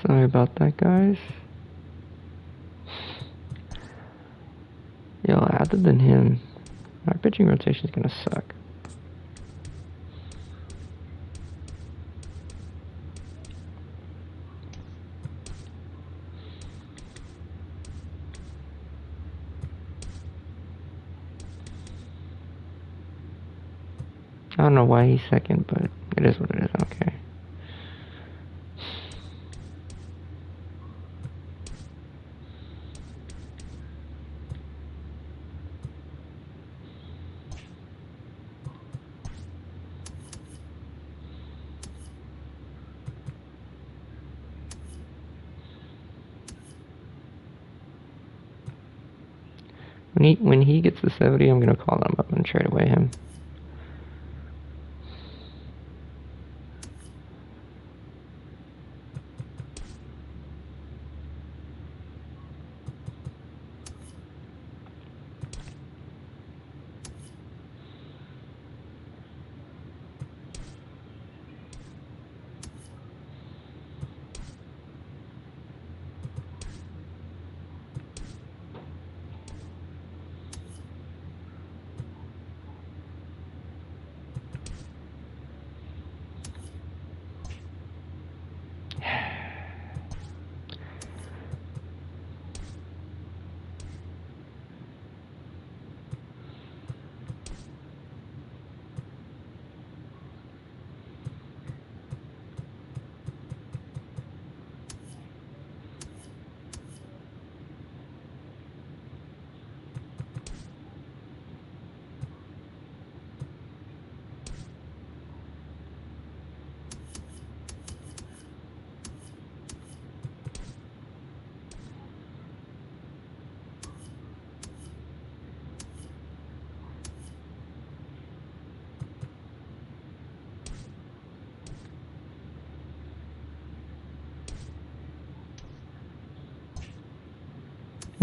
Sorry about that, guys. Yo, other than him, our pitching rotation is gonna suck. I don't know why he's second, but it is what it is. Okay. When he gets to 70, I'm gonna call him up and trade away him.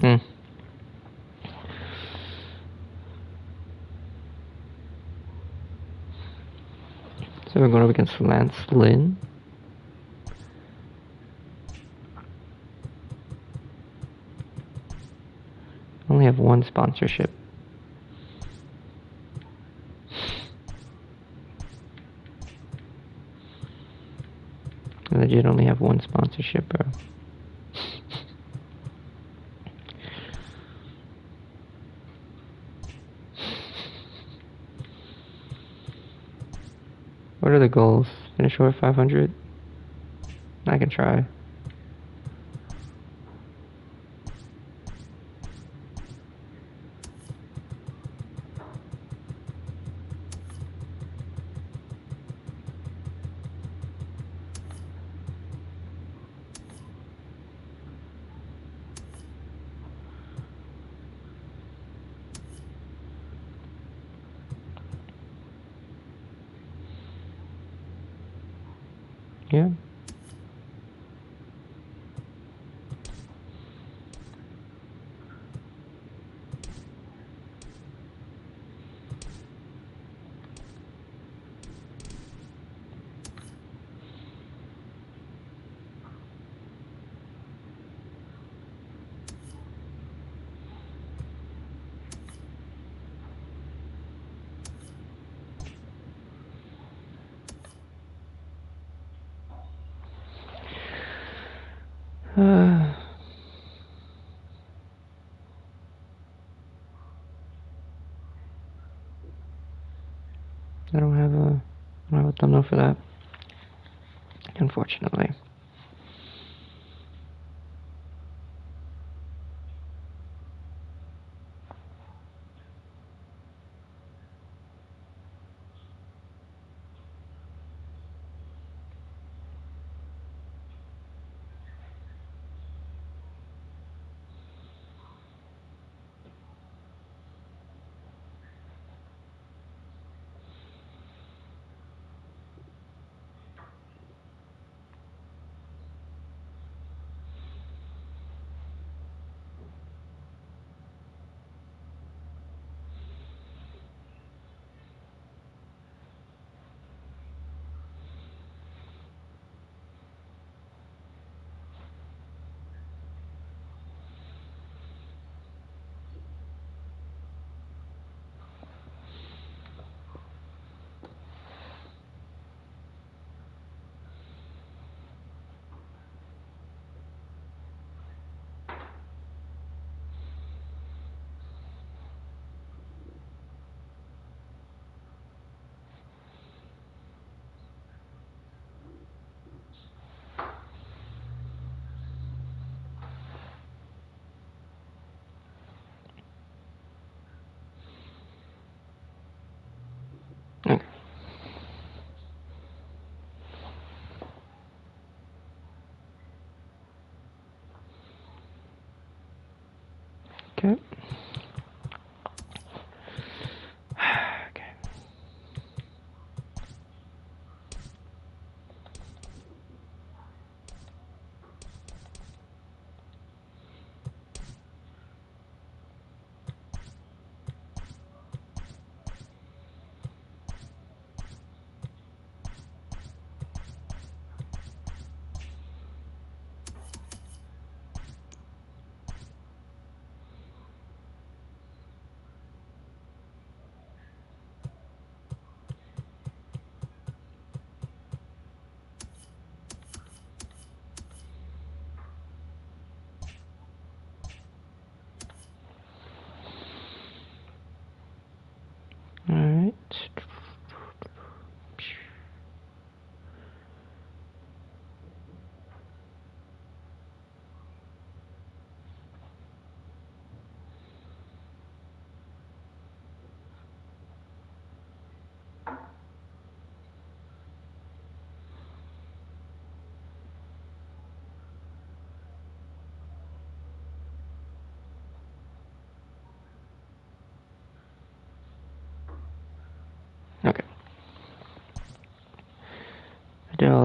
Hmm. So we're going up against Lance Lynn. I only have one sponsorship. I legit only have one sponsorship, bro. What are the goals? Finish over 500? I can try. Yeah. I don't have a thumbnail for that, unfortunately.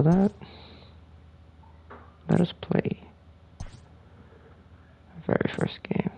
that. Let us play. Very first game.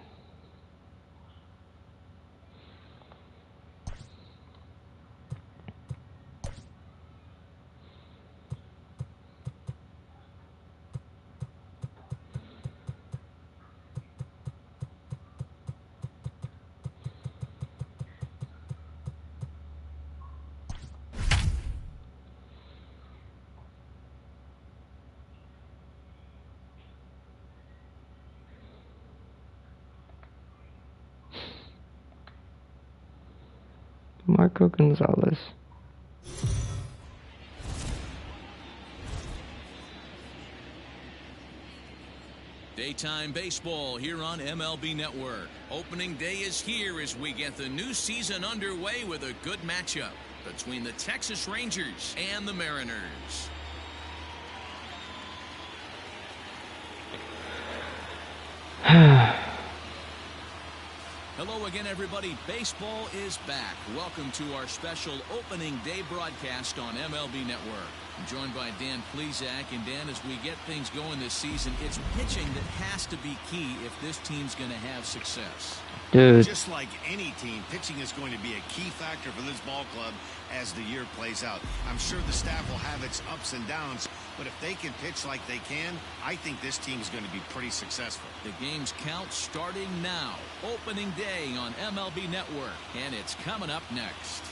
Marco Gonzalez. Daytime baseball here on MLB Network. Opening day is here as we get the new season underway with a good matchup between the Texas Rangers and the Mariners. Hello again, everybody. Baseball is back. Welcome to our special opening day broadcast on MLB Network. I'm joined by Dan Plesac. And Dan, as we get things going this season, it's pitching that has to be key if this team's going to have success. Dude. Just like any team, pitching is going to be a key factor for this ball club as the year plays out. I'm sure the staff will have its ups and downs, but if they can pitch like they can, I think this team is going to be pretty successful. The game's count starting now. Opening day on MLB Network, and it's coming up next.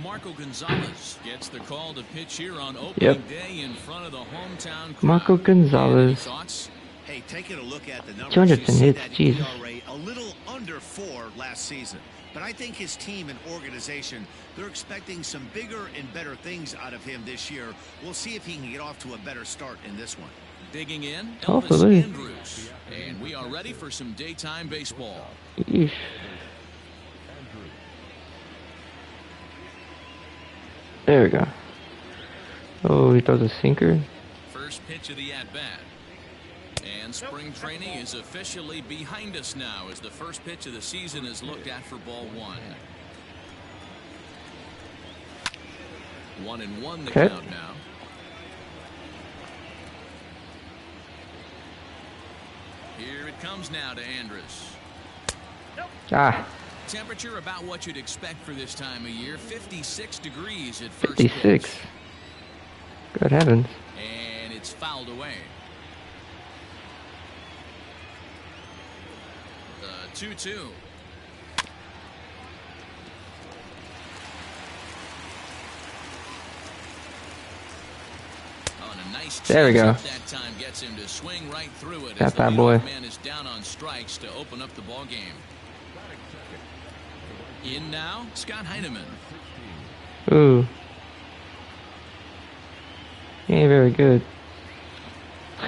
Marco Gonzalez gets the call to pitch here on opening day in front of the hometown crowd. Marco Gonzalez. Hey, taking a look at the numbers, 210 hits, Jesus. Jesus. A little under 4 last season. But I think his team and organization, they're expecting some bigger and better things out of him this year. We'll see if he can get off to a better start in this one. Digging in, Hopefully. Elvis Andrews. And we are ready for some daytime baseball. Eesh. There we go. Oh, he throws a sinker. First pitch of the at-bat. And spring training is officially behind us now as the first pitch of the season is looked at for ball one. 1-1 the count now. Here it comes now to Andrus. Ah. Temperature about what you'd expect for this time of year. 56 degrees at first 56. pitch. Good heavens. And it's fouled away. The 2-2. There we go. That time gets him to swing right through it. Got that boy. Man is down on strikes to open up the ball game. In now, Scott Heineman. Ooh. He ain't very good.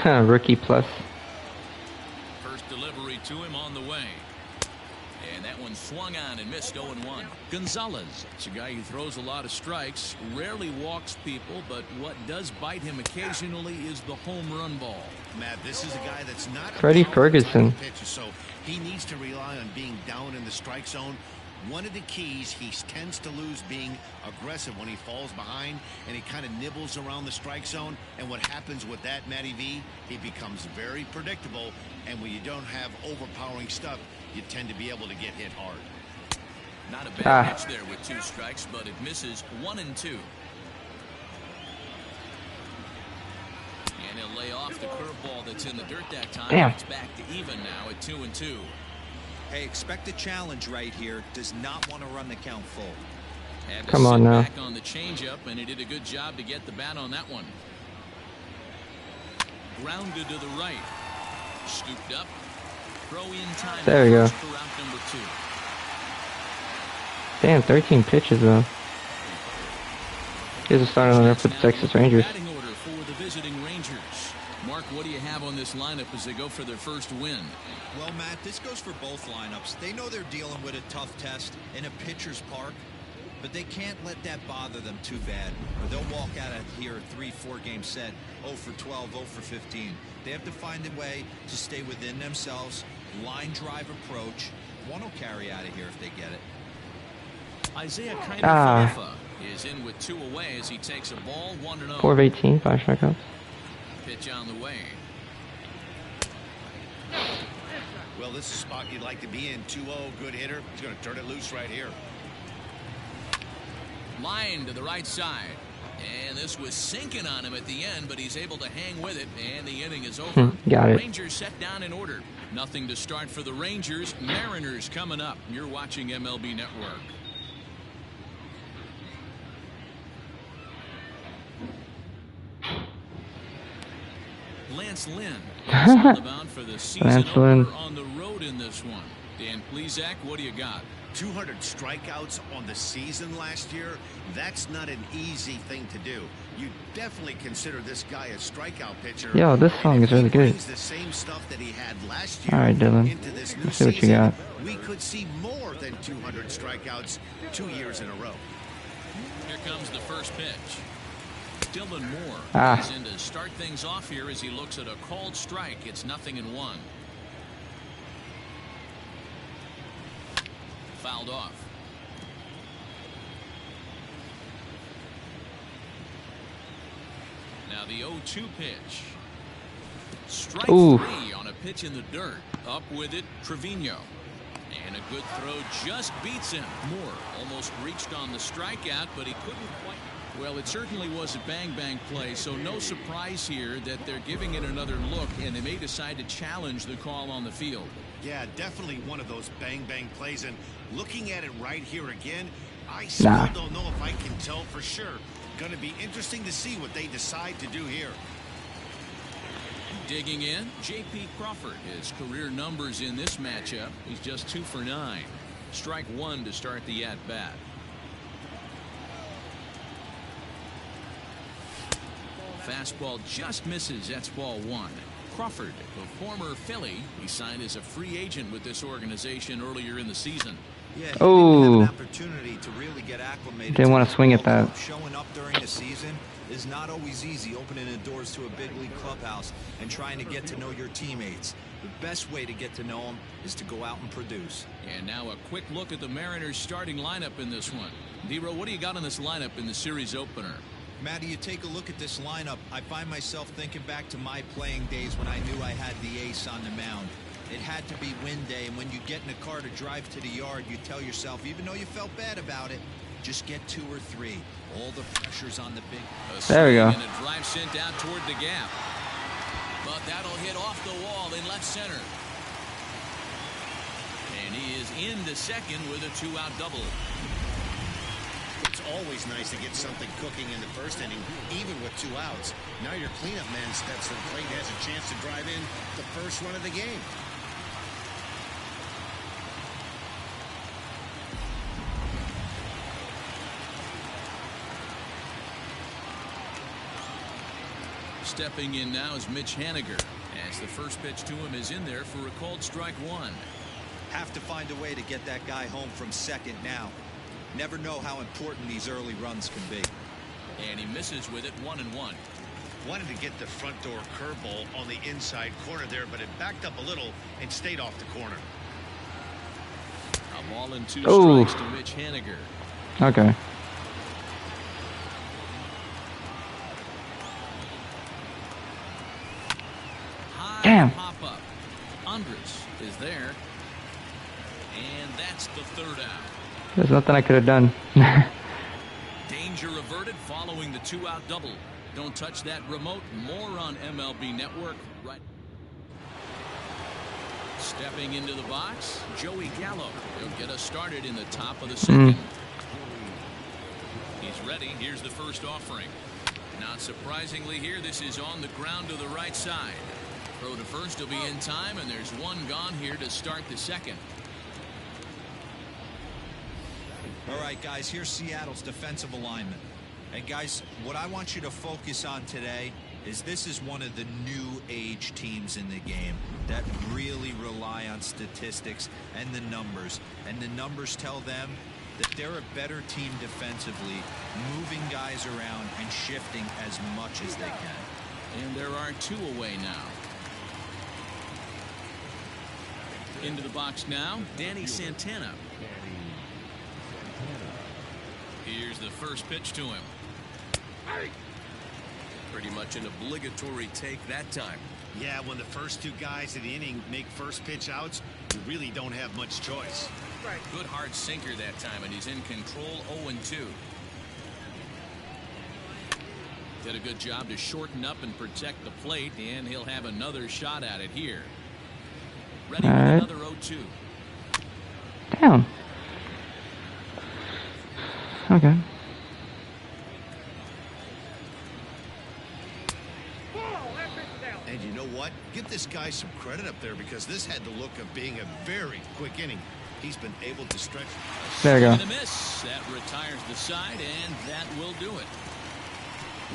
Rookie plus. First delivery to him on the way. And that one swung on and missed 0-1. Gonzalez. It's a guy who throws a lot of strikes, rarely walks people, but what does bite him occasionally is the home run ball. Matt, this is a guy that's not Freddie Ferguson. Pitcher, so he needs to rely on being down in the strike zone. One of the keys, he tends to lose being aggressive when he falls behind and he kind of nibbles around the strike zone. And what happens with that, Matty V, he becomes very predictable. And when you don't have overpowering stuff, you tend to be able to get hit hard. Not a bad pitch there with 2 strikes, but it misses 1 and 2. And he'll lay off the curveball that's in the dirt that time. Damn. It's back to even now at 2-2. Hey, expect a challenge right here. Does not want to run the count full. Come on now. Back on the changeup, and he did a good job to get the bat on that one. Grounded to the right. Scooped up. Throw in time. There we go. For round number 2. Damn, 13 pitches though. Here's a starting lineup for the Texas Rangers. Batting order for the What do you have on this lineup as they go for their first win? Well, Matt, this goes for both lineups. They know they're dealing with a tough test in a pitcher's park, but they can't let that bother them too bad, or they'll walk out of here a 3-4 game set, 0 for 12, 0 for 15. They have to find a way to stay within themselves, line drive approach. One will carry out of here if they get it. Isaiah Kiner is in with 2 away as he takes a ball 1-0. 4 of 18, 5 strikeouts. Pitch on the way. Well, this is a spot you'd like to be in. 2-0, good hitter. He's going to turn it loose right here. Line to the right side. And this was sinking on him at the end, but he's able to hang with it, and the inning is over. Got it. Rangers set down in order. Nothing to start for the Rangers. Mariners coming up. You're watching MLB Network. Lance Lynn is on the mound for the season opener on the road in this one. Dan Plesac, what do you got? 200 strikeouts on the season last year. That's not an easy thing to do. You definitely consider this guy a strikeout pitcher. Yo, this song is really good. The same stuff that he had last year. All right, Dylan. Into this new Let's see what you season, got. we could see more than 200 strikeouts 2 years in a row. Here comes the first pitch. Dylan Moore is in to start things off here as he looks at a called strike. It's 0-1. Fouled off. Now the 0-2 pitch. Strike 3 on a pitch in the dirt. Up with it, Trevino. And a good throw just beats him. Moore almost reached on the strikeout, but he couldn't quite. Well, it certainly was a bang-bang play, so no surprise here that they're giving it another look, and they may decide to challenge the call on the field. Yeah, definitely one of those bang-bang plays, and looking at it right here again, I still don't know if I can tell for sure. Going to be interesting to see what they decide to do here. Digging in, J.P. Crawford. His career numbers in this matchup, he's just 2 for 9. Strike 1 to start the at-bat. Fastball just misses. That's ball 1. Crawford, the former Philly, he signed as a free agent with this organization earlier in the season. Yeah, he didn't have an opportunity to really get acclimated. Didn't want to swing at that. Showing up during the season is not always easy, opening the doors to a big league clubhouse and trying to get to know your teammates. The best way to get to know them is to go out and produce. And now a quick look at the Mariners starting lineup in this one. Dero, what do you got in this lineup in the series opener? Matty, you take a look at this lineup, I find myself thinking back to my playing days when I knew I had the ace on the mound. It had to be win day, and when you get in a car to drive to the yard, you tell yourself, even though you felt bad about it, just get 2 or 3. All the pressure's on the big. There we go. And a drive sent out toward the gap. But that'll hit off the wall in left center. And he is into second with a 2-out double. It's always nice to get something cooking in the first inning, even with 2 outs. Now your cleanup man steps to the plate and has a chance to drive in the first run of the game. Stepping in now is Mitch Haniger, as the first pitch to him is in there for a called strike 1. Have to find a way to get that guy home from second now. Never know how important these early runs can be. And he misses with it, 1-1. Wanted to get the front door curveball on the inside corner there, but it backed up a little and stayed off the corner. A ball and 2 strikes to Mitch Haniger. Okay. Damn. Pop up. Andres is there. And that's the 3rd out. There's nothing I could have done. Danger averted following the 2-out double. Don't touch that remote. More on MLB Network. Right. Stepping into the box, Joey Gallo. He'll get us started in the top of the second. He's ready. Here's the first offering. Not surprisingly here, this is on the ground to the right side. Throw to first will be in time, and there's 1 gone here to start the second. All right, guys, here's Seattle's defensive alignment. And, guys, what I want you to focus on today is this is one of the new age teams in the game that really rely on statistics and the numbers. And the numbers tell them that they're a better team defensively, moving guys around and shifting as much as they can. And there are 2 away now. Into the box now, Danny Santana. Here's the first pitch to him. Pretty much an obligatory take that time. Yeah, when the first 2 guys in the inning make first pitch outs, you really don't have much choice. Good hard sinker that time, and he's in control. 0-2. Did a good job to shorten up and protect the plate, and he'll have another shot at it here. Ready with another 0-2. Damn. Okay. And you know what? Give this guy some credit up there, because this had the look of being a very quick inning. He's been able to stretch. There you go. The miss. That retires the side, and that will do it.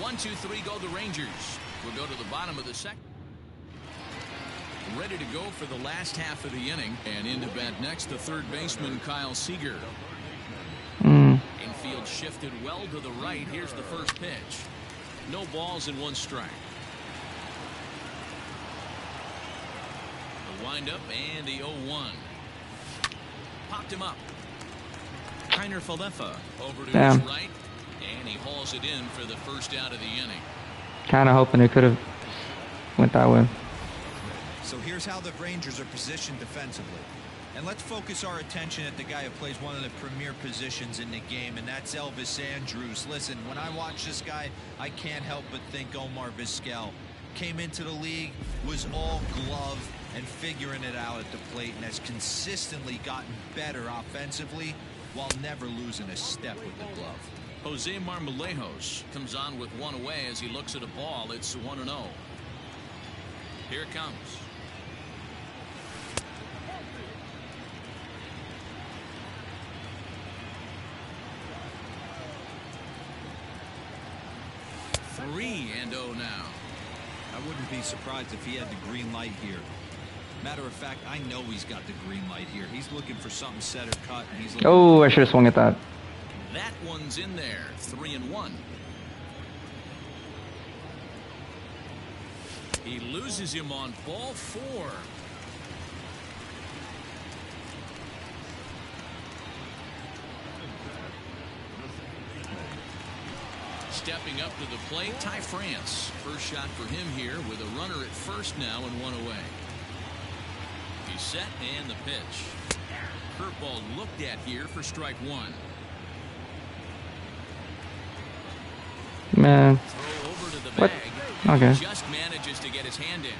1, 2, 3 go the Rangers. We'll go to the bottom of the second. Ready to go for the last half of the inning. And into bat next, the third baseman, Kyle Seager. Infield shifted well to the right. Here's the first pitch. No balls and 1 strike. The windup and the 0-1. Popped him up. Kiner Falefa over to his right, and he hauls it in for the first out of the inning. Kind of hoping it could have went that way. So here's how the Rangers are positioned defensively. And let's focus our attention at the guy who plays one of the premier positions in the game, and that's Elvis Andrus. Listen, when I watch this guy, I can't help but think Omar Vizquel. Came into the league, was all glove and figuring it out at the plate, and has consistently gotten better offensively while never losing a step with the glove. Jose Marmolejos comes on with 1 away as he looks at a ball. It's 1-0. Here it comes. Three and 0 now. I wouldn't be surprised if he had the green light here. Matter of fact, I know he's got the green light here. He's looking for something set or cut, and he's looking. Oh, I should have swung at that. That one's in there. 3-1. He loses him on ball 4. Stepping up to the plate, Ty France. First shot for him here with a runner at first now and 1 away. He's set and the pitch. Curveball looked at here for strike 1. Man. Throw over to the What? bag. Okay. Just manages to get his hand in.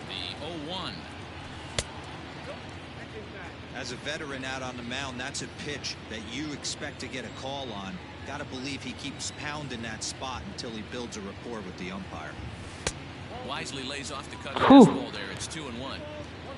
The 0-1. As a veteran out on the mound, that's a pitch that you expect to get a call on. Got to believe he keeps pounding that spot until he builds a rapport with the umpire. Wisely lays off the cut fastball there. It's 2-1.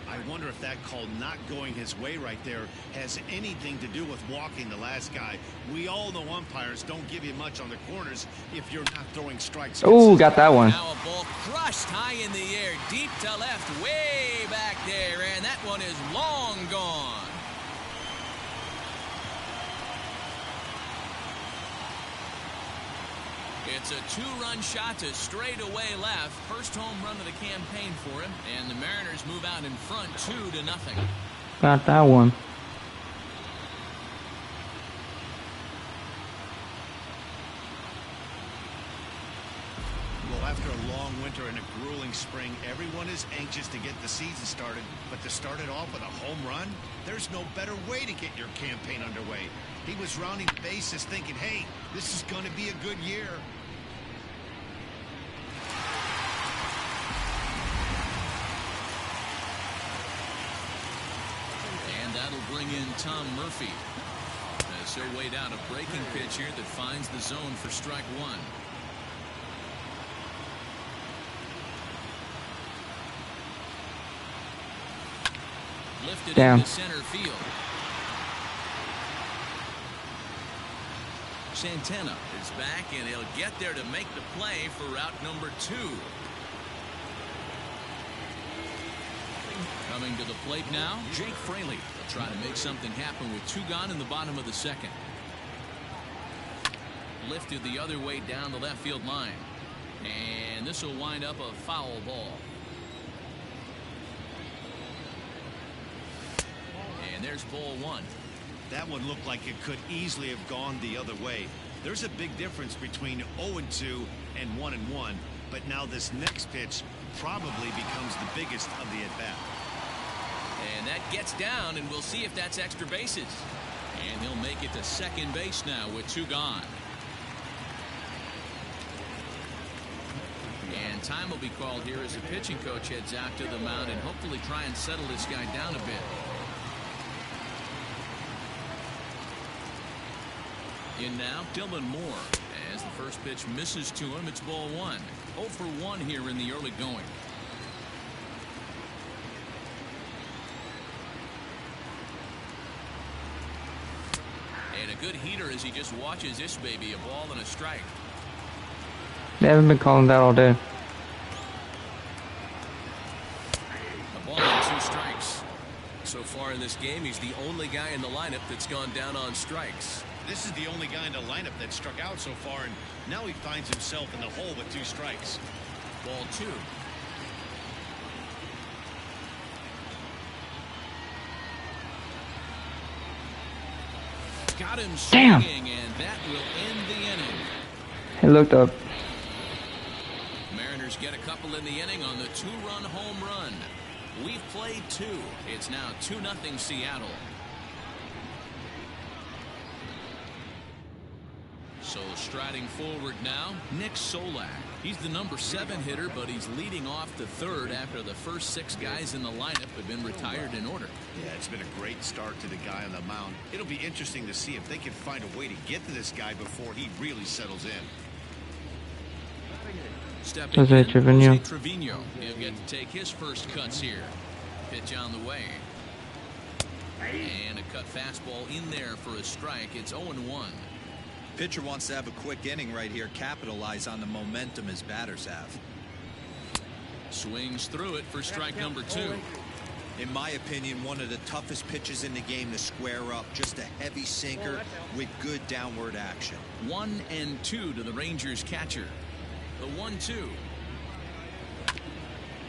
I wonder if that call not going his way right there has anything to do with walking the last guy. We all know umpires don't give you much on the corners if you're not throwing strikes. Oh, got that one. Now a ball crushed high in the air, deep to left, way back there, and that one is long gone. It's a 2-run shot to straightaway left. First home run of the campaign for him, and the Mariners move out in front 2-0. Got that one. Well, after a long winter and a grueling spring, everyone is anxious to get the season started. But to start it off with a home run, there's no better way to get your campaign underway. He was rounding the bases thinking, hey, this is going to be a good year. And that'll bring in Tom Murphy. As he'll wait out a breaking pitch here that finds the zone for strike 1. Lifted into center field. Santana is back, and he'll get there to make the play for route number 2. Coming to the plate now, Jake Fraley will try to make something happen with 2 gone in the bottom of the 2nd. Lifted the other way down the left field line. And this will wind up a foul ball. And there's ball 1. That one looked like it could easily have gone the other way. There's a big difference between 0-2 and 1-1, but now this next pitch probably becomes the biggest of the at-bat. And that gets down, and we'll see if that's extra bases. And he'll make it to second base now with 2 gone. And time will be called here as the pitching coach heads out to the mound and hopefully try and settle this guy down a bit. In now, Dylan Moore. As the first pitch misses to him, it's ball 1. 0 for 1 here in the early going. And a good heater as he just watches this baby, a ball and a strike. They haven't been calling that all day. A ball and 2 strikes. So far in this game, he's the only guy in the lineup that's gone down on strikes. This is the only guy in the lineup that struck out so far, and now he finds himself in the hole with 2 strikes. Ball 2. Got him swinging, and that will end the inning. He looked up. Mariners get a couple in the inning on the 2-run home run. We've played 2. It's now 2-0 Seattle. So striding forward now, Nick Solak. He's the number 7 hitter, but he's leading off the 3rd after the first 6 guys in the lineup have been retired in order. Yeah, it's been a great start to the guy on the mound. It'll be interesting to see if they can find a way to get to this guy before he really settles in. Stepping Jose in, Trevino. Jose Trevino. He'll get to take his first cuts here. Pitch on the way. And a cut fastball in there for a strike. It's 0-1. Pitcher wants to have a quick inning right here, capitalize on the momentum his batters have. Swings through it for strike number 2. In my opinion, one of the toughest pitches in the game to square up. Just a heavy sinker with good downward action. 1-2 to the Rangers catcher. The 1-2.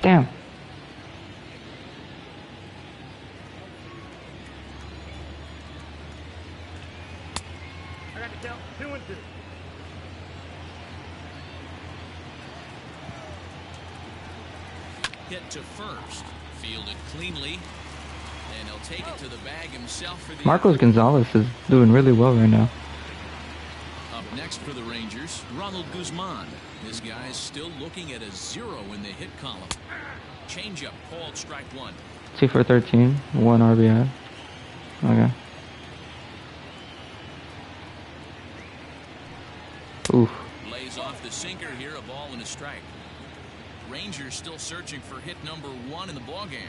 Damn. I got to count 2-2. Hit to first. Fielded cleanly. And he'll take it to the bag himself for the Marcos Gonzalez is doing really well right now. Up next for the Rangers, Ronald Guzman. This guy's still looking at a 0 in the hit column. Changeup called strike 1. 2 for 13, 1 RBI. Okay. Oof. Lays off the sinker here, a ball and a strike. Rangers still searching for hit number 1 in the ballgame.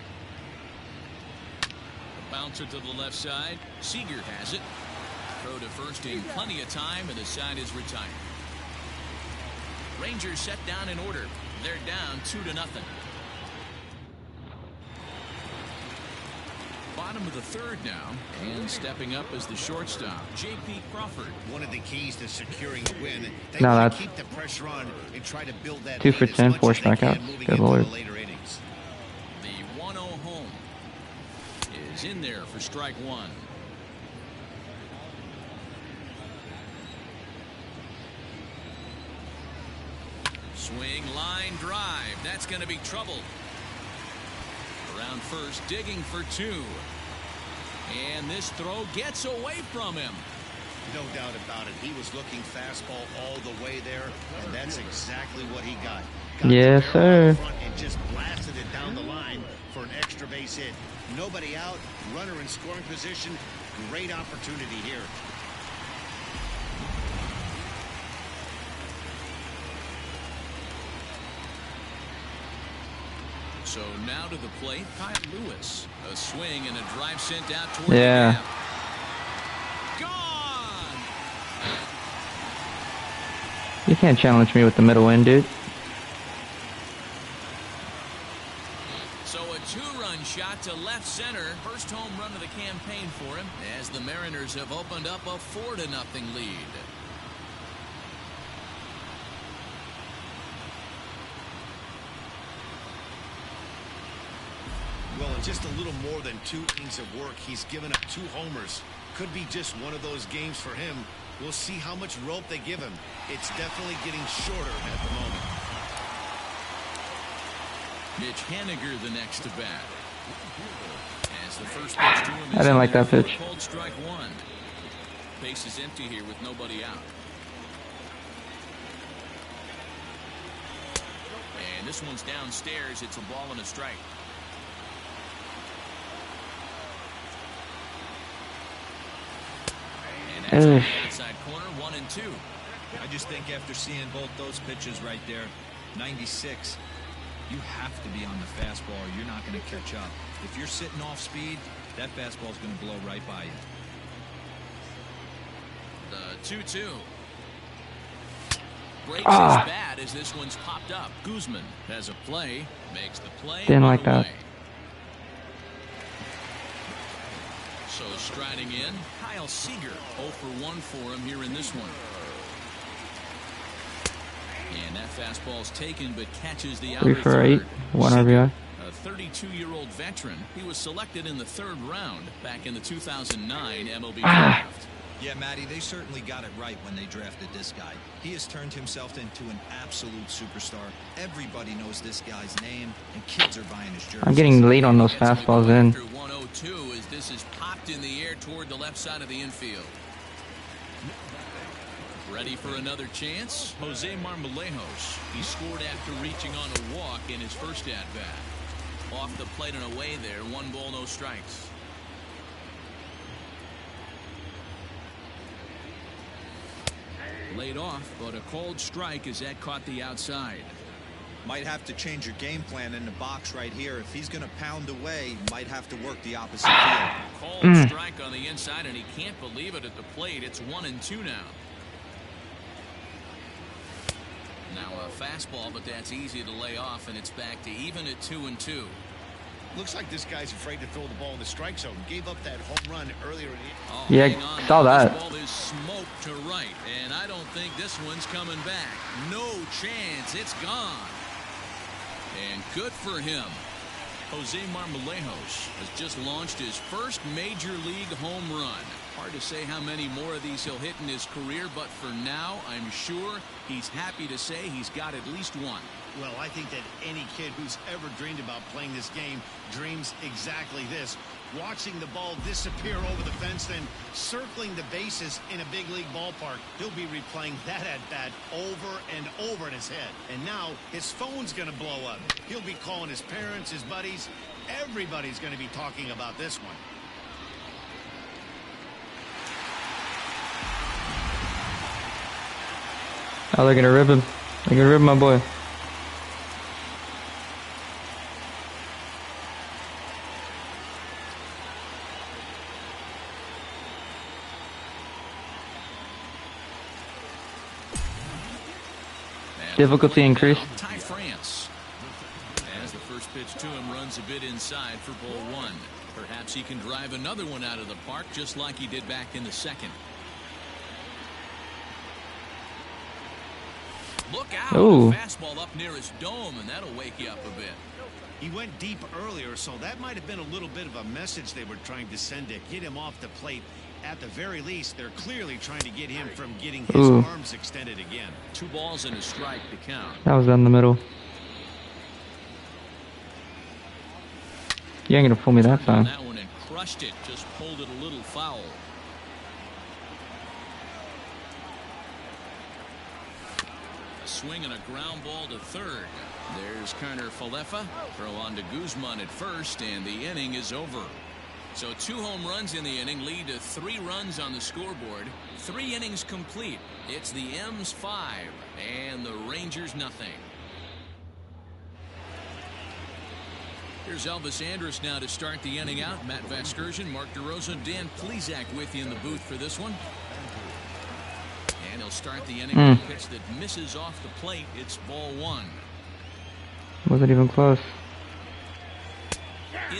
A bouncer to the left side. Seager has it. Throw to first in plenty of time, and the side is retired. Rangers set down in order. They're down 2-0. Bottom of the 3rd now, and stepping up as the shortstop, J.P. Crawford. One of the keys to securing a win. They No, want to that's keep the pressure on and try to build that 2 for lead as 10, much 4 as they can strikeouts. moving Good into lord. the later innings. The 1-0 home is in there for strike 1. Swing, line, drive. That's going to be trouble. Around first, digging for 2. And this throw gets away from him. No doubt about it. He was looking fastball all the way there, and that's exactly what he got. Yes, sir. Front and just blasted it down the line for an extra base hit. Nobody out, runner in scoring position. Great opportunity here. So now to the plate, Kyle Lewis. A swing and a drive sent out toward Yeah. the gap. Gone! Can't challenge me with the middle in, dude. So a two-run shot to left center. First home run of the campaign for him as the Mariners have opened up a 4-0 lead. Well, in just a little more than 2 innings of work, he's given up 2 homers. Could be just one of those games for him. We'll see how much rope they give him. It's definitely getting shorter at the moment. Mitch Haniger the next to bat. As the first pitch to him I didn't like that pitch. Cold strike 1. Base is empty here with nobody out. And this one's downstairs. It's a ball and a strike. And that's on the outside corner, 1-2. I just think after seeing both those pitches right there, 96, you have to be on the fastball or you're not going to catch up. If you're sitting off speed, that fastball is going to blow right by you. The 2-2. Breaks his bat as this one's popped up. Guzman has a play, makes the play. Didn't like that. So striding in, Kyle Seager, 0 for 1 for him here in this one. And that fastball's taken but catches the outer 3 for 8, third. 1 RBI. A 32-year-old veteran. He was selected in the 3rd round back in the 2009 MLB draft. Yeah, Matty, they certainly got it right when they drafted this guy. He has turned himself into an absolute superstar. Everybody knows this guy's name, and kids are buying his jersey. I'm getting late on those fastballs in. 102 as this is popped in the air toward the left side of the infield. Ready for another chance? Jose Marmolejos. He scored after reaching on a walk in his first at-bat. Off the plate and away there. 1 ball, no strikes. Laid off, but a cold strike as that caught the outside. Might have to change your game plan in the box right here. If he's going to pound away, might have to work the opposite field. Cold strike on the inside, and he can't believe it at the plate. It's 1-2 now. Now a fastball, but that's easy to lay off, and it's back to even at 2-2. Looks like this guy's afraid to throw the ball in the strike zone. Gave up that home run earlier in the Oh, yeah, saw that. This ball is smoked to right, and I don't think this one's coming back. No chance. It's gone. And good for him. Jose Marmolejos has just launched his first major league home run. Hard to say how many more of these he'll hit in his career, but for now, I'm sure he's happy to say he's got at least one. Well, I think that any kid who's ever dreamed about playing this game dreams exactly this. Watching the ball disappear over the fence, then circling the bases in a big league ballpark. He'll be replaying that at-bat over and over in his head. And now his phone's going to blow up. He'll be calling his parents, his buddies. Everybody's going to be talking about this one. Oh, they're gonna rip him. They're gonna rip my boy. Difficulty increased. Ty France. As the first pitch to him runs a bit inside for ball 1. Perhaps he can drive another one out of the park just like he did back in the 2nd. Look out. Ooh. A fastball up near his dome, and that'll wake you up a bit. He went deep earlier, so that might have been a little bit of a message they were trying to send to get him off the plate. At the very least, they're clearly trying to get him from getting his arms extended again. 2 balls and a strike to count. That was down the middle. You ain't gonna fool me that time. That one and crushed it. Just pulled it a little foul. A swing and a ground ball to third. There's Kerner Falefa. Throw on to Guzman at first, and the inning is over. So 2 home runs in the inning lead to 3 runs on the scoreboard. 3 innings complete. It's the M's 5 and the Rangers nothing. Here's Elvis Andrus now to start the inning out. Matt Vasgersian, Mark DeRosa, Dan Plesac with you in the booth for this one. And he'll start the inning with a pitch that misses off the plate. It's ball 1. Wasn't even close.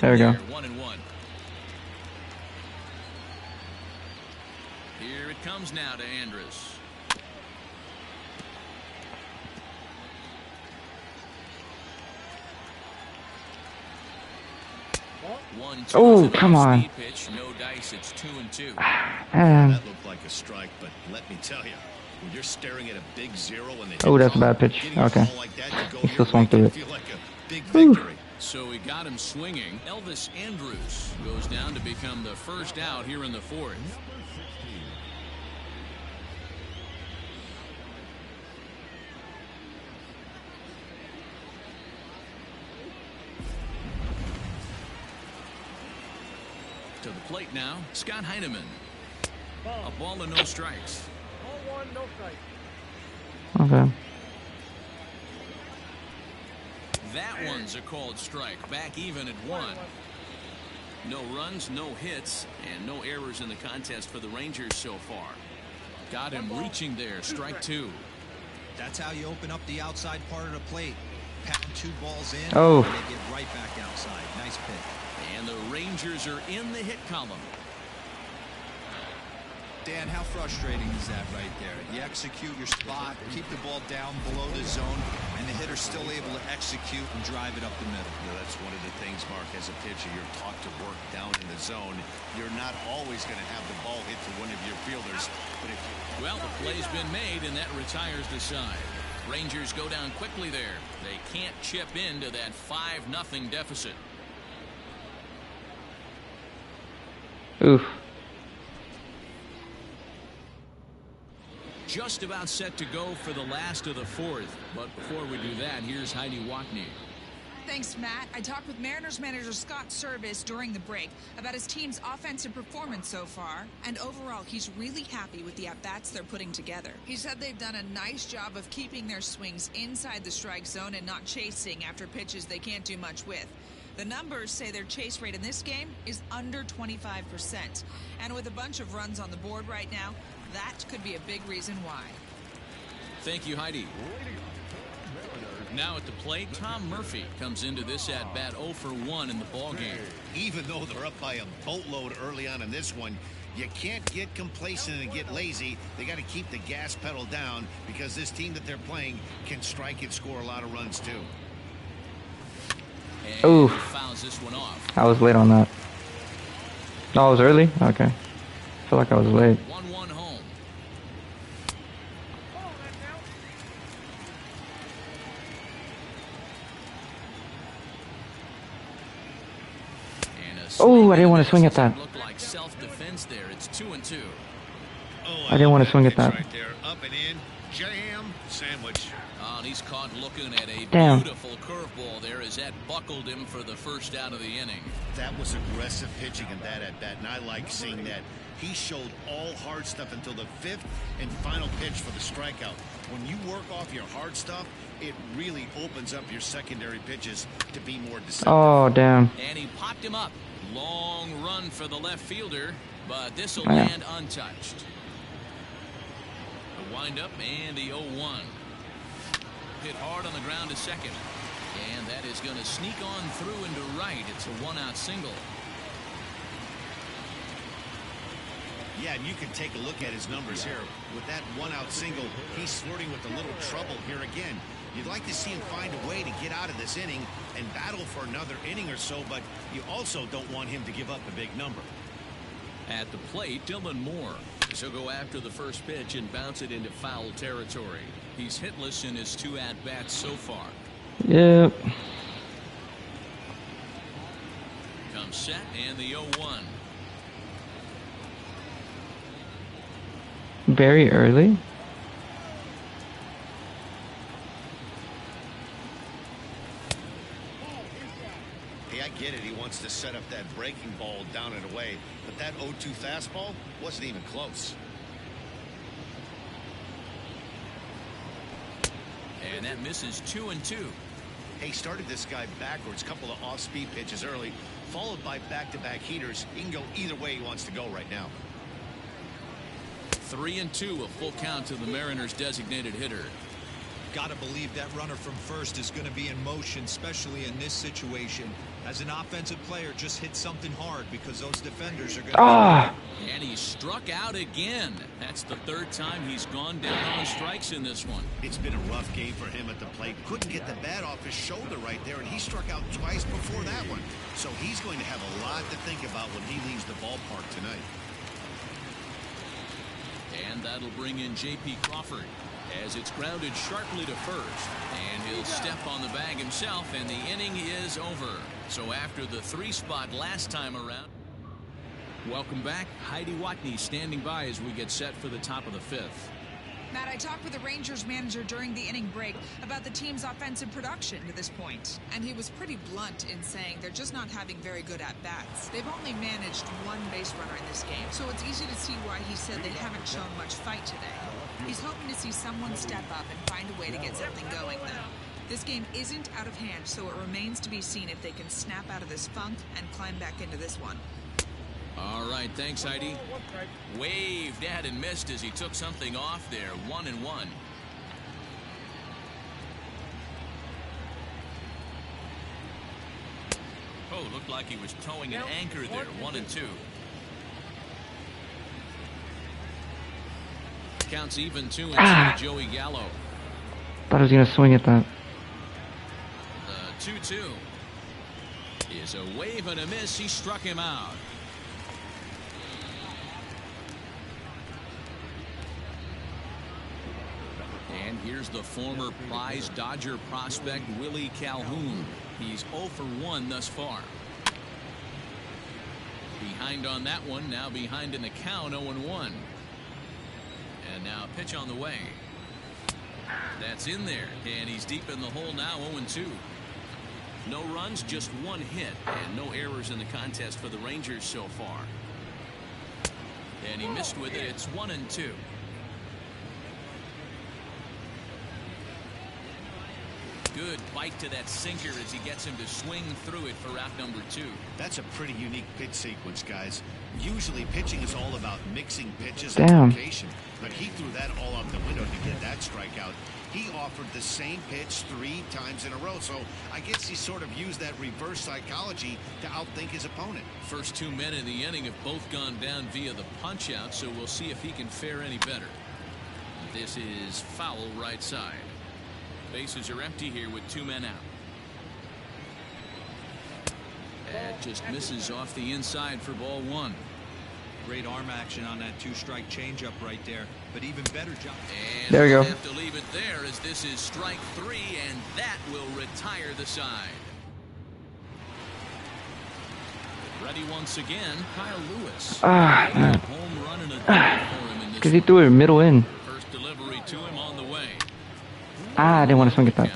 There we go. 1-1. Here it comes now to Andrus. Oh, come on. Pitch, no dice, it's 2-2. That looked like a strike, but let me tell you, when you're staring at a big 0 and the Oh, that's a bad pitch. Okay. He still swung through it. feel like a big victory. So he got him swinging. Elvis Andrus goes down to become the first out here in the 4th. To the plate now, Scott Heineman. A ball and no strikes. Ball 1, no strike. Okay. That one's a called strike. Back even at 1. No runs, no hits, and no errors in the contest for the Rangers so far. Got him reaching there. Strike 2. That's how you open up the outside part of the plate. Pound 2 balls in. Oh. And they get right back outside. Nice pick. And the Rangers are in the hit column. Dan, how frustrating is that right there? You execute your spot, keep the ball down below the zone, and the hitter's still able to execute and drive it up the middle. You know, that's one of the things, Mark, as a pitcher, you're taught to work down in the zone. You're not always going to have the ball hit to one of your fielders. But if you... Well, the play's been made, and that retires the side. Rangers go down quickly there. They can't chip into that 5-0 deficit. Oof. Just about set to go for the last of the 4th. But before we do that, here's Heidi Wackney. Thanks, Matt. I talked with Mariners manager Scott Service during the break about his team's offensive performance so far. And overall, he's really happy with the at-bats they're putting together. He said they've done a nice job of keeping their swings inside the strike zone and not chasing after pitches they can't do much with. The numbers say their chase rate in this game is under 25%. And with a bunch of runs on the board right now, that could be a big reason why. Thank you, Heidi. Now at the plate, Tom Murphy comes into this at-bat 0 for 1 in the ballgame. Even though they're up by a boatload early on in this one, you can't get complacent and get lazy. They got to keep the gas pedal down because this team that they're playing can strike and score a lot of runs too. And Oof. fouls this one off. I was late on that. No, I was early? Okay. I feel like I was late. 1-1 home. Oh, I didn't want to swing at that. Looked like self-defense there. It's 2-2. Oh, I didn't want to swing at that. Right there, up and in, jam, sandwich. Oh, and he's caught looking at a Damn. beautiful curveball there as that buckled him for the first out of the inning. That was aggressive pitching in that at bat, and I like seeing that. He showed all hard stuff until the 5th and final pitch for the strikeout. When you work off your hard stuff, it really opens up your secondary pitches to be more deceptive. Oh, damn. And he popped him up. Long run for the left fielder, but this will Oh, yeah. land untouched. A windup and the 0-1. Hit hard on the ground to second. And that is going to sneak on through into right. It's a 1-out single. Yeah, and you can take a look at his numbers here. With that 1-out single, he's flirting with a little trouble here again. You'd like to see him find a way to get out of this inning and battle for another inning or so, but you also don't want him to give up a big number. At the plate, Dylan Moore. He'll go after the first pitch and bounce it into foul territory. He's hitless in his 2 at-bats so far. Yep. Comes set and the 0-1. Very early. Hey, I get it. He wants to set up that breaking ball down and away, but that 0-2 fastball wasn't even close. And that misses 2-2. Hey, started this guy backwards, couple of off-speed pitches early, followed by back-to-back heaters. He can go either way he wants to go right now. 3-2, a full count to the Mariners' designated hitter. Got to believe that runner from first is going to be in motion, especially in this situation. As an offensive player, just hit something hard because those defenders are going to And he struck out again. That's the third time he's gone down on strikes in this one. It's been a rough game for him at the plate. Couldn't get the bat off his shoulder right there, and he struck out twice before that one. So he's going to have a lot to think about when he leaves the ballpark tonight. And that'll bring in J.P. Crawford as it's grounded sharply to first. And he'll step on the bag himself, and the inning is over. So after the 3-spot last time around. Welcome back. Heidi Watney standing by as we get set for the top of the 5th. Matt, I talked with the Rangers manager during the inning break about the team's offensive production to this point, and he was pretty blunt in saying they're just not having very good at-bats. They've only managed one base runner in this game, so it's easy to see why he said they haven't shown much fight today. He's hoping to see someone step up and find a way to get something going, though. This game isn't out of hand, so it remains to be seen if they can snap out of this funk and climb back into this one. All right, thanks, Heidi. Waved at and missed as he took something off there. 1-1. Oh, looked like he was towing an anchor there. 1-2. Counts even 2-2 to Joey Gallo. Thought I was gonna swing at that. The 2-2 is a wave and a miss. He struck him out. And here's the former prize Dodger prospect Willie Calhoun. He's 0 for 1 thus far. Behind on that one, now behind in the count, 0-1. And now pitch on the way. That's in there, and he's deep in the hole now, 0-2. No runs, just one hit, and no errors in the contest for the Rangers so far. And he missed with it. It's 1-2. Good bite to that sinker as he gets him to swing through it for out number 2. That's a pretty unique pitch sequence, guys. Usually pitching is all about mixing pitches Damn. and location, but he threw that all out the window to get that strikeout. He offered the same pitch 3 times in a row, so I guess he sort of used that reverse psychology to outthink his opponent. First 2 men in the inning have both gone down via the punch-out, so we'll see if he can fare any better. This is foul right side. Bases are empty here with 2 men out. That just misses off the inside for ball 1. Great arm action on that 2-strike changeup right there, but even better job. And there we go. Have to leave it there as this is strike 3, and that will retire the side. Ready once again, Kyle Lewis. Man. Home run and a double for him in this Because he threw it middle in. first delivery to him on the way. I didn't want to swing at that.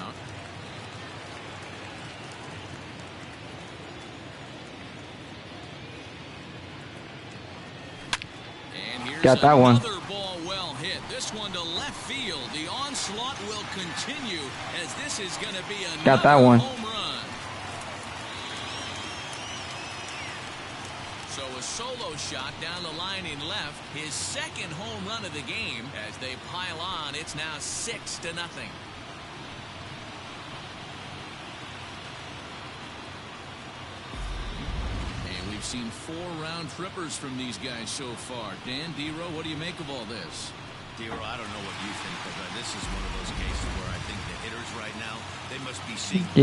Got that one. Another ball well hit. This one to left field. The onslaught will continue as this is going to be another Got that one. home run. So a solo shot down the line in left. His second home run of the game. As they pile on, it's now 6-0. We've seen 4 round trippers from these guys so far. Dan, D-Row, what do you make of all this? D-Row, I don't know what you think, but this is one of those cases where I think the hitters right now, they must be seeing up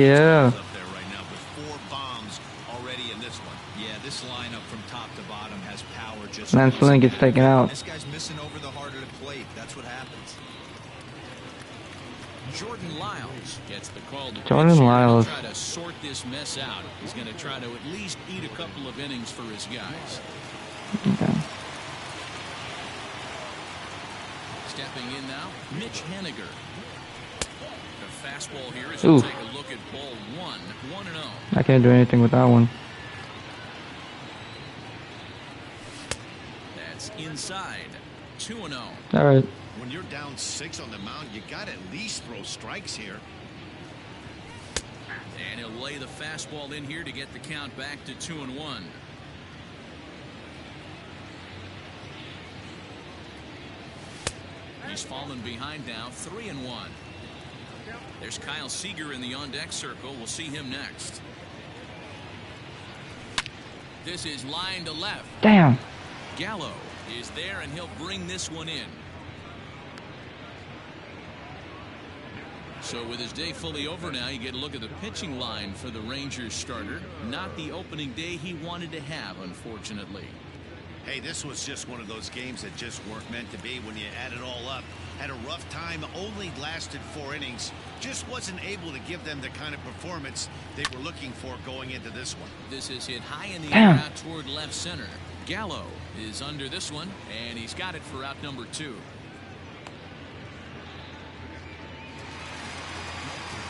there right now with 4 bombs already in this one. Yeah, this lineup from top to bottom has power. Just Lance Lynn gets taken out. This guy's missing over the heart of the plate. That's what happens. Jordan Lyles gets the call to Jordan Lyles. try to sort this mess out. He's going to try to at least eat a couple of innings for his guys. Okay. Stepping in now, Mitch Haniger. The fastball here is Ooh. to take a look at ball 1, 1-0. I can't do anything with that one. That's inside, 2-0. All right. When you're down 6 on the mound, you got to at least throw strikes here. And he'll lay the fastball in here to get the count back to 2-1. He's fallen behind now, 3-1. There's Kyle Seager in the on-deck circle. We'll see him next. This is line to left. Damn. Gallo is there, and he'll bring this one in. So with his day fully over now, you get a look at the pitching line for the Rangers starter. Not the opening day he wanted to have, unfortunately. Hey, this was just one of those games that just weren't meant to be when you add it all up. Had a rough time, only lasted 4 innings. Just wasn't able to give them the kind of performance they were looking for going into this one. This is hit high in the air out toward left center. Gallo is under this one, and he's got it for out number 2.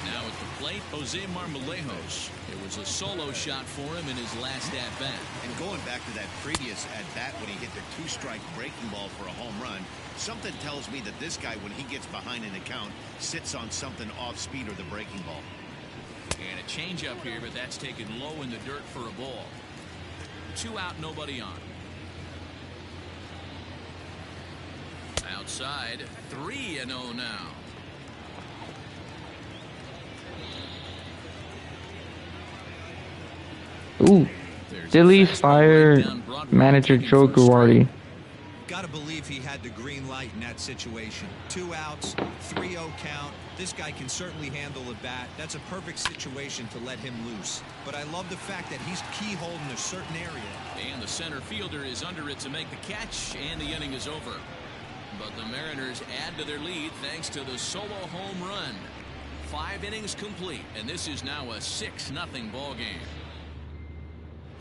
Now at the plate, Jose Marmolejos. It was a solo shot for him in his last at-bat. And going back to that previous at-bat when he hit the 2-strike breaking ball for a home run, something tells me that this guy, when he gets behind in the count, sits on something off-speed or the breaking ball. And a changeup here, but that's taken low in the dirt for a ball. 2 out, nobody on. Outside, 3-0 now. Ooh. Phillies fired manager Joe Girardi. Gotta believe he had the green light in that situation. 2 outs, 3-0 count. This guy can certainly handle a bat. That's a perfect situation to let him loose. But I love the fact that he's keyholed in a certain area. And the center fielder is under it to make the catch, and the inning is over. But the Mariners add to their lead thanks to the solo home run. 5 innings complete, and this is now a 6-0 ball game.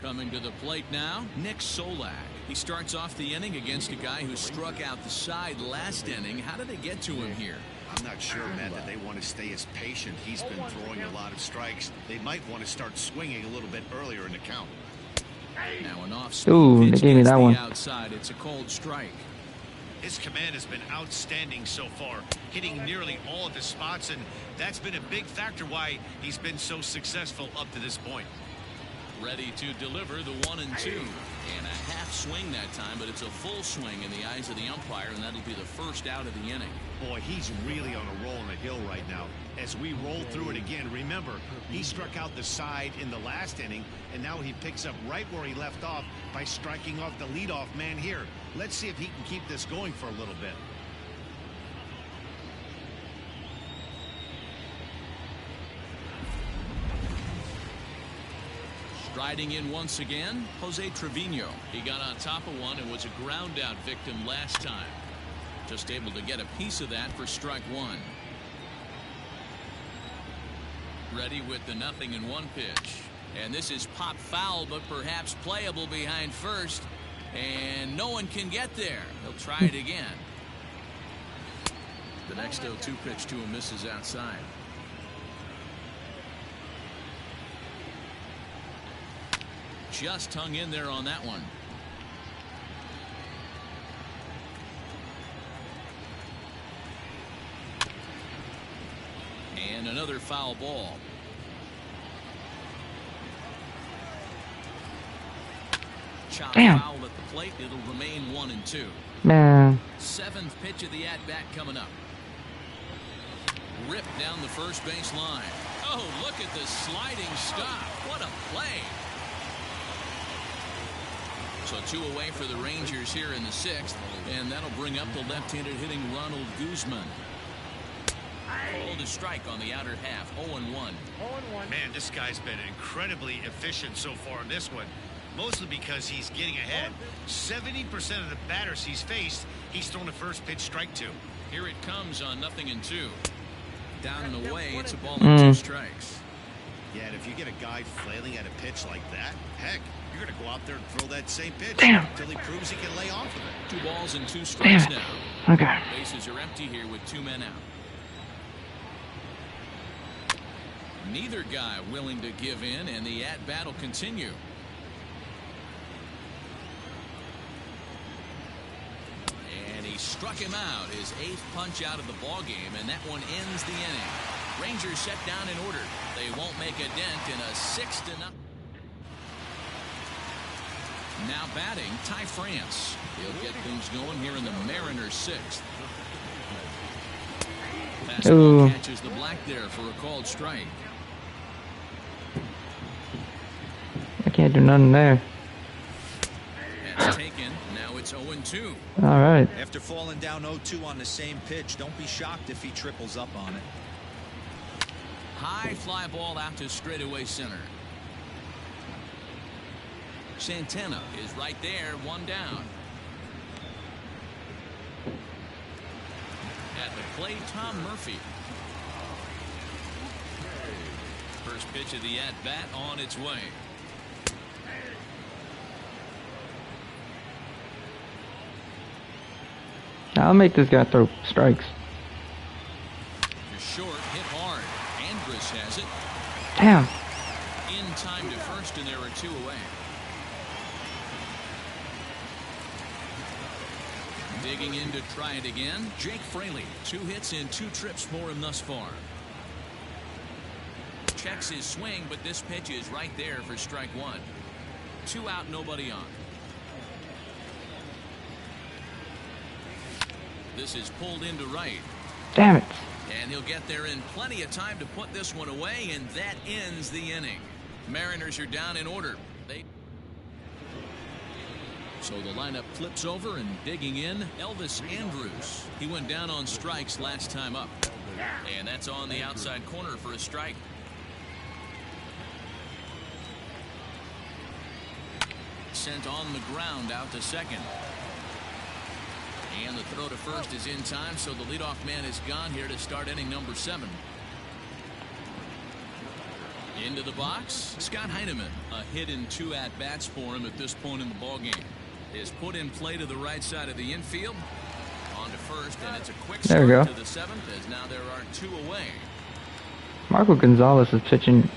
Coming to the plate now, Nick Solak. He starts off the inning against a guy who struck out the side last inning. How did they get to him here? I'm not sure, Matt, that they want to stay as patient. He's been throwing a lot of strikes. They might want to start swinging a little bit earlier in the count. Now an off Ooh, pitch they gave me that one. Outside. It's a cold strike. His command has been outstanding so far, hitting nearly all of his spots, and that's been a big factor why he's been so successful up to this point. Ready to deliver the 1-2. And a half swing that time, but it's a full swing in the eyes of the umpire, and that'll be the first out of the inning. Boy, he's really on a roll on the hill right now. As we roll through it again, remember, he struck out the side in the last inning, and now he picks up right where he left off by striking off the leadoff man here. Let's see if he can keep this going for a little bit. Striding in once again, Jose Trevino. He got on top of one and was a ground out victim last time. Just able to get a piece of that for strike 1. Ready with the 0-1 pitch. And this is pop foul, but perhaps playable behind first. And no one can get there. He'll try it again. The next 0-2 pitch to him misses outside. Just hung in there on that one. And another foul ball. Chop foul at the plate. It'll remain 1-2. Man. 7th pitch of the at-bat coming up. Ripped down the first base line. Oh, look at the sliding stop. What a play. So 2 away for the Rangers here in the 6th, and that'll bring up the left-handed hitting Ronald Guzman. Rolled a strike on the outer half, 0-1. Man, this guy's been incredibly efficient so far in this one, mostly because he's getting ahead. 70% of the batters he's faced, he's thrown a first pitch strike to. Here it comes on 0-2. Down and away, it's a ball and 2 strikes. Yeah, and if you get a guy flailing at a pitch like that, heck, you're going to go out there and throw that same pitch until he proves he can lay off of it. 2 balls and 2 strikes now. Okay. Bases are empty here with 2 men out. Neither guy willing to give in, and the at-bat will continue. And he struck him out, his 8th punch out of the ball game, and that one ends the inning. Rangers set down in order. They won't make a dent in a 6-0. Now batting, Ty France. He'll get things going here in the Mariners 6th. Fastball Ooh. catches the black there for a called strike. I can't do nothing there. That's taken. Now it's 0-2. All right. After falling down 0-2 on the same pitch, don't be shocked if he triples up on it. High fly ball out to straightaway center. Santana is right there, one down. At the plate, Tom Murphy. First pitch of the at-bat on its way. I'll make this guy throw strikes. Short, hit hard. Andrus has it. Damn. In time to first, and there are two away. Digging in to try it again, Jake Fraley. 2 hits and 2 trips for him thus far. Checks his swing, but this pitch is right there for strike 1. 2 out, nobody on. This is pulled into right. Damn it. And he'll get there in plenty of time to put this one away, and that ends the inning. Mariners are down in order. So the lineup flips over, and digging in, Elvis Andrus. He went down on strikes last time up. And that's on the outside corner for a strike. Sent on the ground out to second. And the throw to first is in time, so the leadoff man is gone here to start inning number 7. Into the box, Scott Heineman. A hit in 2 at-bats for him at this point in the ballgame. Is put in play to the right side of the infield. On to first, and it's a quick There start we go. to the 7th, as now there are 2 away. Marco Gonzalez is pitching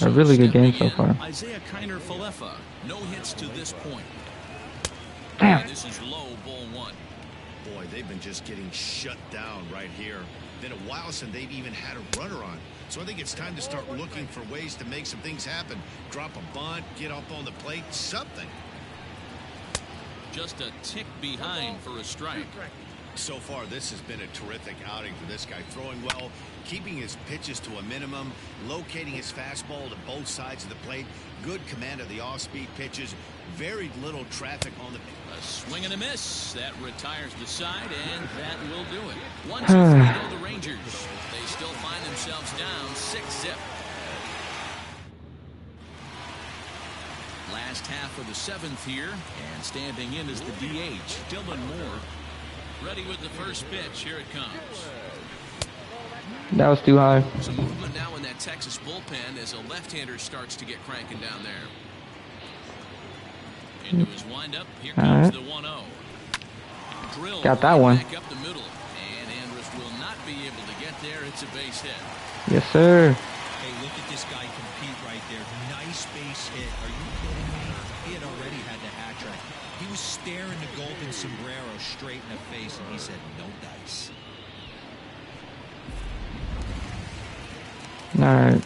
a really good game so far. Isaiah Kiner Falefa. No hits to this point. Damn. And this is low, ball 1. Boy, they've been just getting shut down right here. Been a while since they've even had a runner on. So I think it's time to start looking for ways to make some things happen. Drop a bunt, get up on the plate, something. Just a tick behind for a strike. So far, this has been a terrific outing for this guy. Throwing well, keeping his pitches to a minimum, locating his fastball to both sides of the plate, good command of the off-speed pitches, very little traffic on the... A swing and a miss. That retires the side, and that will do it. 1-2-3 go the Rangers. They still find themselves down 6-zip. Last half of the 7th here, and standing in is the DH, Dylan Moore. Ready with the first pitch. Here it comes. That was too high. Some movement now in that Texas bullpen as a left-hander starts to get cranking down there. Into his windup. Here comes the 1-0. Drill Got that one. back up the middle, and Andrus will not be able to get there. It's a base hit. Yes, sir. Hey, look at this guy compete right there. Nice base hit. Are you kidding me? He had already had the hat trick. He was staring the golden sombrero straight in the face, and he said, no dice. Alright.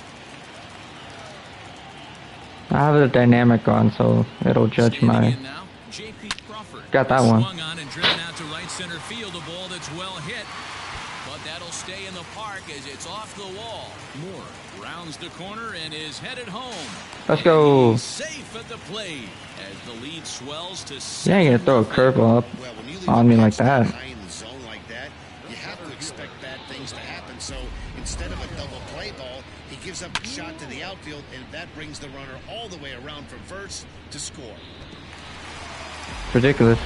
I have the dynamic on, so it'll judge Standing my... in now, J.P. Crawford. Got that one. Swung on and driven out to right center field. A ball that's well hit. But that'll stay in the park as it's off the wall. Moore rounds the corner and is headed home. Let's go. He's safe at the plate as the lead swells to You ain't gonna throw a curveball up Well, when you leave on a me like pitch that. high in the zone like that, you have to expect bad things to happen. So instead of a double play ball, he gives up a shot to the outfield, and that brings the runner all the way around from first to score. Ridiculous.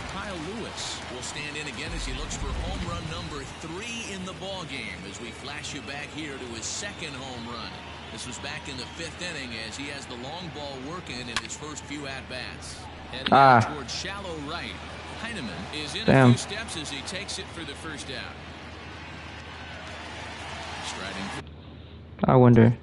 Kyle Lewis will stand in again as he looks for home run number 3 in the ball game as we flash you back here to his 2nd home run. This was back in the 5th inning as he has the long ball working in his first few at-bats. Heading out towards shallow right. Heineman is in a few steps as he takes it for the first out. Striding. I wonder.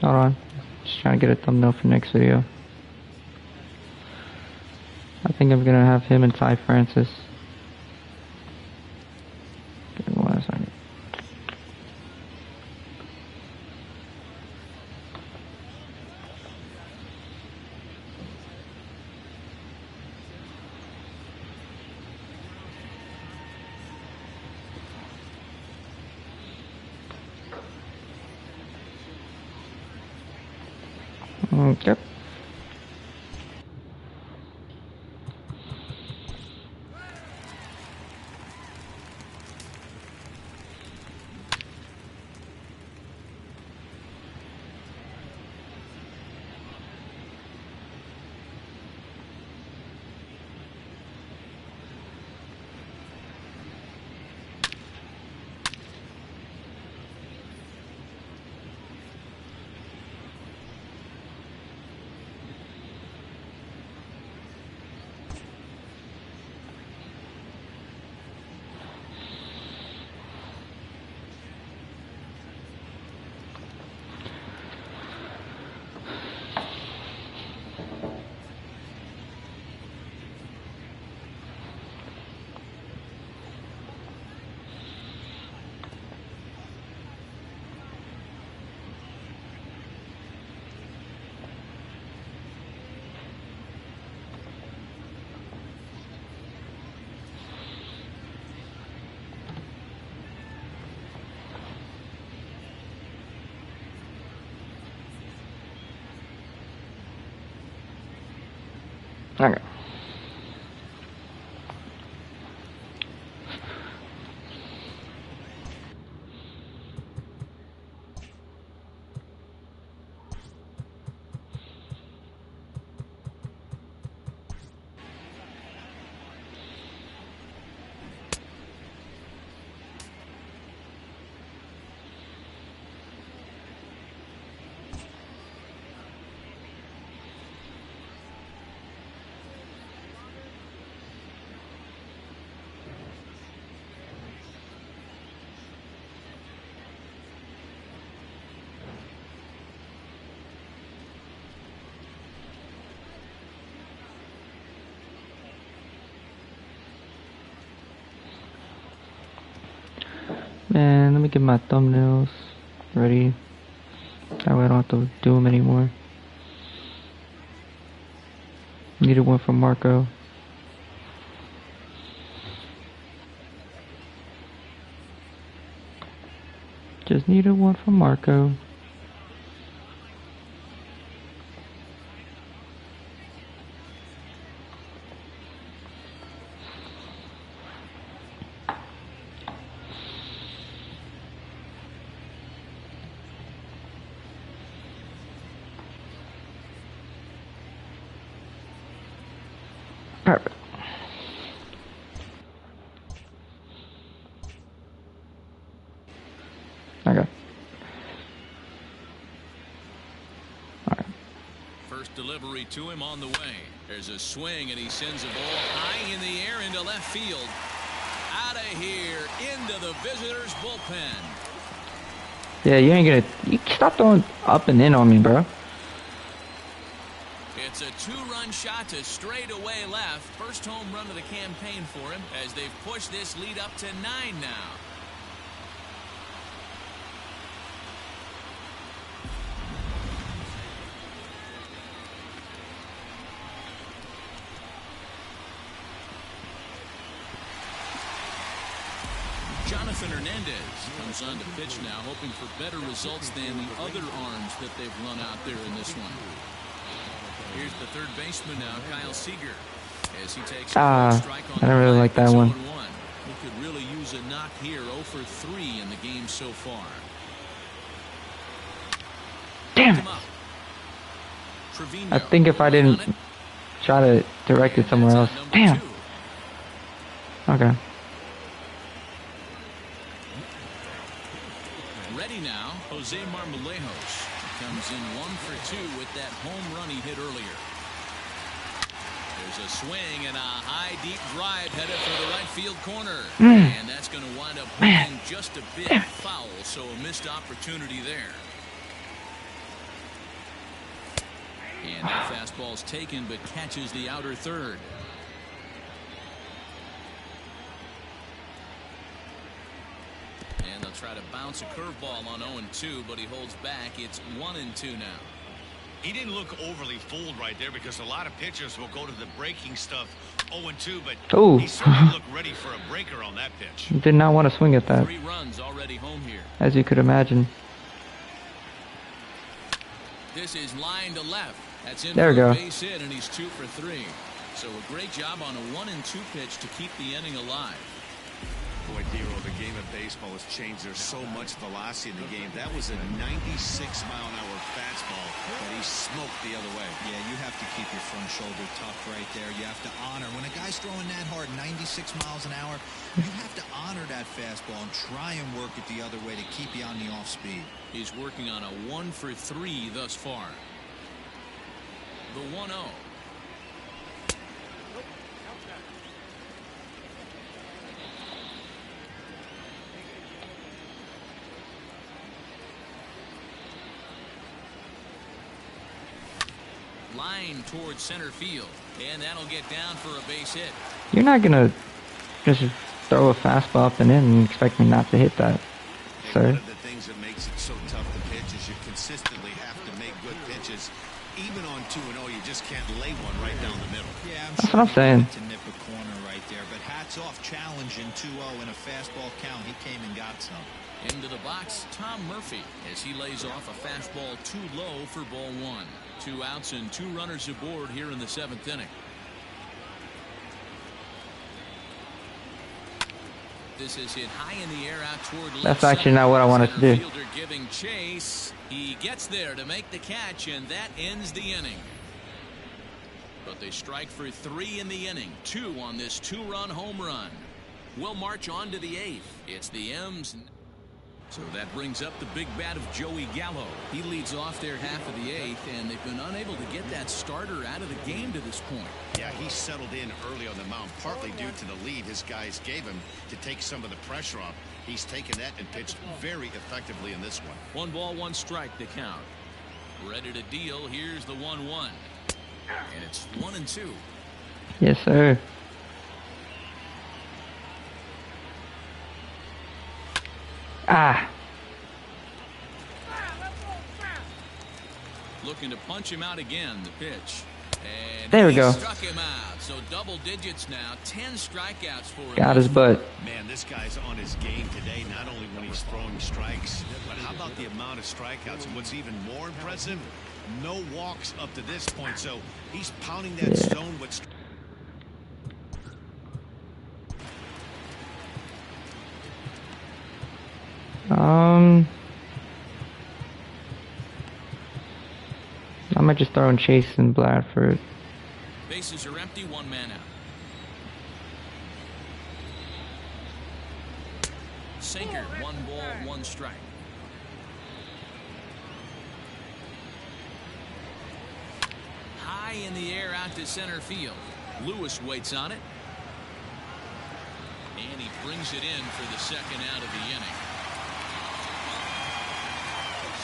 Hold on. Just trying to get a thumbnail for next video. I think I'm gonna have him and Ty Francis. Give me 1 second. Okay. Okay. Man, let me get my thumbnails ready. That way I don't have to do them anymore. Needed one from Marco. Just needed one from Marco. Perfect. Okay. Alright. First delivery to him on the way. There's a swing, and he sends a ball high in the air into left field. Out of here, into the visitors' bullpen. Yeah, you ain't gonna... You stop throwing up and in on me, bro. It's a two-run shot to straightaway left. First home run of the campaign for him as they've pushed this lead up to 9 now. Jonathan Hernandez comes on to pitch now, hoping for better results than the other arms that they've run out there in this one. Here's the third baseman now, Kyle Seager, as he takes a strike on I don't really like that one. He could really use a knock here. 0 for 3 in the game so far. Damn it. I think if I didn't try to direct it somewhere else. Damn. Okay. Ready now, Jose Marmolejos comes in 1 for 2 with that home run he hit earlier. There's a swing and a high deep drive headed for the right field corner. And that's going to wind up being just a bit foul, so a missed opportunity there. And that fastball's taken, but catches the outer third. And they'll try to bounce a curveball on 0-2, but he holds back. It's 1-2 now. He didn't look overly fooled right there because a lot of pitchers will go to the breaking stuff 0-2, but he certainly looked ready for a breaker on that pitch. Did not want to swing at that. 3 runs already home here. As you could imagine. This is line to left. That's in there we go. Base hit, and he's 2 for 3. So a great job on a 1-2 pitch to keep the inning alive. Boy, Dero, the game of baseball has changed. There's so much velocity in the game. That was a 96-mile-an-hour fastball that he smoked the other way. Yeah, you have to keep your front shoulder tucked right there. You have to honor. When a guy's throwing that hard, 96 miles an hour, you have to honor that fastball and try and work it the other way to keep you on the off speed. He's working on a 1 for 3 thus far. The 1-0. Line towards center field, and that'll get down for a base hit. You're not gonna just throw a fastball up and in and expect me not to hit that, sir. One of the things that makes it so tough to pitch is you consistently have to make good pitches. Even on 2-0, you just can't lay one right down the middle. Yeah, that's what I'm saying. To nip a corner right there, but hats off challenging 2-0 in a fastball count. He came and got some. Into the box, Tom Murphy, as he lays off a fastball too low for ball 1. 2 outs and 2 runners aboard here in the 7th inning. This is hit high in the air out toward left. That's actually not what I wanted to do. Fielder giving chase. He gets there to make the catch, and that ends the inning. But they strike for 3 in the inning. 2 on this 2-run home run. We'll march on to the 8th. It's the M's. So that brings up the big bat of Joey Gallo. He leads off their half of the 8th, and they've been unable to get that starter out of the game to this point. Yeah, he settled in early on the mound, partly due to the lead his guys gave him to take some of the pressure off. He's taken that and pitched very effectively in this one. 1 ball, 1 strike to count. Ready to deal. Here's the 1-1. And it's 1-2. Yes, sir. Ah. Looking to punch him out again, the pitch. And there we go. Struck him out. So double digits now. 10 strikeouts for him. Got his butt. Man, this guy's on his game today, not only when he's throwing strikes, but how about the amount of strikeouts? And what's even more impressive, no walks up to this point. So he's pounding that stone with... I might just throw in Chase and Bradford. Bases are empty, 1 man out. Sinker, 1 ball, 1 strike. High in the air out to center field. Lewis waits on it. And he brings it in for the 2nd out of the inning.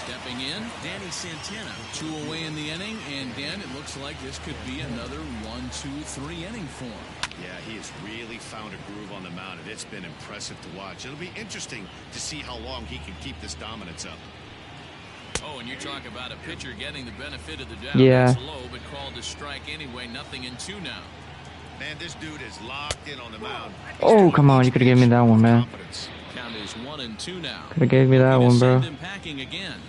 Stepping in, Danny Santana. 2 away in the inning, and Dan, it looks like this could be another 1-2-3 inning for him. Yeah, he has really found a groove on the mound, and it's been impressive to watch. It'll be interesting to see how long he can keep this dominance up. Oh, and you talk about a pitcher getting the benefit of the doubt. Yeah. That's low, but called a strike anyway. 0-2 now. Man, this dude is locked in on the mound. Oh, come on. You could have given me that one, man. Count is 1-2 now. Could have gave me that one, bro. Send him packing again.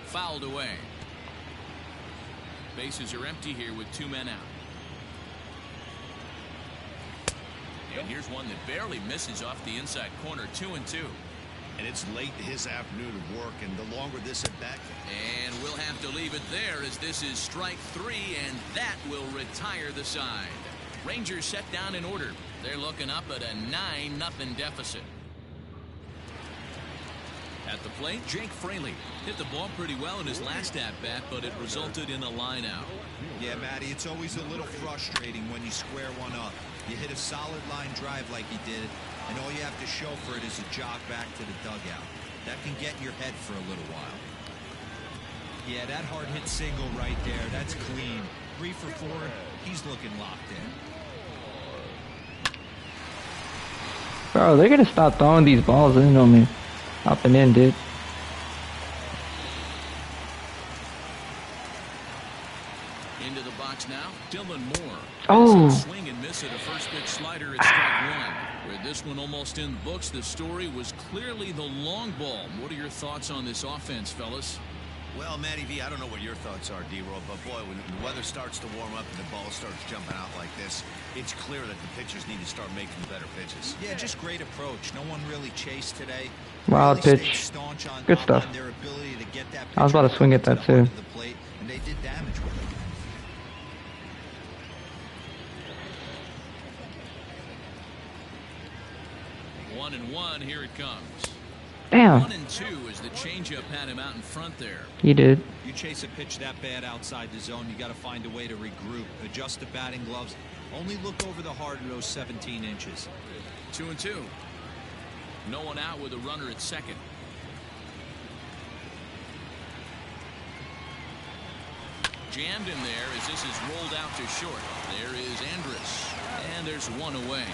Fouled away. Bases are empty here with 2 men out. And here's one that barely misses off the inside corner. 2-2. And it's late his afternoon of work, and the longer this at bat. And we'll have to leave it there as this is strike 3, and that will retire the side. Rangers set down in order. They're looking up at a 9-0 deficit. At the plate, Jake Fraley hit the ball pretty well in his last at-bat, but it resulted in a line-out. Yeah, Matty, it's always a little frustrating when you square one up. You hit a solid line drive like he did, and all you have to show for it is a jog back to the dugout. That can get in your head for a little while. Yeah, that hard hit single right there. That's clean. 3 for 4. He's looking locked in. Bro, they're gonna stop throwing these balls in on me. Up and in, dude. Into the box now, Dylan Moore. Oh. Swing and miss at a first pitch slider at strike 1. With this one almost in the books, the story was clearly the long ball. What are your thoughts on this offense, fellas? Well, Matty V, I don't know what your thoughts are, D-Roll, but boy, when the weather starts to warm up and the ball starts jumping out like this, it's clear that the pitchers need to start making better pitches. Yeah, just great approach. No one really chased today. Wild Really pitch. stayed staunch on, Good stuff. on their ability to get that I was about to swing at that, the too. heart of the plate, and they did damage with it. One and one, here it comes. Damn. 1 and 2 as the changeup had him out in front there. He did. You chase a pitch that bad outside the zone, you got to find a way to regroup, adjust the batting gloves. Only look over the heart of those 17 inches. 2 and 2. No one out with a runner at second. Jammed in there as this is rolled out to short. There is Andrus. And there's one away.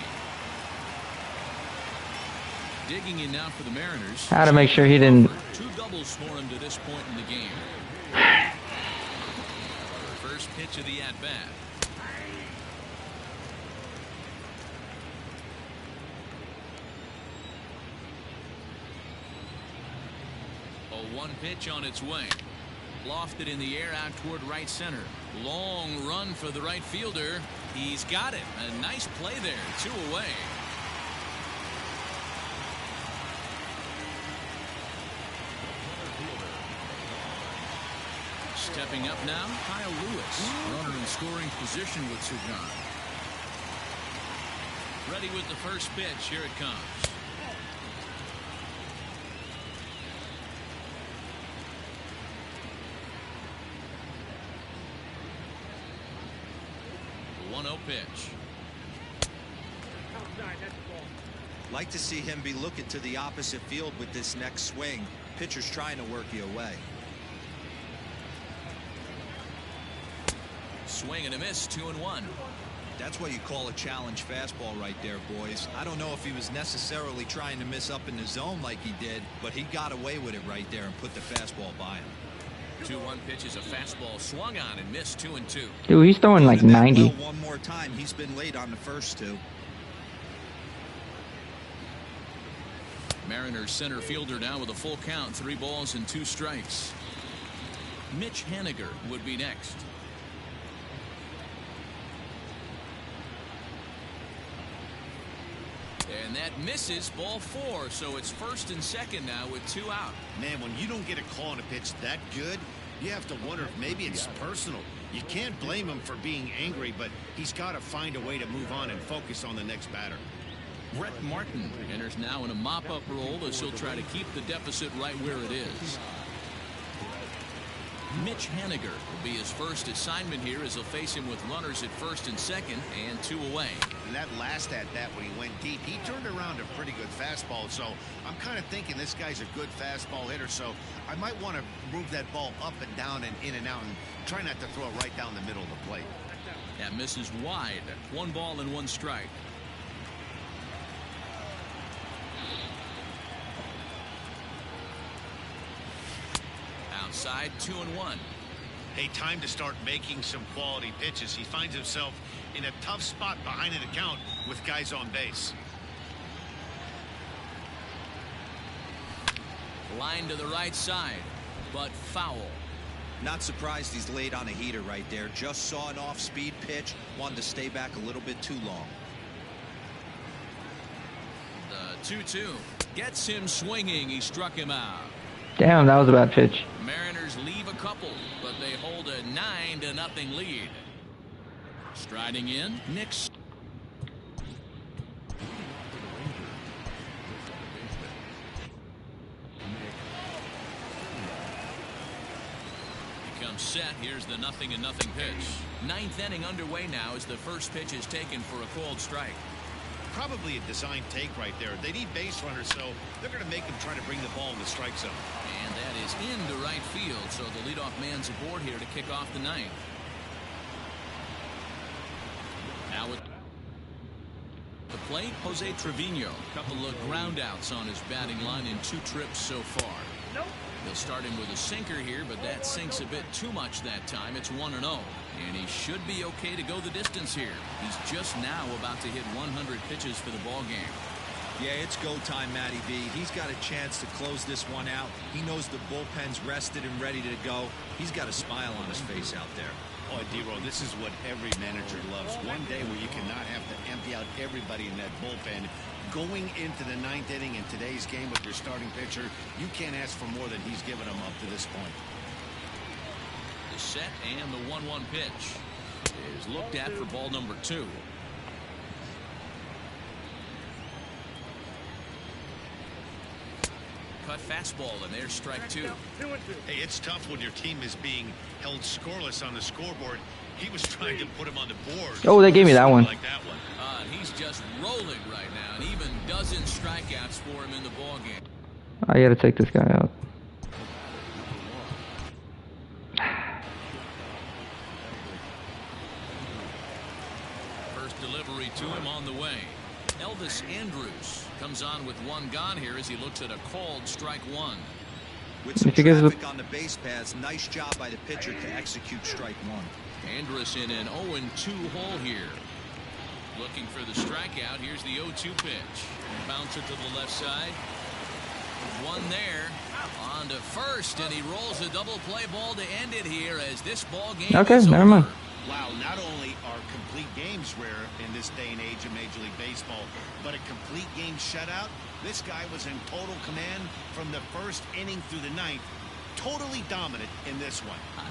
Digging in now for the Mariners. Had to make sure he didn't. 2 doubles for him to this point in the game. First pitch of the at-bat. A 1 pitch on its way. Lofted in the air out toward right center. Long run for the right fielder. He's got it. A nice play there. 2 away. Stepping up now, Kyle Lewis. Runner in scoring position with Sugan. Ready with the first pitch. Here it comes. The 1-0 pitch. Like to see him be looking to the opposite field with this next swing. Pitcher's trying to work you away. Swing and a miss, 2 and 1. That's what you call a challenge fastball right there, boys. I don't know if he was necessarily trying to miss up in the zone like he did, but he got away with it right there and put the fastball by him. 2-1 pitch is a fastball swung on and missed, 2 and 2. Dude, he's throwing like 90. Well, one more time. He's been late on the first 2. Mariners center fielder now with a full count, 3 balls and 2 strikes. Mitch Haniger would be next. And that misses, ball 4, so it's first and second now with 2 out. Man, when you don't get a call on a pitch that good, you have to wonder if maybe it's personal. You can't blame him for being angry, but he's got to find a way to move on and focus on the next batter. Brett Martin enters now in a mop-up role as he'll try to keep the deficit right where it is. Mitch Haniger will be his first assignment here as he'll face him with runners at first and second and 2 away. And that last at-bat when he went deep, he turned around a pretty good fastball. So I'm kind of thinking this guy's a good fastball hitter. So I might want to move that ball up and down and in and out and try not to throw it right down the middle of the plate. That misses wide. 1 ball and 1 strike. Outside, 2 and 1. Hey, time to start making some quality pitches. He finds himself in a tough spot behind an account with guys on base. Line to the right side, but foul. Not surprised he's laid on a heater right there. Just saw an off-speed pitch. Wanted to stay back a little bit too long. The 2-2 gets him swinging. He struck him out. Damn, that was a bad pitch. Mariners leave a couple, but they hold a 9-0 lead. Striding in, Nick. Becomes set. Here's the 0-0 pitch. 9th inning underway now as the first pitch is taken for a called strike. Probably a design take right there. They need base runners, so they're going to make him try to bring the ball in the strike zone. And that is into right field, so the leadoff man's aboard here to kick off the ninth. Now with the plate, Jose Trevino. Couple of ground outs on his batting line in 2 trips so far. He'll start him with a sinker here, but that sinks a bit too much that time. It's 1-0. And he should be okay to go the distance here. He's just now about to hit 100 pitches for the ball game. Yeah, it's go time, Matty B. He's got a chance to close this one out. He knows the bullpen's rested and ready to go. He's got a smile on his face out there. Oh, D-Roll, this is what every manager loves. One day where you cannot have to empty out everybody in that bullpen. Going into the 9th inning in today's game with your starting pitcher, you can't ask for more than he's given them up to this point. The set and the 1-1 pitch is looked at for ball number 2. Cut fastball, and there's strike 2. Hey, it's tough when your team is being held scoreless on the scoreboard. He was trying to put him on the board. Oh, they gave me that one. Like that one. He's just rolling right now, and even dozen strikeouts for him in the ball game. I gotta take this guy out. First delivery to him on the way. Elvis Andrus comes on with 1 gone here as he looks at a called strike 1. With some traffic on the base paths, nice job by the pitcher to execute strike 1. Andrus in an 0-2 hole here. Looking for the strikeout. Here's the 0-2 pitch. Bounce it to the left side. 1 there. On to first, and he rolls a double play ball to end it here as this ball game is never over. mind. Wow, not only are complete games rare in this day and age of Major League Baseball, but a complete game shutout. This guy was in total command from the first inning through the 9th. Totally dominant in this one. A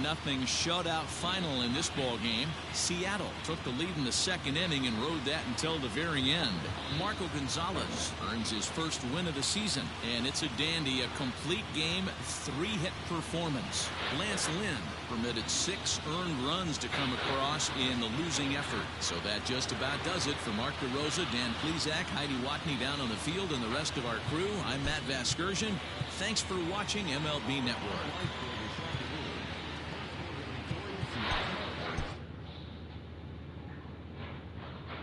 9-0 shutout final in this ball game. Seattle took the lead in the 2nd inning and rode that until the very end. Marco Gonzalez earns his first win of the season, and it's a dandy, a complete game 3-hit performance. Lance Lynn permitted 6 earned runs to come across in the losing effort. So that just about does it for Mark DeRosa, Dan Plesac, Heidi Watney down on the field, and the rest of our crew. I'm Matt Vasgersian. Thanks for watching MLB Network.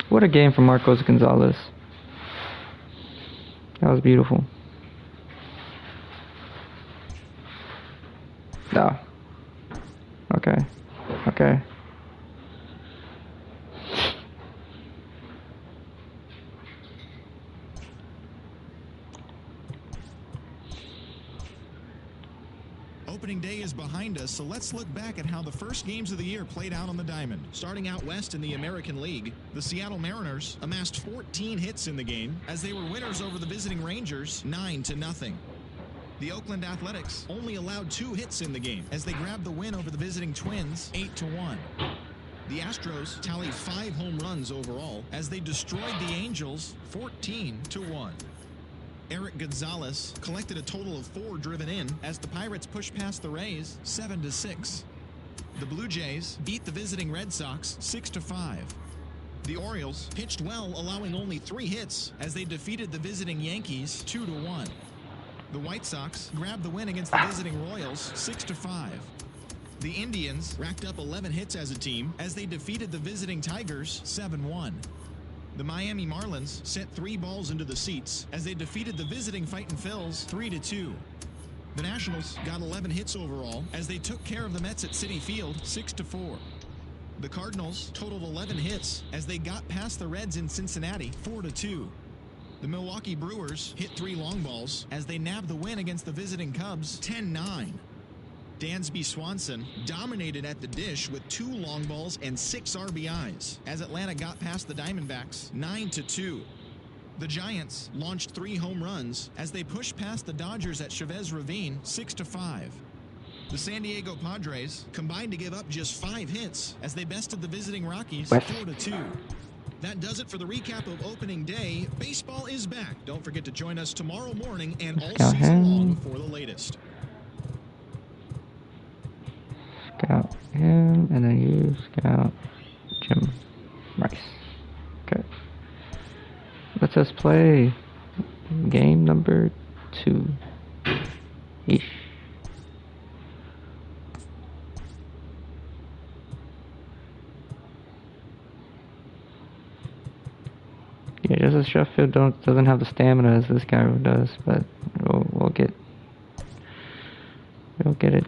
What a game from Marcos Gonzalez. That was beautiful. No. Okay. Okay. Opening day is behind us, so let's look back at how the first games of the year played out on the diamond. Starting out west in the American League, the Seattle Mariners amassed 14 hits in the game as they were winners over the visiting Rangers 9-0. The Oakland Athletics only allowed 2 hits in the game as they grabbed the win over the visiting Twins 8-1. The Astros tallied 5 home runs overall as they destroyed the Angels 14-1. Eric Gonzalez collected a total of 4 driven in as the Pirates pushed past the Rays 7-6. The Blue Jays beat the visiting Red Sox 6-5. The Orioles pitched well, allowing only 3 hits as they defeated the visiting Yankees 2-1. The White Sox grabbed the win against the visiting Royals 6-5. The Indians racked up 11 hits as a team as they defeated the visiting Tigers 7-1. The Miami Marlins sent 3 balls into the seats as they defeated the visiting Fightin' Phils 3-2. The Nationals got 11 hits overall as they took care of the Mets at Citi Field 6-4. The Cardinals totaled 11 hits as they got past the Reds in Cincinnati 4-2. The Milwaukee Brewers hit 3 long balls as they nabbed the win against the visiting Cubs 10-9. Dansby Swanson dominated at the dish with 2 long balls and 6 RBIs as Atlanta got past the Diamondbacks 9-2. The Giants launched 3 home runs as they pushed past the Dodgers at Chavez Ravine 6-5. The San Diego Padres combined to give up just 5 hits as they bested the visiting Rockies 4-2. That does it for the recap of opening day. Baseball is back. Don't forget to join us tomorrow morning and all season long for the latest. Scout him, and then you scout Jim Rice. Okay. Let us play game number 2. Eesh. Yeah, Justice Sheffield doesn't have the stamina as this guy does, but we'll get it.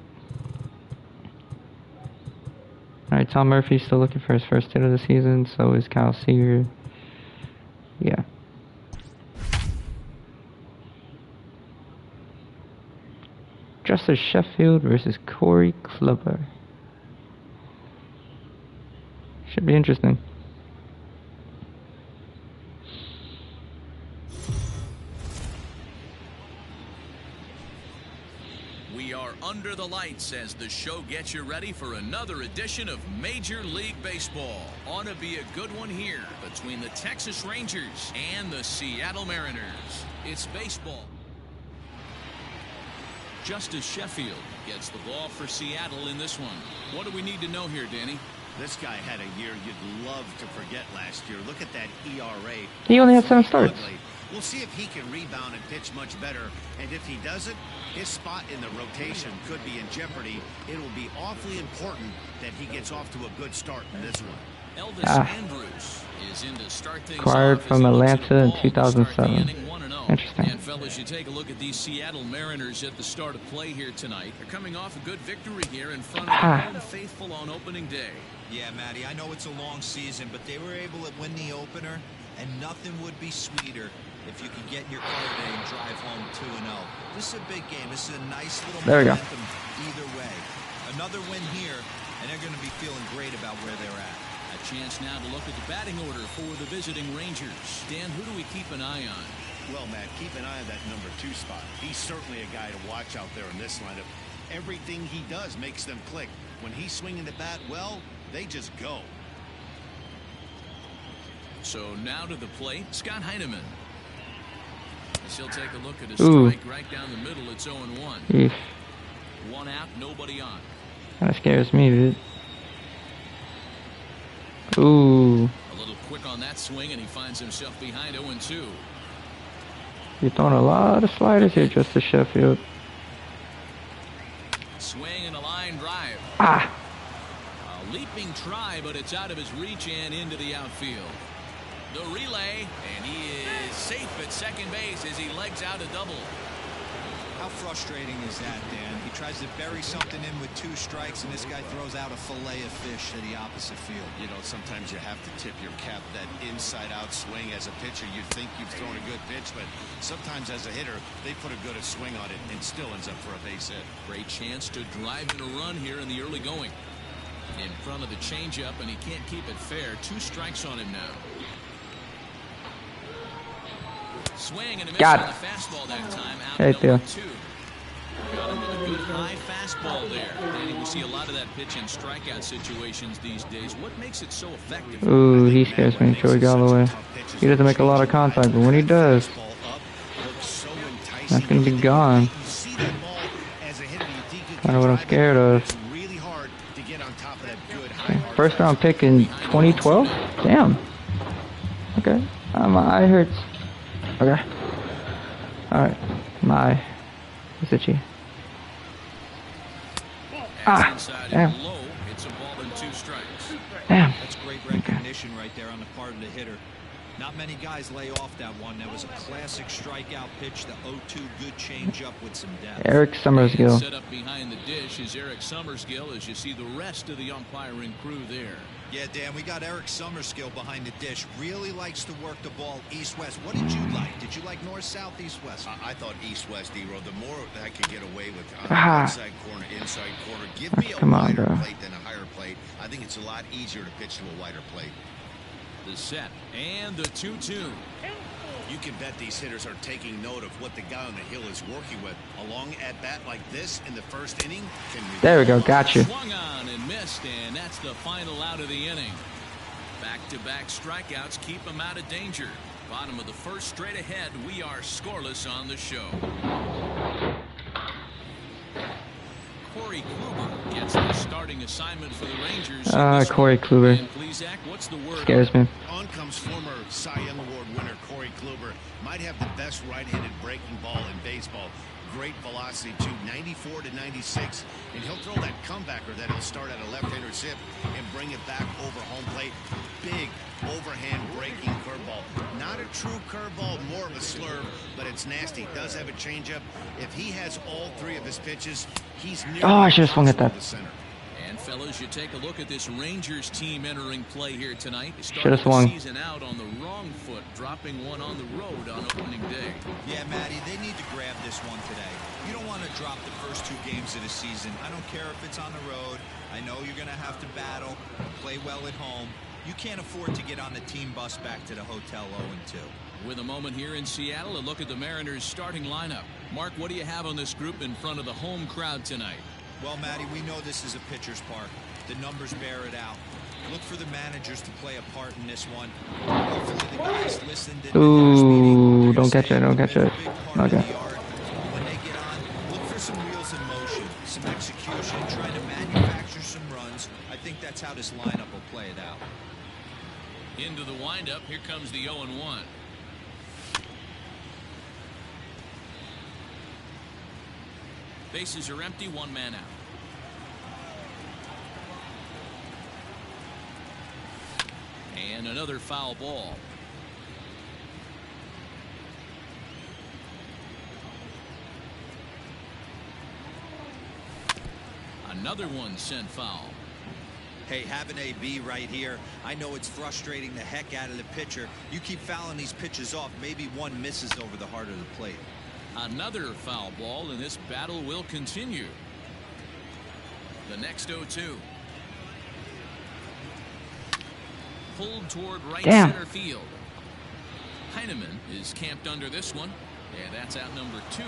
Alright, Tom Murphy's still looking for his first hit of the season, so is Kyle Seager. Yeah. Justice Sheffield versus Corey Kluber. Should be interesting. We are under the lights as the show gets you ready for another edition of Major League Baseball. Ought to be a good one here between the Texas Rangers and the Seattle Mariners. It's baseball. Justice Sheffield gets the ball for Seattle in this one. What do we need to know here, Danny? This guy had a year you'd love to forget last year. Look at that ERA. He only had 7 starts. We'll see if he can rebound and pitch much better. And if he doesn't, his spot in the rotation could be in jeopardy. It will be awfully important that he gets off to a good start in this one. Elvis Andrus is in to start things acquired off from Atlanta in 2007. Interesting. And fellas, you take a look at these Seattle Mariners at the start of play here tonight. They're coming off a good victory here in front of their home faithful on opening day. Yeah, Matty, I know it's a long season, but they were able to win the opener, and nothing would be sweeter if you could get in your car today and drive home 2-0. This is a big game. This is a nice little momentum either way. Another win here, and they're going to be feeling great about where they're at. A chance now to look at the batting order for the visiting Rangers. Dan, who do we keep an eye on? Well, Matt, keep an eye on that number 2 spot. He's certainly a guy to watch out there in this lineup. Everything he does makes them click. When he's swinging the bat well, they just go. So now to the plate, Scott Heineman. As he'll take a look at his strike right down the middle. It's 0-1. One out, nobody on. That scares me, dude. Ooh. A little quick on that swing, and he finds himself behind 0-2. You're throwing a lot of sliders here, Justice Sheffield. Swing and a line drive. Ah! A leaping try, but it's out of his reach and into the outfield. The relay, and he is safe at second base as he legs out a double. How frustrating is that, Dan? He tries to bury something in with 2 strikes, and this guy throws out a fillet of fish to the opposite field. You know, sometimes you have to tip your cap. That inside-out swing as a pitcher, you think you've thrown a good pitch, but sometimes as a hitter, they put a good swing on it and still ends up for a base hit. Great chance to drive in a run here in the early going. In front of the changeup, and he can't keep it fair. 2 strikes on him now. Swing and a miss on the fastball that time. Out number 2. Got him with a good high fastball there. And we see a lot of that pitch in strikeout situations these days. What makes it so effective? Ooh, he scares me, Joey Galloway. He doesn't make a lot of contact, but when he does, that's going to be gone. Kind of what I'm scared of. Okay. First round pick in 2012? Damn. Okay. My eye hurts. Okay. Alright. My eye is itchy. Ah! Damn. It's a ball and 2 strikes. Damn. That's great recognition right there on the part of the hitter. Not many guys lay off that one. That was a classic strikeout pitch. The 0-2 good changeup with some depth. Eric Summersgill. Set up behind the dish is Eric Summersgill as you see the rest of the umpiring crew there. Yeah, Dan, we got Eric Summersgill behind the dish. Really likes to work the ball east-west. What did you like? Did you like north-south, east-west? I thought east-west, D-Row. The more I could get away with outside corner, inside corner. Give me a wider plate than a higher plate. I think it's a lot easier to pitch to a wider plate. The set and the 2-2. You can bet these hitters are taking note of what the guy on the hill is working with. A long at bat like this in the first inning. There we go. Got you. Swung on and missed, and that's the final out of the inning. Back-to-back strikeouts keep him out of danger. Bottom of the first, straight ahead. We are scoreless on the show. Corey Kluber gets the starting assignment for the Rangers. Corey Kluber. What's the word? Scares me. On comes former Cy Young Award winner Corey Kluber. Might have the best right-handed breaking ball in baseball. great velocity too, 94 to 96, and he'll throw that comebacker that he'll start at a left-hander's hip and bring it back over home plate. Big overhand breaking curveball. Not a true curveball, more of a slurve, but it's nasty. Does have a changeup. If he has all three of his pitches, he's near. Oh, I should have swung at that. And fellas, you take a look at this Rangers team entering play here tonight. They Should have swung. The season out on the wrong foot, dropping one on the road on opening day. Yeah, Matty, they need to grab this one today. You don't want to drop the first two games of the season. I don't care if it's on the road. I know you're going to have to battle, play well at home. You can't afford to get on the team bus back to the hotel 0-2. With a moment here in Seattle, a look at the Mariners starting lineup. Mark, what do you have on this group in front of the home crowd tonight? Well, Matty, we know this is a pitcher's park. The numbers bear it out. Look for the managers to play a part in this one. Hopefully the guys listened in. Ooh, don't catch it, don't catch it. Okay. When they get on, look for some wheels in motion, some execution, trying to manufacture some runs. I think that's how this lineup will play it out. Into the windup, here comes the 0-1. Bases are empty, one man out. And another foul ball. Another one sent foul. Hey, have an AB right here. I know it's frustrating the heck out of the pitcher. You keep fouling these pitches off, maybe one misses over the heart of the plate. Another foul ball, and this battle will continue. The next 0-2. Pulled toward right center field. Heineman is camped under this one. And that's out number 2.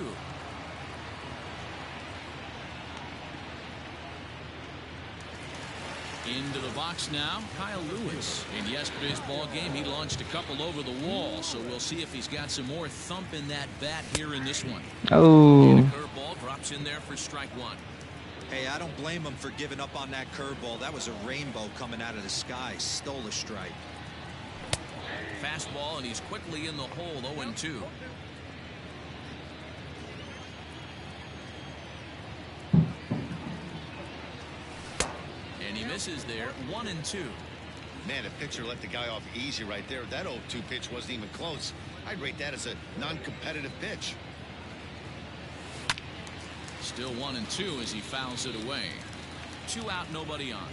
Into the box now, Kyle Lewis. In yesterday's ball game, he launched a couple over the wall, so we'll see if he's got some more thump in that bat here in this one. Oh. And a curveball drops in there for strike one. Hey, I don't blame him for giving up on that curveball. That was a rainbow coming out of the sky. Stole a strike. Fastball, and he's quickly in the hole, 0-2. And he misses there, 1-2. Man, the pitcher let the guy off easy right there. That 0-2 pitch wasn't even close. I'd rate that as a non-competitive pitch. Still 1-2 as he fouls it away. 2 out, nobody on.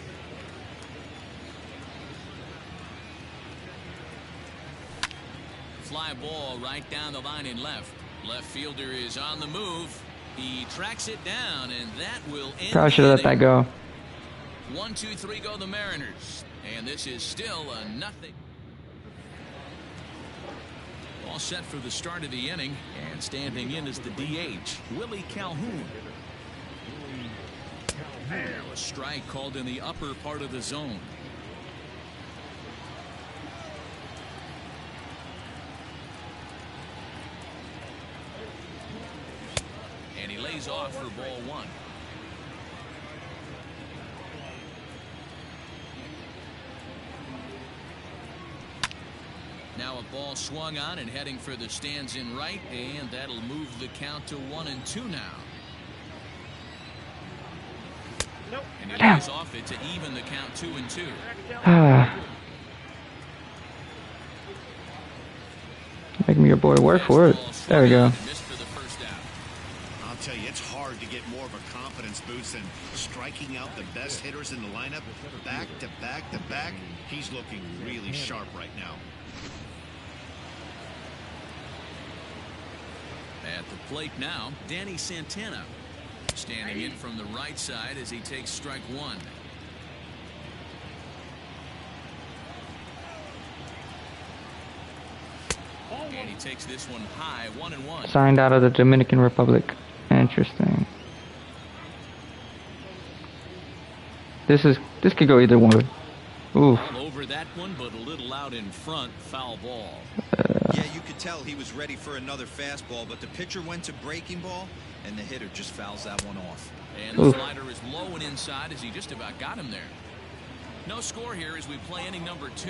Fly ball right down the line in left. Left fielder is on the move. He tracks it down, and that will end. Probably should have let that go. 1-2-3 go the Mariners, and this is still a nothing. All set for the start of the inning, and standing in is the DH, Willie Calhoun. Now a strike called in the upper part of the zone. And he lays off for ball 1. Now a ball swung on and heading for the stands in right, and that'll move the count to 1-2 now. Nope. And he lays off it to even the count 2-2. Making your boy work for it. There we go. I'll tell you, it's hard to get more of a confidence boost than striking out the best hitters in the lineup. Back to back to back. He's looking really sharp right now. At the plate now, Danny Santana. Standing in from the right side as he takes strike 1. And he takes this one high, 1-1. Signed out of the Dominican Republic. Interesting. This could go either way. Oof. Over that one, but a little out in front. Foul ball. Yeah, you could tell he was ready for another fastball, but the pitcher went to breaking ball, and the hitter just fouls that one off. And the slider is low and inside as he just about got him there. No score here as we play inning number 2.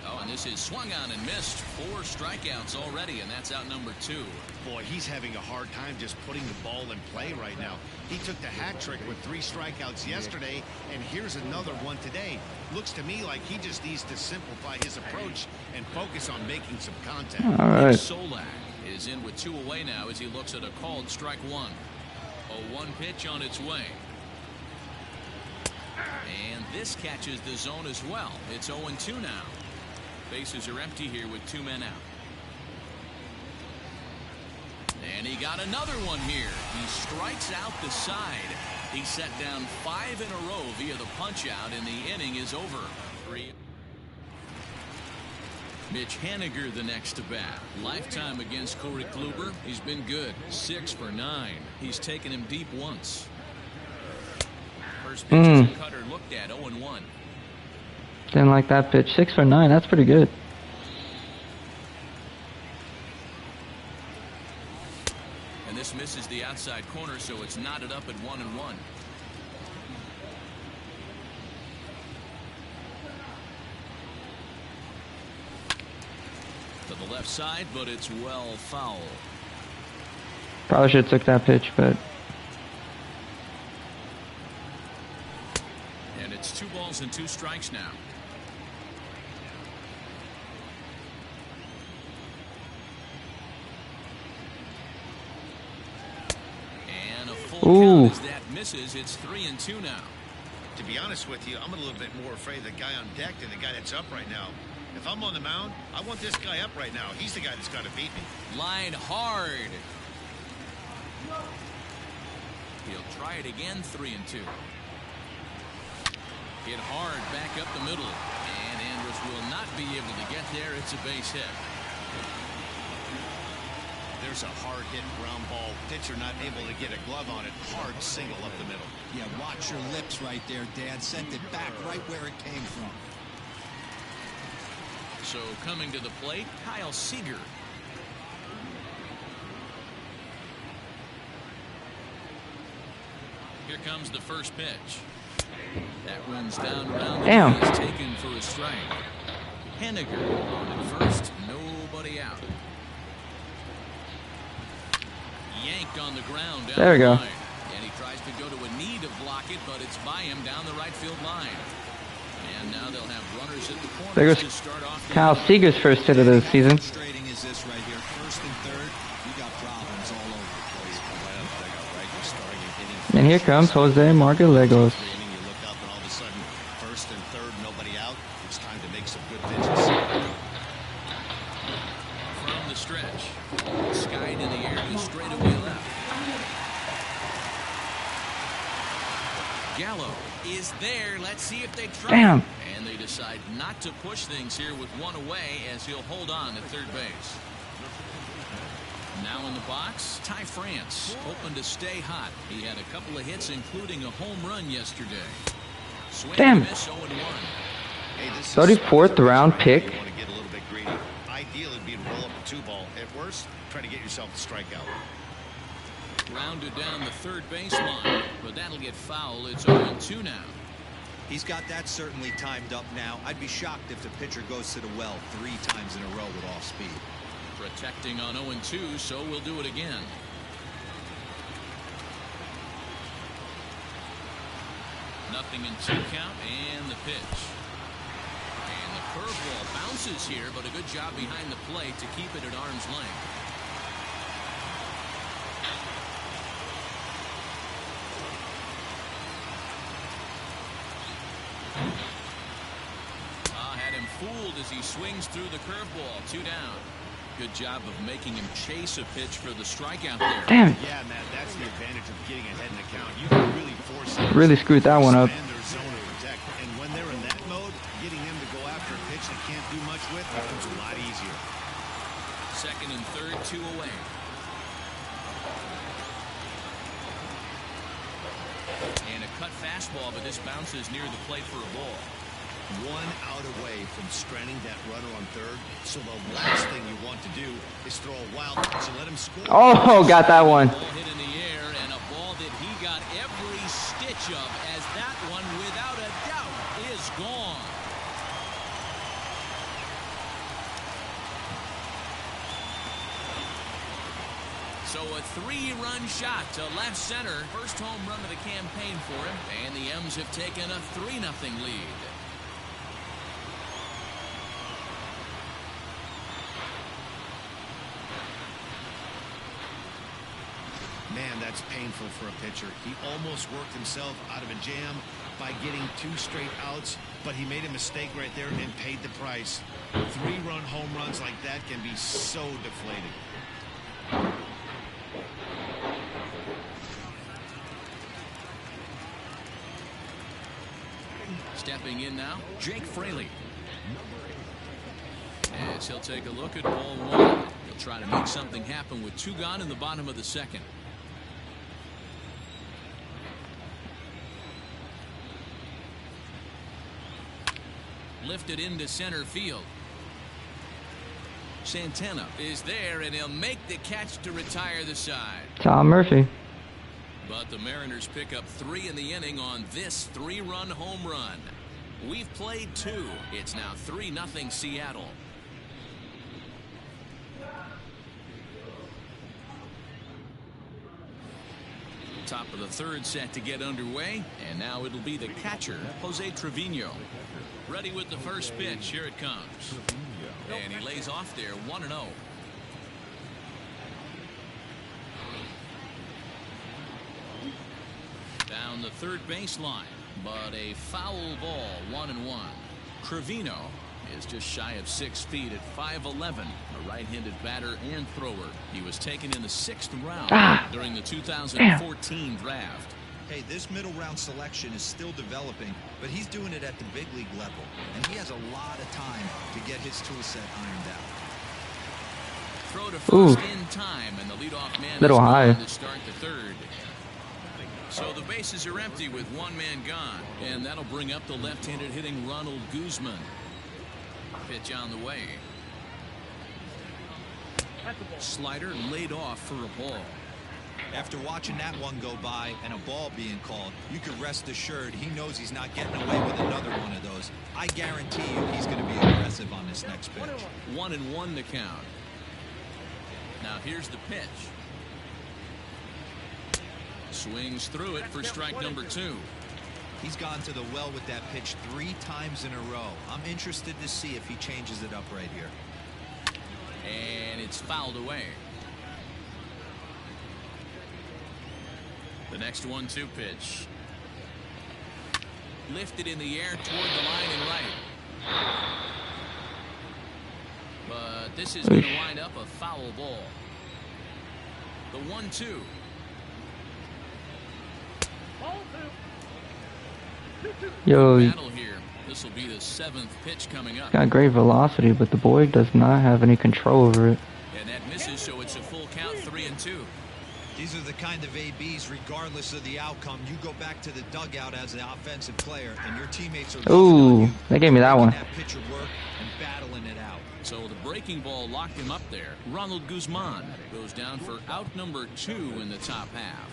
Oh, and this is swung on and missed. 4 strikeouts already, and that's out number 2. Boy, he's having a hard time just putting the ball in play right now. He took the hat trick with 3 strikeouts yesterday, and here's another one today. Looks to me like he just needs to simplify his approach and focus on making some contact. All right. Solak is in with 2 away now as he looks at a called strike 1. A 1 pitch on its way. And this catches the zone as well. It's 0-2 now. Bases are empty here with 2 men out. And he got another one here. He strikes out the side. He set down 5 in a row via the punch out, and the inning is over. 3. Mitch Haniger the next to bat. Lifetime against Corey Kluber. He's been good. 6 for 9. He's taken him deep once. First pitch is a cutter looked at. 0-1. Didn't like that pitch. 6 for 9. That's pretty good. And this misses the outside corner, so it's knotted up at 1-1. To the left side, but it's well foul. Probably should have took that pitch, but And it's 2 balls and 2 strikes now. And a full count as that misses. It's 3-2 now. To be honest with you, I'm a little bit more afraid of the guy on deck than the guy that's up right now. If I'm on the mound, I want this guy up right now. He's the guy that's got to beat me. Line hard. He'll try it again. 3-2. Hit hard back up the middle, and Andrus will not be able to get there. It's a base hit. There's a hard hit ground ball. Pitcher not able to get a glove on it. Hard single up the middle. Yeah, watch your lips right there, Dan. Sent it back right where it came from. So coming to the plate, Kyle Seager. Here comes the first pitch. That runs down around the base, taken for a strike. Haniger on at first, nobody out. Yanked on the ground down there we go. line. And he tries to go to a knee to block it, but it's by him down the right field line. And now they'll have runners at the corners There to goes start off. Kyle Seager's first hit of the season. Frustrating is this right here? First and third, you got problems all over the place. And here comes Jose Margalegos. You look up and all of a sudden, first and third, nobody out. It's time to make some good pitches. From the stretch, skied in the air to straightaway left. Gallo is there. Let's see if they try. Damn. And they decide not to push things here with 1 away as he'll hold on at third base. Now in the box, Ty France, hoping to stay hot. He had a couple of hits, including a home run yesterday. Swing Damn. and miss, 0-1. Hey, this is 34th round pick. You want to get a little bit greedy. Ideally, it'd be to roll up a 2-ball. At worst, try to get yourself a strikeout. Rounded down the third baseline, but that'll get foul. It's 0-2 now. He's got that certainly timed up now. I'd be shocked if the pitcher goes to the well 3 times in a row with off speed. Protecting on 0-2, so we'll do it again. Nothing in 2 count, and the pitch. And the curveball bounces here, but a good job behind the plate to keep it at arm's length. Had him fooled as he swings through the curveball. 2 down. Good job of making him chase a pitch for the strikeout there. Damn it. Yeah, Matt, that's the advantage of getting ahead in the count. You can really force them. Really screwed that one up. Expand their zone of protect. And when they're in that mode, getting them to go after a pitch they can't do much with becomes a lot easier. Second and third, 2 away. And a cut fastball, but this bounces near the plate for a ball. 1 out away from stranding that runner on third. So the last thing you want to do is throw a wild pitch and let him score. Oh, got that one. Ball hit in the air, and a ball that he got every stitch of, as that one, without a doubt, is gone. So a 3-run shot to left center. First home run of the campaign for him. And the M's have taken a 3-0 lead. Man, that's painful for a pitcher. He almost worked himself out of a jam by getting 2 straight outs, but he made a mistake right there and paid the price. 3-run home runs like that can be so deflating. Stepping in now, Jake Fraley. As he'll take a look at ball 1. He'll try to make something happen with 2 gone in the bottom of the second. Lifted into center field. Santana is there, and he'll make the catch to retire the side. Tom Murphy. But the Mariners pick up 3 in the inning on this 3-run home run. We've played 2. It's now 3-0 Seattle. Top of the 3rd set to get underway, and now it'll be the catcher, Jose Trevino. Ready with the first pitch. Here it comes. And he lays off there, 1-0. Down the third baseline, but a foul ball, 1-1. Trevino is just shy of 6 feet at 5'11", a right-handed batter and thrower. He was taken in the 6th round during the 2014 draft. Hey, this middle round selection is still developing, but he's doing it at the big league level, and he has a lot of time to get his tool set ironed out. Throw to first in time, and the leadoff man little is high to start the 3rd. So the bases are empty with 1 man gone, and that'll bring up the left-handed hitting Ronald Guzman. Pitch on the way. Slider laid off for a ball. After watching that one go by and a ball being called, you can rest assured he knows he's not getting away with another one of those. I guarantee you he's going to be aggressive on this next pitch. 1-1 the count. Now here's the pitch. Swings through it for strike number 2. He's gone to the well with that pitch 3 times in a row. I'm interested to see if he changes it up right here. And it's fouled away. The next 1-2 pitch. Lifted in the air toward the line and right. But this is going to wind up a foul ball. The 1-2. Yo, Battle here. This will be the 7th pitch coming up. got great velocity, but the boy does not have any control over it. And that misses, so it's a full count, 3-2. These are the kind of ABs, regardless of the outcome. You go back to the dugout as an offensive player, and your teammates are Ooh, they gave me that one. That pitcher work and battling it out. So the breaking ball locked him up there. Ronald Guzman goes down for out number 2 in the top half.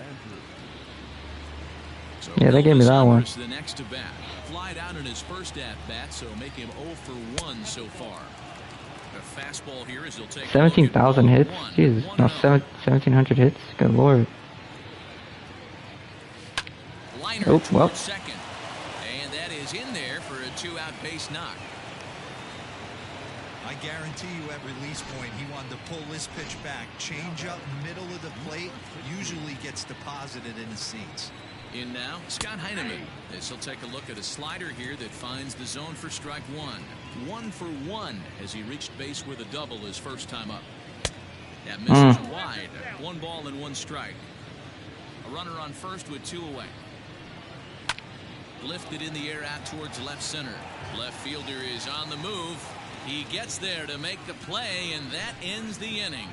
So yeah, they gave me that one. The next to bat. Flied out in his first at bat, so make him 0 for 1 so far. A fastball here as he'll take 17,000 hits? Jesus, no, 1,700 hits? Good lord. Oh, well. Second. And that is in there for a 2-out base knock. I guarantee you at release point, he wanted to pull this pitch back. Change up middle of the plate usually gets deposited in the seats. In now, Scott Heineman, as he'll take a look at a slider here that finds the zone for strike 1. 1 for 1 as he reached base with a double his first time up. That misses wide. 1 ball and 1 strike. A runner on first with 2 away. Lifted in the air out towards left center. Left fielder is on the move. He gets there to make the play, and that ends the inning.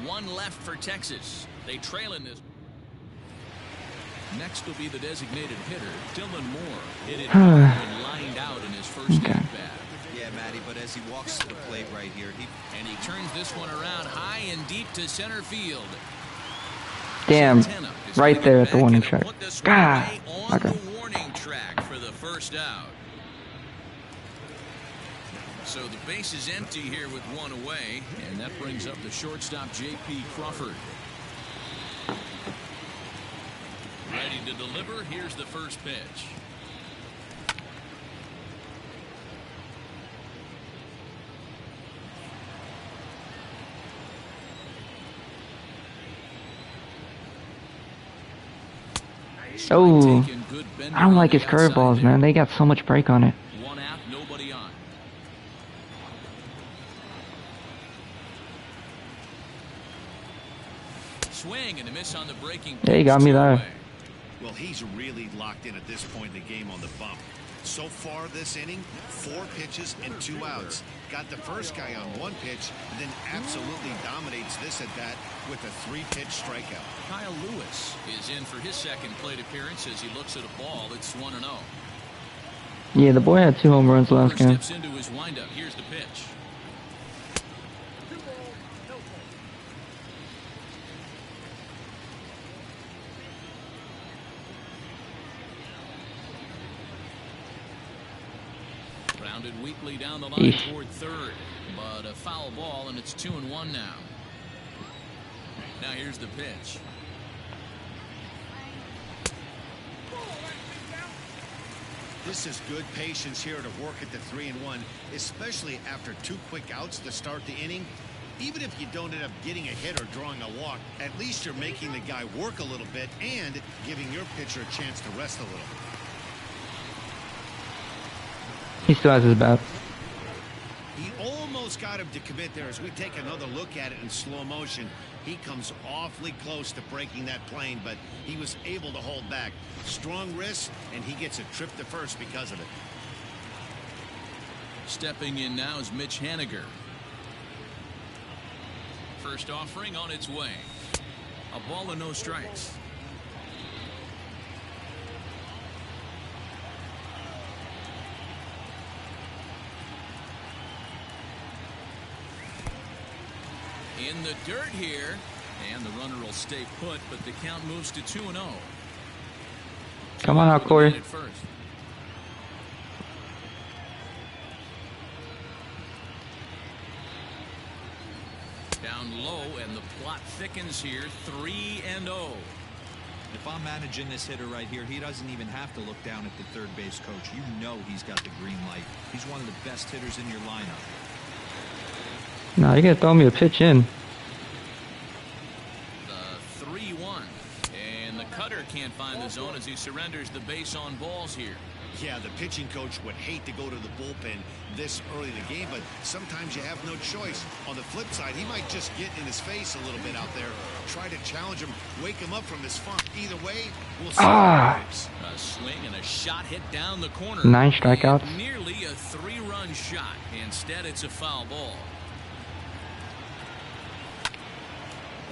1 left for Texas. They trail in this. Next will be the designated hitter, Dylan Moore. Hit it and lined out in his first at bat. Yeah, Matty, but as he walks to the plate right here, he turns this one around high and deep to center field. Damn, right there at the warning track. God, on the warning track for the first out. So the base is empty here with 1 away, and that brings up the shortstop J.P. Crawford. deliver. Here's the first pitch. Oh, I don't like his curveballs, man. They got so much break on it. One out, nobody on. Swing and a miss on the breaking. Yeah, he got me there. Well, he's really locked in at this point in the game on the bump. So far this inning, 4 pitches and 2 outs. Got the first guy on 1 pitch, and then absolutely dominates this at bat with a 3-pitch strikeout. Kyle Lewis is in for his second plate appearance as he looks at a ball that's 1-0. Yeah, the boy had 2 home runs last game. Steps into his windup. Here's the pitch. Grounded weakly down the line toward third, but a foul ball, and it's 2-1 now. Now here's the pitch. This is good patience here to work at the 3-1, especially after 2 quick outs to start the inning. Even if you don't end up getting a hit or drawing a walk, at least you're making the guy work a little bit and giving your pitcher a chance to rest a little. He still has his bat. He almost got him to commit there. As we take another look at it in slow motion, he comes awfully close to breaking that plane, but he was able to hold back. Strong wrist, and he gets a trip to first because of it. Stepping in now is Mitch Haniger. First offering on its way. A ball and no strikes. In the dirt here, and the runner will stay put, but the count moves to 2-0. Come on out, Corey. Down low, and the plot thickens here. 3-0. If I'm managing this hitter right here, he doesn't even have to look down at the third base coach. You know he's got the green light. He's one of the best hitters in your lineup. Nah, you gotta throw me a pitch in. The 3-1. And the cutter can't find the zone as he surrenders the base on balls here. Yeah, the pitching coach would hate to go to the bullpen this early in the game, but sometimes you have no choice. On the flip side, he might just get in his face a little bit out there, try to challenge him, wake him up from his funk. Either way, we'll see. A swing and a shot hit down the corner. 9 strikeouts. And nearly a 3-run shot. Instead, it's a foul ball.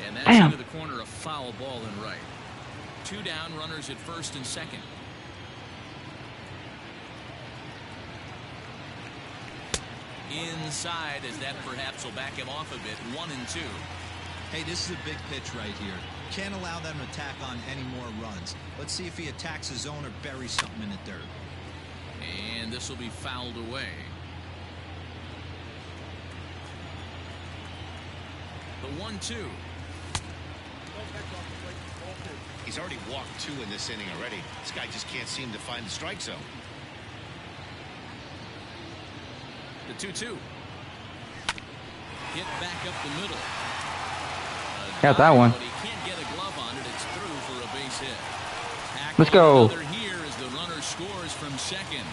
And that's into the corner, a foul ball and right. 2 down, runners at first and second. Inside, as that perhaps will back him off a bit. 1-2. Hey, this is a big pitch right here. Can't allow them to tack on any more runs. Let's see if he attacks his zone or buries something in the dirt. And this will be fouled away. The 1-2. He's already walked 2 in this inning already. This guy just can't seem to find the strike zone. The 2-2. Hit back up the middle. Got that one. But he can't get a glove on it. It's through for a base hit. Let's go. Here as the runner scores from second.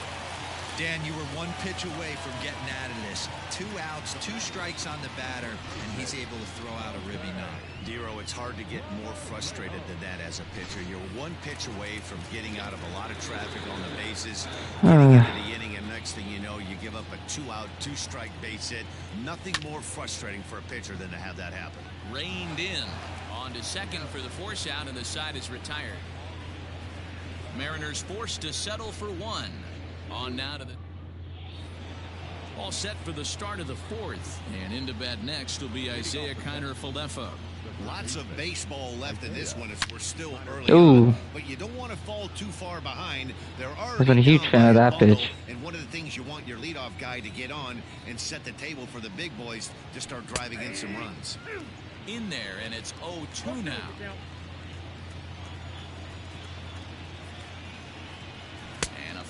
Dan, you were 1 pitch away from getting out of this. 2 outs, 2 strikes on the batter, and he's able to throw out a ribby knock. Dero, it's hard to get more frustrated than that as a pitcher. You're 1 pitch away from getting out of a lot of traffic on the bases, getting into the inning, and next thing you know, you give up a 2-out, 2-strike base hit. Nothing more frustrating for a pitcher than to have that happen. Reined in. On to second for the force out, and the side is retired. Mariners forced to settle for 1. On now to the all set for the start of the 4th, and into bat next will be Isaiah Kiner-Falefa. Lots of baseball left in this one as we're still early Ooh. on, but you don't want to fall too far behind. They're already I've been a huge down fan by of a that bundle, pitch. and one of the things you want your leadoff guy to get on and set the table for the big boys to start driving in some runs. In there, and it's 0-2 now.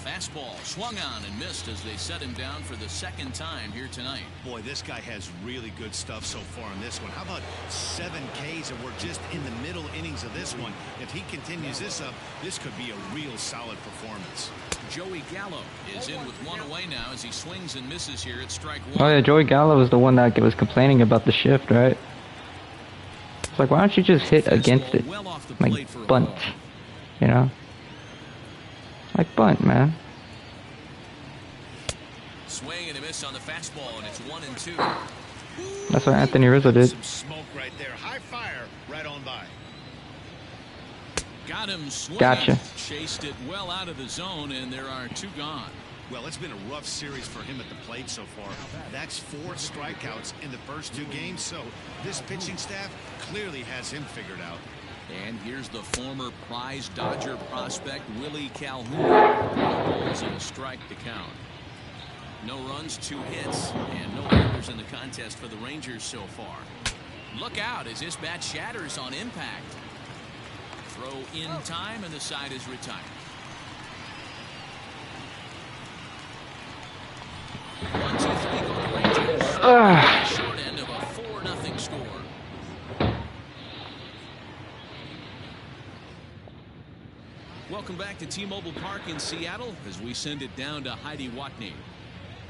Fastball swung on and missed as they set him down for the second time here tonight. Boy, this guy has really good stuff so far in this one. How about 7 Ks, and we're just in the middle innings of this one. If he continues this up, this could be a real solid performance. Joey Gallo is in with one away now as he swings and misses here at strike 1. Oh yeah, Joey Gallo was the one that was complaining about the shift, right? It's like, why don't you just hit against it? Well off the Like plate for a bunt, ball. you know? Like bunt, man. Swing and a miss on the fastball, and it's 1-2. That's what Anthony Rizzo did. Some smoke right there. High fire right on by. Got him swinging. Gotcha. Chased it well out of the zone, and there are 2 gone. Well, it's been a rough series for him at the plate so far. That's 4 strikeouts in the first 2 games, so this pitching staff clearly has him figured out. And here's the former prize Dodger prospect, Willie Calhoun. 4 balls and a strike to count. No runs, 2 hits, and no errors in the contest for the Rangers so far. Look out as this bat shatters on impact. Throw in time, and the side is retired. 1-2-3 go the Rangers. Short end of a 4-0 score. Welcome back to T-Mobile Park in Seattle as we send it down to Heidi Watney.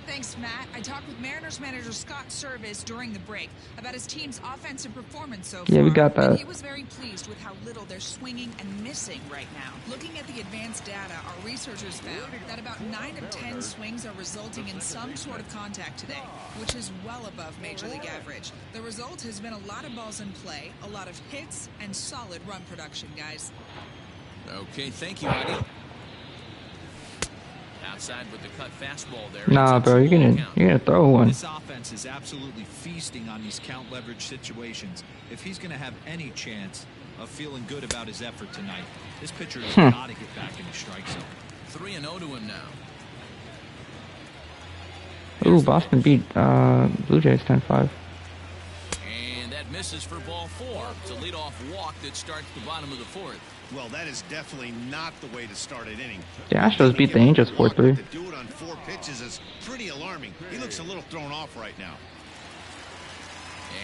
Thanks, Matt. I talked with Mariners manager Scott Service during the break about his team's offensive performance so far. Yeah, we got that. And he was very pleased with how little they're swinging and missing right now. Looking at the advanced data, our researchers found that about 9 of 10 swings are resulting in some sort of contact today, which is well above Major League average. The result has been a lot of balls in play, a lot of hits, and solid run production, guys. Okay, thank you, Heidi. Outside with the cut fastball there. Nah, bro, you're gonna throw one. This offense is absolutely feasting on these count leverage situations. If he's going to have any chance of feeling good about his effort tonight, this pitcher has got to get back in the strike zone. 3-0 to him now. Ooh, Boston beat Blue Jays 10-5. And that misses for ball 4. It's a leadoff walk that starts the bottom of the 4th. Well, that is definitely not the way to start an inning. The Astros beat the Angels 4-3. To do it on 4 pitches is pretty alarming. He looks a little thrown off right now.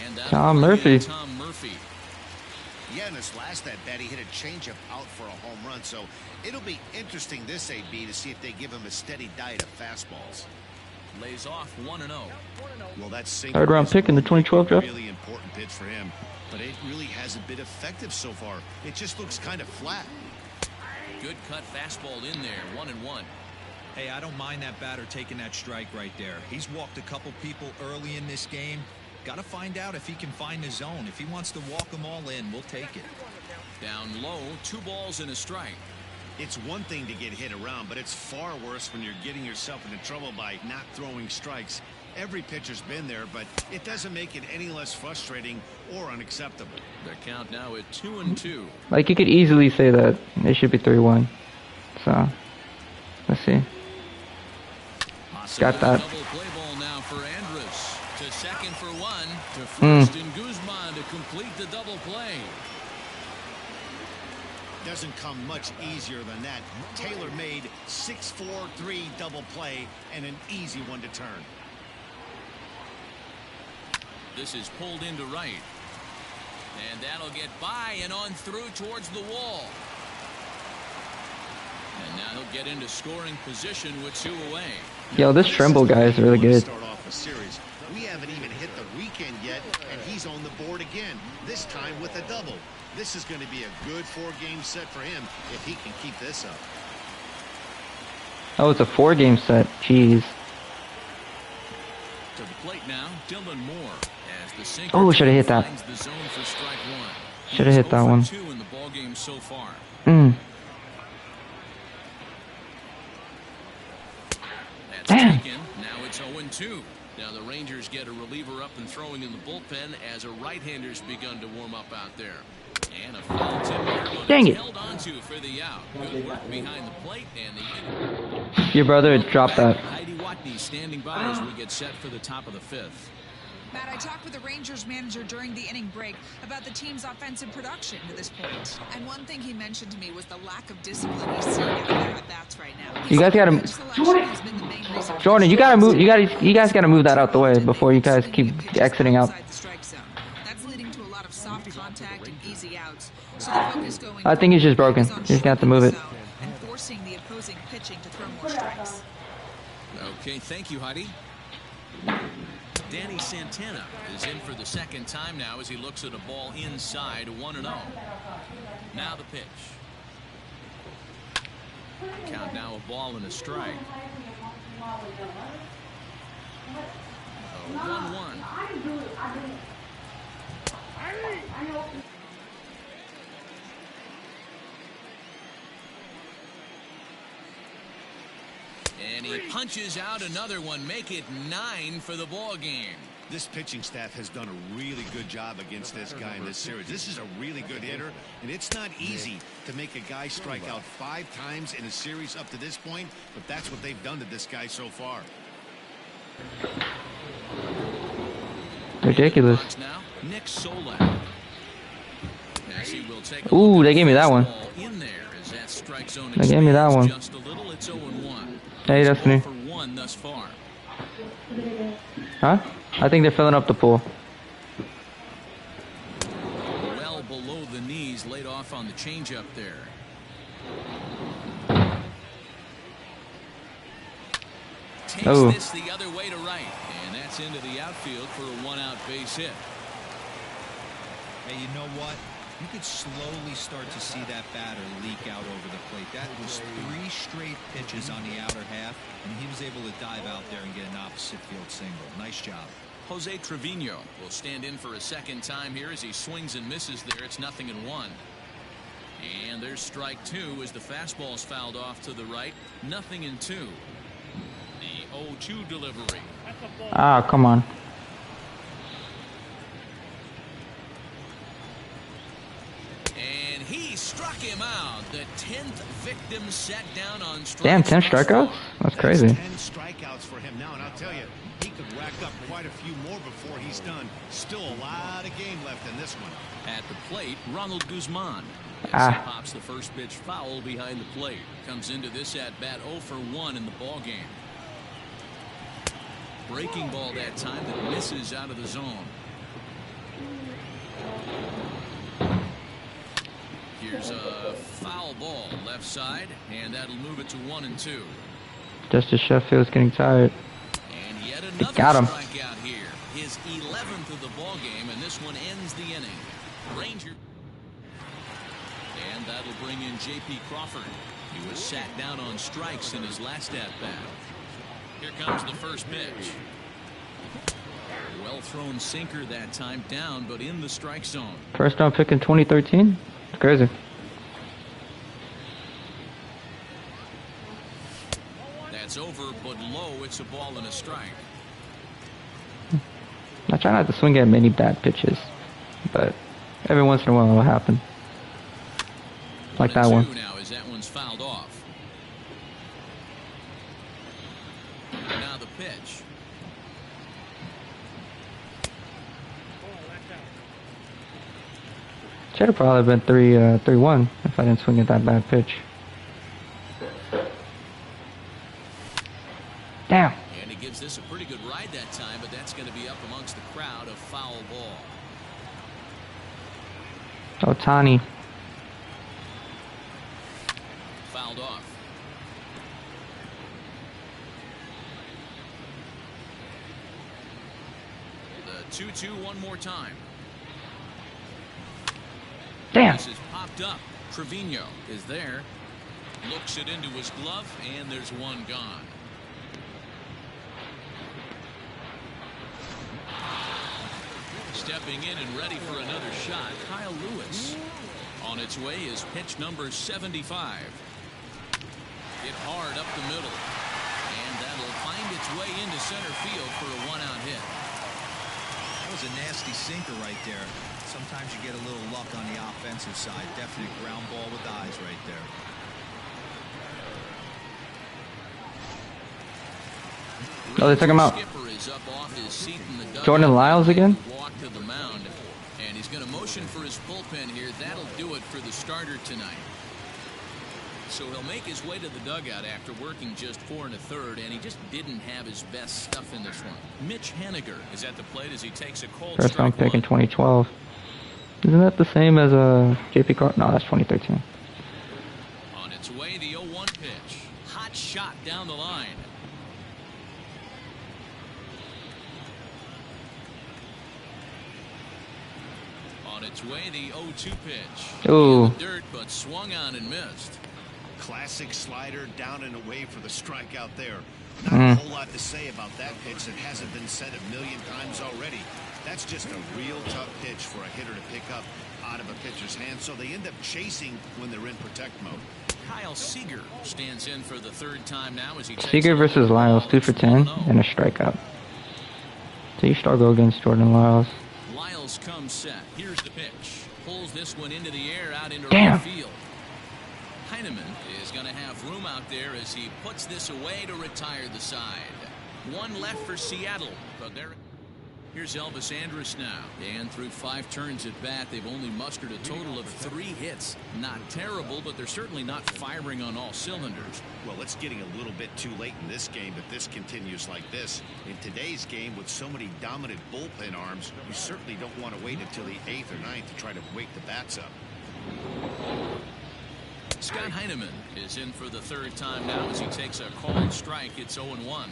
And Tom Murphy. Tom Murphy. Yeah, in his last at-bat, he hit a changeup out for a home run. So it'll be interesting this AB to see if they give him a steady diet of fastballs. Lays off 1-0. Well, that's 3rd round pick in the 2012 draft. Really important pitch for him, but it really hasn't been effective so far. It just looks kind of flat. Good cut fastball in there. 1-1. Hey, I don't mind that batter taking that strike right there. He's walked a couple people early in this game. Got to find out if he can find the zone. If he wants to walk them all in, we'll take it. Down low, 2 balls and a strike. It's one thing to get hit around, but it's far worse when you're getting yourself into trouble by not throwing strikes. Every pitcher's been there, but it doesn't make it any less frustrating or unacceptable. Their count now at 2-2. Like, you could easily say that it should be 3-1. So, let's see. Got that. Double play ball now for Andrus. To second for 1. To first and Guzman to complete the double play. Doesn't come much easier than that. Tailor-made 6-4-3 double play and an easy one to turn. This is pulled into right. And that'll get by and on through towards the wall. And now he'll get into scoring position with 2 away. Yo, this Tremble guy is really good. Start off the series. We haven't even hit the weekend yet, and he's on the board again, this time with a double. This is going to be a good 4-game set for him if he can keep this up. Oh, it's a 4-game set. Jeez. To the plate now, Dylan Moore. As the sinker Oh, should have hit that. finds the zone for strike 1. Should have hit that one. 2 in the ball game so far. That's Damn. taken. Now it's 0-2. Now the Rangers get a reliever up and throwing in the bullpen as a right-hander's begun to warm up out there. And a foul tip there, but Dang it's it. held onto for the out. Good work behind the plate and the Your brother dropped that. Heidi Watney standing by as we get set for the top of the 5th. Matt, I talked with the Rangers manager during the inning break about the team's offensive production to this point. And one thing he mentioned to me was the lack of discipline he's seeing in their at-bats right now. You guys gotta, Jordan, you gotta move. You guys gotta move that out the way before you guys keep exiting out. That's leading to a lot of soft contact and easy outs. So the focus going I think he's just broken. You just got to move it. And forcing the opposing pitching to throw more strikes. Okay, thank you, Heidi. Danny Santana is in for the second time now as he looks at a ball inside 1-0. Now the pitch. Count now a ball and a strike. 1-1. And he punches out another one, make it 9 for the ball game. This pitching staff has done a really good job against this guy in this series. This is a really good hitter, and it's not easy to make a guy strike out 5 times in a series up to this point, but that's what they've done to this guy so far. Ridiculous. Now, Nick Solak. Ooh, they gave me that one. They gave me that one. Just a little, it's 0-1. Hey, Destiny. For 1 thus far. Huh? I think they're filling up the pool. Well below the knees, laid off on the changeup there. Takes this the other way to right, and that's into the outfield for a 1-out base hit. Hey, you know what? You could slowly start to see that batter leak out over the plate. That was 3 straight pitches on the outer half, and he was able to dive out there and get an opposite field single. Nice job. Jose Trevino will stand in for a second time here as he swings and misses there. It's 0-1. And there's strike 2 as the fastball's fouled off to the right. 0-2. The 0-2 delivery. Ah, come on. And he struck him out. The 10th victim set down on strike. Damn, 10 strikeouts? That's crazy. 10 strikeouts for him now, and I'll tell you, he could rack up quite a few more before he's done. Still a lot of game left in this one. At the plate, Ronald Guzman. As he pops the first pitch foul behind the plate. Comes into this at bat 0 for 1 in the ball game. Breaking ball that time that misses out of the zone. Here's a foul ball left side, and that'll move it to 1-2. Justice Sheffield's getting tired. And yet another got him. strikeout here. His 11th of the ball game, and this one ends the inning. Ranger. And that'll bring in J.P. Crawford. He was sat down on strikes in his last at-bat. Here comes the first pitch. Well thrown sinker that time, down but in the strike zone. First round pick in 2013? It's crazy. That's over but low. It's a ball and a strike. I try not to swing at many bad pitches, but every once in a while it'll happen. Like that one. Now as that one's fouled off. Now the pitch. Should have probably been 3-1 if I didn't swing at that bad pitch. Damn. And he gives this a pretty good ride that time, but that's going to be up amongst the crowd. A foul ball. Ohtani. Fouled off. The 2-2 one more time. Damn. This is popped up. Trevino is there. Looks it into his glove, and there's one gone. Stepping in and ready for another shot, Kyle Lewis. On its way is pitch number 75. Hit hard up the middle. And that'll find its way into center field for a 1-out hit. That was a nasty sinker right there. Sometimes you get a little luck on the offensive side. Definite ground ball with eyes right there. Oh, they took him out. Skipper is up off his seat in the dugout. Jordan Lyles again? Walk to the mound, and he's going to motion for his bullpen here. That'll do it for the starter tonight. So he'll make his way to the dugout after working just 4 1/3, and he just didn't have his best stuff in this one. Mitch Haniger is at the plate as he takes a cold First round strike pick in one. 2012. Isn't that the same as JP Carter? No, that's 2013. On its way, the 0-1 pitch. Hot shot down the line. On its way, the 0-2 pitch. Ooh. In the dirt, but swung on and missed. Classic slider down and away for the strikeout there. Not a whole lot to say about that pitch that hasn't been said a million times already. That's just a real tough pitch for a hitter to pick up out of a pitcher's hand, so they end up chasing when they're in protect mode. Kyle Seager stands in for the 3rd time now as he takes Seager versus Lyles, 2 for 10 and a strikeout. So you struggle against Jordan Lyles. Lyles comes set. Here's the pitch. Pulls this one into the air out into Damn. right field. Heineman is going to have room out there as he puts this away to retire the side. 1 left for Seattle. But here's Elvis Andrus now. And through 5 turns at bat, they've only mustered a total of 3 hits. Not terrible, but they're certainly not firing on all cylinders. Well, it's getting a little bit too late in this game if this continues like this. In today's game, with so many dominant bullpen arms, you certainly don't want to wait until the 8th or 9th to try to wake the bats up. Scott Heineman is in for the 3rd time now as he takes a called strike. It's 0-1.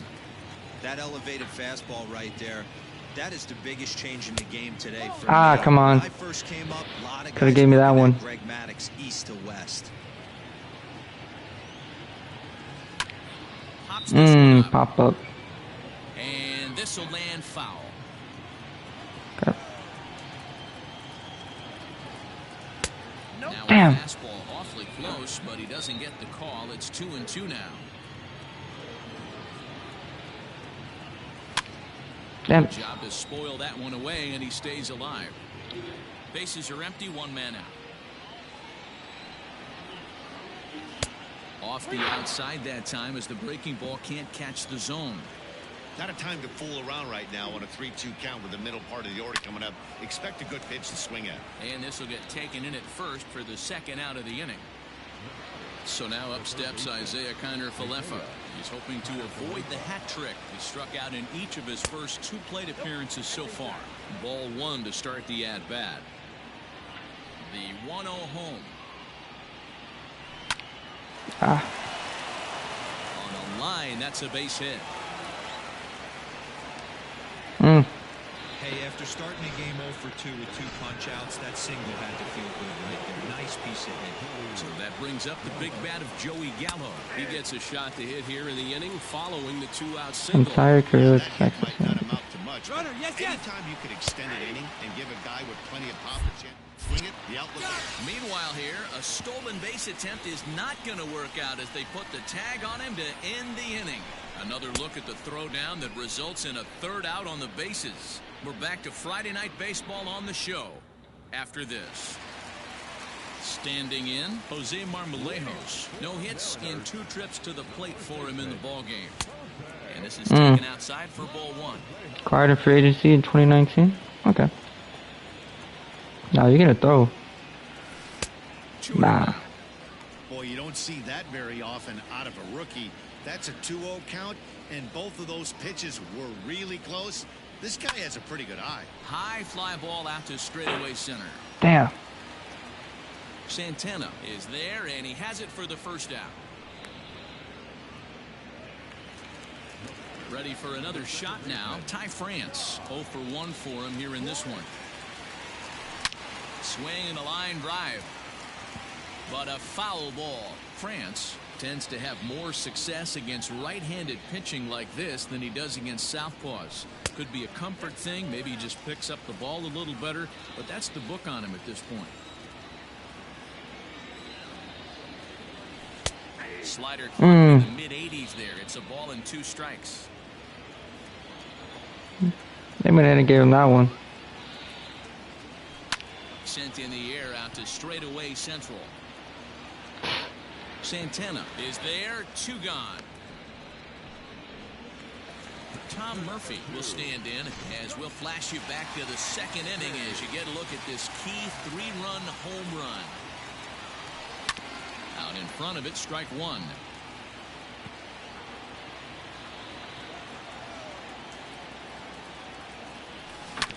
That elevated fastball right there, that is the biggest change in the game today for me. Come on. When I first came up, a lot of Coulda guys gave me that were one. Greg Maddux east to west. Pops this one up. Pop up. And this will land foul. Okay. Now Damn. a fastball awfully close, but he doesn't get the call. It's 2-2 now. Damn. Job to spoil that one away, and he stays alive. Bases are empty, 1 man out. Off the outside that time as the breaking ball can't catch the zone. Not a time to fool around right now on a 3-2 count with the middle part of the order coming up. Expect a good pitch to swing at. And this will get taken in at first for the 2nd out of the inning. So now up steps Isaiah Kiner-Falefa. He's hoping to avoid the hat trick. He struck out in each of his first 2 plate appearances so far. Ball 1 to start the at-bat. The 1-0 home. On a line, that's a base hit. Hey, after starting a game 0 for 2 with 2 punch-outs, that single had to feel good right there. Nice piece of hit. So that brings up the big bat of Joey Gallo. He gets a shot to hit here in the inning following the 2-out single. Entire career with That hit Texas. might not amount to much. Runner, anytime you could extend an inning and give a guy with plenty of pop a chance, swing it, the outlook. Meanwhile here, a stolen base attempt is not going to work out as they put the tag on him to end the inning. Another look at the throwdown that results in a 3rd out on the bases. We're back to Friday Night Baseball on the show after this. Standing in, Jose Marmolejos. No hits in 2 trips to the plate for him in the ballgame. And this is taken outside for ball 1. Acquired in free agency in 2019. Okay. Now you're gonna throw. Nah. Boy, you don't see that very often out of a rookie. That's a 2-0 count, and both of those pitches were really close. This guy has a pretty good eye. High fly ball out to straightaway center. Damn. Santana is there, and he has it for the 1st out. Ready for another shot now. Ty France, 0 for 1 for him here in this one. Swing and a line drive. But a foul ball. France tends to have more success against right-handed pitching like this than he does against southpaws. Could be a comfort thing. Maybe he just picks up the ball a little better, but that's the book on him at this point. Slider in the mid-80s there. It's a ball and 2 strikes. They went ahead and gave him that one. Sent in the air out to straightaway central. Santana is there, 2 gone. Tom Murphy will stand in as we'll flash you back to the second inning as you get a look at this key 3-run home run. Out in front of it, strike one.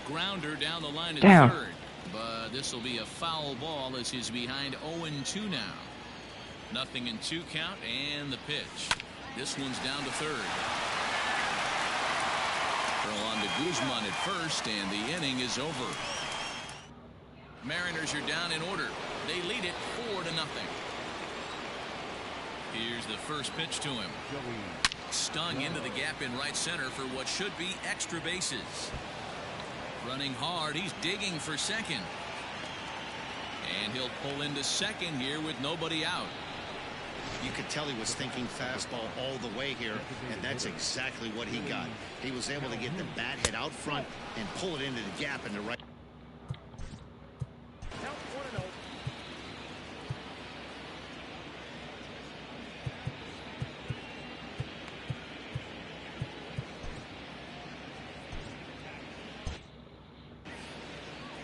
Grounder down the line at third, but this will be a foul ball as he's behind 0-2 now. 0-2 count and the pitch. This one's down to third. Throw on to Guzman at first, and the inning is over. Mariners are down in order. They lead it 4-0. Here's the first pitch to him. Stung into the gap in right center for what should be extra bases. Running hard, he's digging for second. And he'll pull into second here with nobody out. You could tell he was thinking fastball all the way here, and that's exactly what he got. He was able to get the bat head out front and pull it into the gap in the right.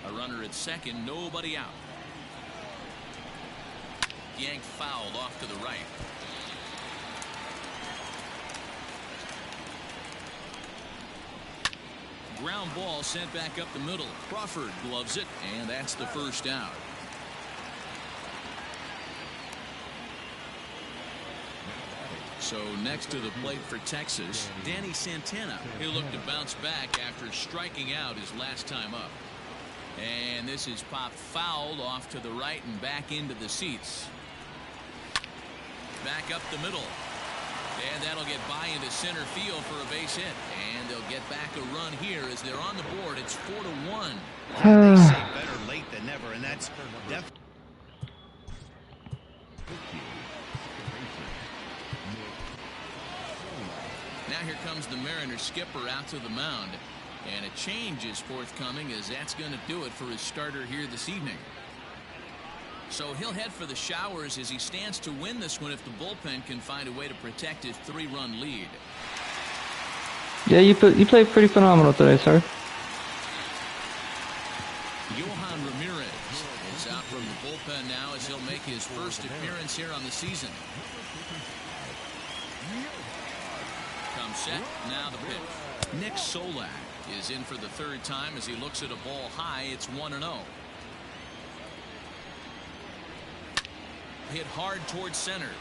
A runner at second, nobody out. Yanked fouled off to the right. Ground ball sent back up the middle. Crawford gloves it, and that's the first out. So next to the plate for Texas, Danny Santana. He'll look to bounce back after striking out his last time up. And this is popped fouled off to the right and back into the seats. Back up the middle. And that'll get by into center field for a base hit. And they'll get back a run here as they're on the board. It's 4-1. They say better late than never, and that's definitely. Now here comes the Mariners skipper out to the mound. And a change is forthcoming as that's going to do it for his starter here this evening. So he'll head for the showers as he stands to win this one if the bullpen can find a way to protect his 3-run lead. Yeah, you played pretty phenomenal today, sir. Yohan Ramirez is out from the bullpen now as he'll make his first appearance here on the season. Comes set, now the pitch. Nick Solak is in for the third time as he looks at a ball high. It's 1-0. Hit hard towards center.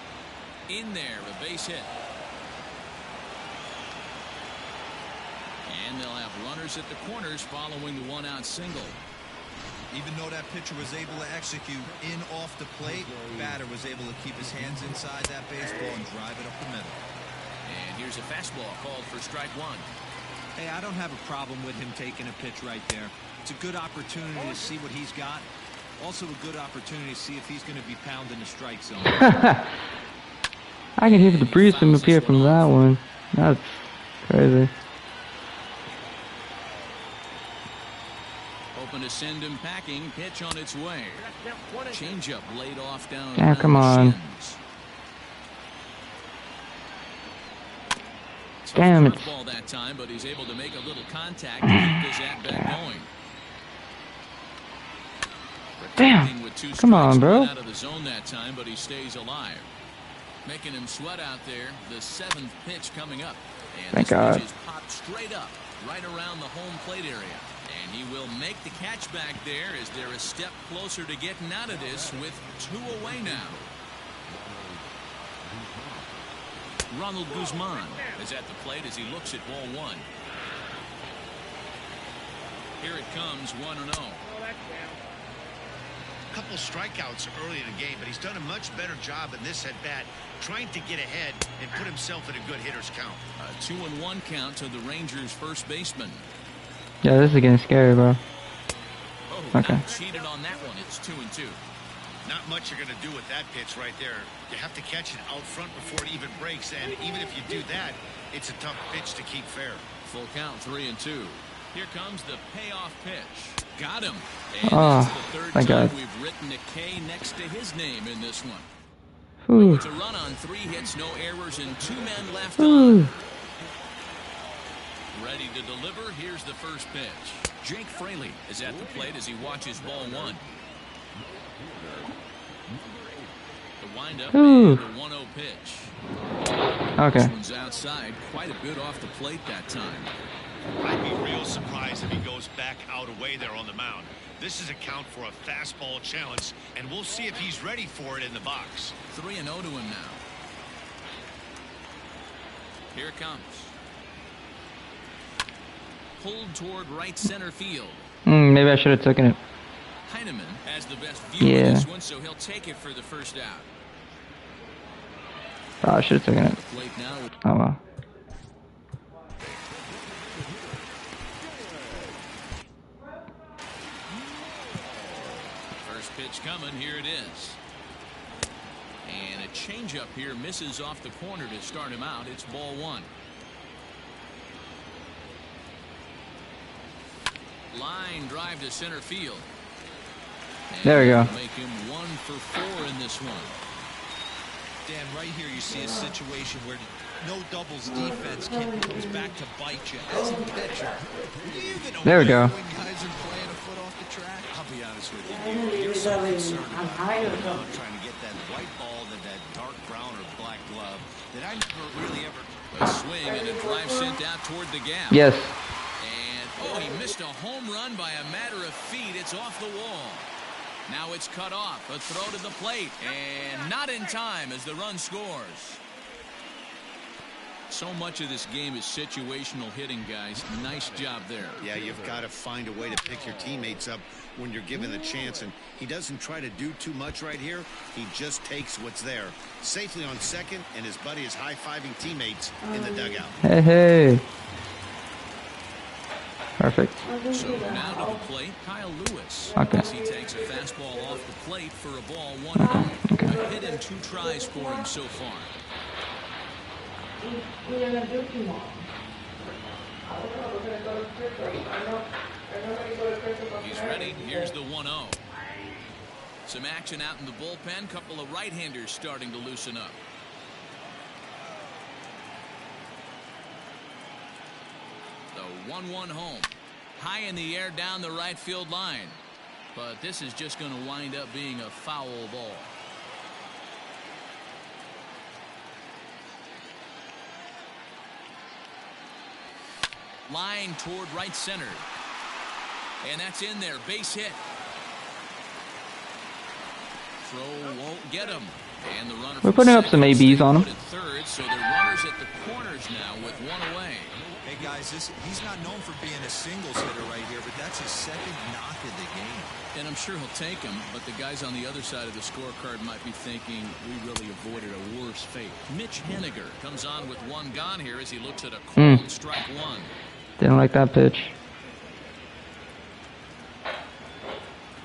In there, a base hit. And they'll have runners at the corners following the 1-out single. Even though that pitcher was able to execute in off the plate, batter was able to keep his hands inside that baseball and drive it up the middle. And here's a fastball called for strike one. Hey, I don't have a problem with him taking a pitch right there. It's a good opportunity to see what he's got. Also a good opportunity to see if he's going to be pounding the strike zone. I can hear the breeze from up here from that one. That's crazy. Open to send him packing. Pitch on its way. Changeup laid off down. Yeah, come on. Damn it. Ball that time, but he's able to make a little contact to keep his at-bat going. Damn. Come on, bro. Out of the zone that time, but he stays alive. Making him sweat out there. The 7th pitch coming up. And Thank this God. pitch is popped straight up, right around the home plate area. And he will make the catch back there as they're a step closer to getting out of this with 2 away now. Ronald Guzman is at the plate as he looks at ball 1. Here it comes, 1-0. A couple strikeouts early in the game, but he's done a much better job in this at-bat trying to get ahead and put himself in a good hitter's count. A 2-1 count to the Rangers' first baseman. Yeah, this is getting scary, bro. Oh, okay. Cheated on that one. It's 2-2. Not much you're going to do with that pitch right there. You have to catch it out front before it even breaks, and even if you do that, it's a tough pitch to keep fair. Full count, 3-2. Here comes the payoff pitch. Got him. And oh, this is the third thank time God. we've written a K next to his name in this one. Ooh. It's a run on 3 hits, no errors, and 2 men left Ooh. on. Ready to deliver. Here's the first pitch. Jake Fraley is at the plate as he watches ball one. The windup and the 1-0 pitch. Okay. This one's outside. Quite a bit off the plate that time. I'd be real surprised if he goes back out away there on the mound. This is a count for a fastball challenge, and we'll see if he's ready for it in the box. 3-0 to him now. Here it comes. Pulled toward right center field. Maybe I should have taken it. Heineman has the best view of this one, so he'll take it for the first out. Oh, I should have taken it. Plate now. Oh well. First pitch coming. Here it is. And a changeup here misses off the corner to start him out. It's ball one. Line drive to center field. And there we go. Make him 1 for 4 in this one. Dan, right here you see a situation where no doubles defense comes back to bite you as a pitcher. There we go. When guys are playing a foot off the track, I'll be honest with you. You're so concerned about trying to get that white ball to that dark brown or black glove that I never really ever. A swing and a drive sent out toward the gap. Yes. And oh, he missed a home run by a matter of feet. It's off the wall. Now it's cut off. A throw to the plate. And not in time as the run scores. So much of this game is situational hitting, guys. Nice job there. Yeah, you've got to find a way to pick your teammates up when you're given the chance. And he doesn't try to do too much right here. He just takes what's there. Safely on second, and his buddy is high-fiving teammates in the dugout. Hey, hey. Perfect. So now to the plate, Kyle Lewis. Okay. As he takes a fastball off the plate for a ball 1-0. Okay. A hit and 2 tries for him so far. He's ready. Here's the 1-0. Some action out in the bullpen. Couple of right-handers starting to loosen up. The 1-1 home. High in the air down the right field line. But this is just going to wind up being a foul ball. Line toward right center. And that's in there. Base hit. Throw won't get him. And the runner We're putting up some ABs on him. Third, so the runners at the corners now with one away. Hey guys, he's not known for being a singles hitter right here, but that's his second knock of the game. And I'm sure he'll take him, but the guys on the other side of the scorecard might be thinking we really avoided a worse fate. Mitch Henniger comes on with one gone here as he looks at a cold strike one. Didn't like that pitch.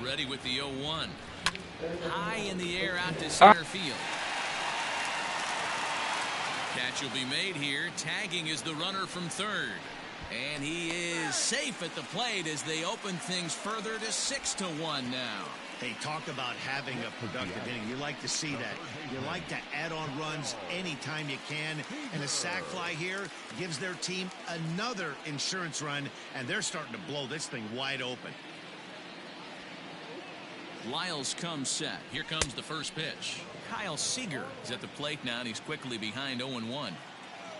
Ready with the 0-1. High in the air out to center field. Catch will be made here. Tagging is the runner from third. And he is safe at the plate as they open things further to 6-1 now. Hey, talk about having a productive inning. You like to see that. You like to add on runs anytime you can. And a sac fly here gives their team another insurance run, and they're starting to blow this thing wide open. Lyles comes set. Here comes the first pitch. Kyle Seager is at the plate now, and he's quickly behind 0-1.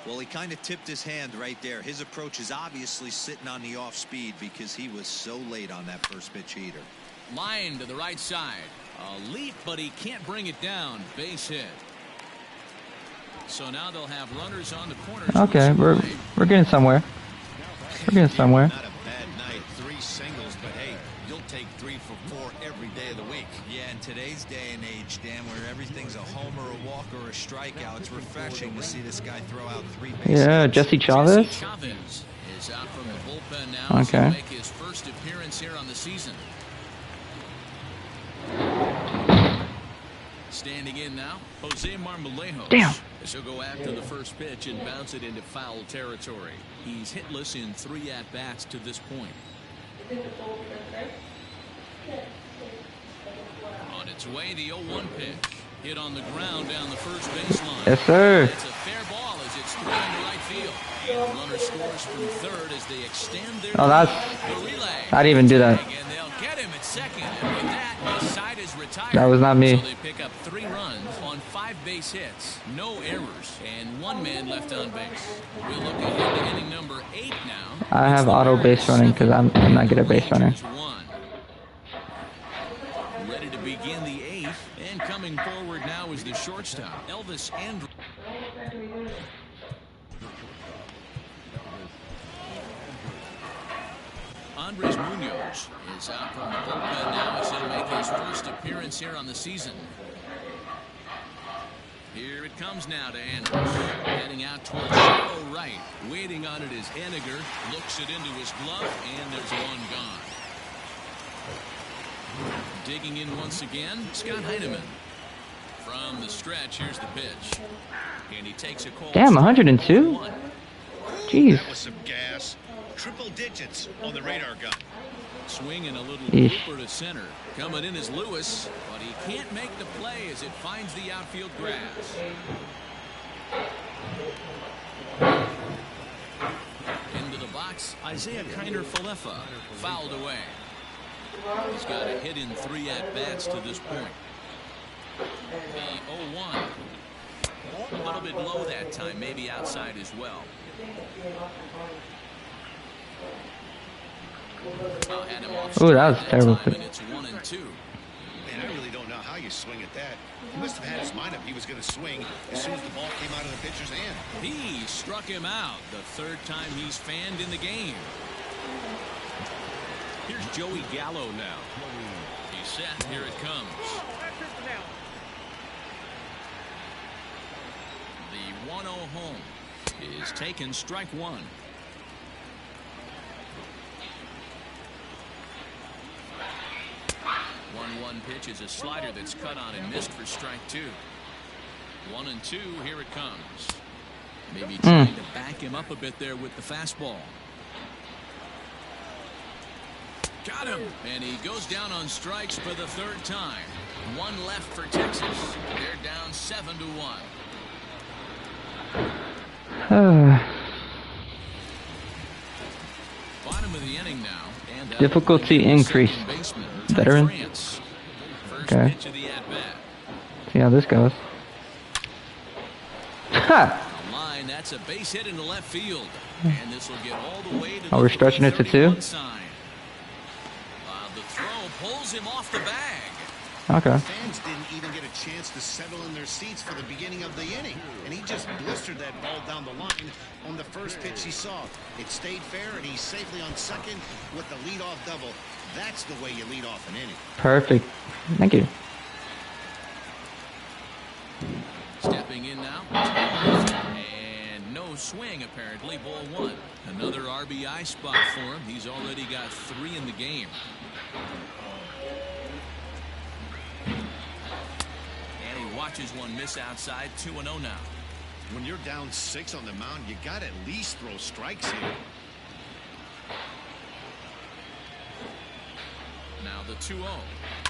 Well, he kind of tipped his hand right there. His approach is obviously sitting on the off speed because he was so late on that first pitch heater. Line to the right side. A leap, but he can't bring it down. Base hit. So now they'll have runners on the corners. Okay, we're getting somewhere. We're getting somewhere. Not a bad night. 3 singles, but hey, you'll take 3 for 4 every day of the week. Yeah, in today's day and age, Dan, where everything's a homer, a walk, or a strikeout, it's refreshing to see this guy throw out 3 bases. Yeah, Jesse Chavez. Jesse Chavez is out from the bullpen now. Okay. To make his first appearance here on the season. Standing in now, Jose Marmolejo. Damn. He'll go after the first pitch and bounce it into foul territory. He's hitless in 3 at-bats to this point. On its way, the 0-1 pitch. Hit on the ground down the first baseline. Yes, sir. It's a fair ball as it It's thrown into right field. And the runner scores from third as they extend their Oh, that's... the relay. I didn't even do that. And they'll get him at second. And with that, the side is retired. That was not me. So they pick up 3 runs on 5 base hits. No errors. And 1 man left on base. We'll look ahead to inning number 8 now. I have auto base running because I'm not good at base running. Ready to begin the 8th. And coming forward now is the shortstop, Elvis Andrews. Andres Munoz is out from the bullpen now as he'll make his first appearance here on the season. Here it comes now to Andrews. Heading out towards shallow right. Waiting on it is Henniger. Looks it into his glove, and there's one gone. Digging in once again, Scott Heineman. From the stretch, here's the pitch. And he takes a call. Damn, 102? Jeez. That was some gas. Triple digits on the radar gun. Swinging a little Eesh. blooper to center. Coming in is Lewis, but he can't make the play as it finds the outfield grass. Into the box, Isaiah Kiner-Falefa fouled away. He's got a hit in 3 at-bats to this point. The 0-1. A little bit low that time, maybe outside as well. Oh, that was terrible. It's 1-2. Man, I really don't know how you swing at that. He must have had his mind up he was going to swing as soon as the ball came out of the pitcher's hand. He struck him out the 3rd time he's fanned in the game. Here's Joey Gallo now. He's set. Here it comes. The 1-0 home is taken, strike 1. 1-1 pitch is a slider that's cut on and missed for strike 2. 1-2. Here it comes. Maybe trying to back him up a bit there with the fastball. Got him. And he goes down on strikes for the 3rd time. 1 left for Texas. They're down 7-1. Bottom of the inning now. And Difficulty increased. Veteran. Okay. See how this goes. Ha! Line, that's a base hit into left field. And this will get all the way to Oh, we're stretching it to 2? the throw pulls him off the bag. Okay. Fans didn't even get a chance to settle in their seats for the beginning of the inning, and he just blistered that ball down the line on the first pitch he saw. It stayed fair, and he's safely on second with the leadoff double. That's the way you lead off an inning. Perfect. Thank you. Stepping in now. And no swing, apparently. Ball 1. Another RBI spot for him. He's already got 3 in the game. And he watches one miss outside. 2-0 now. When you're down 6 on the mound, you got to at least throw strikes here. Now the 2-0.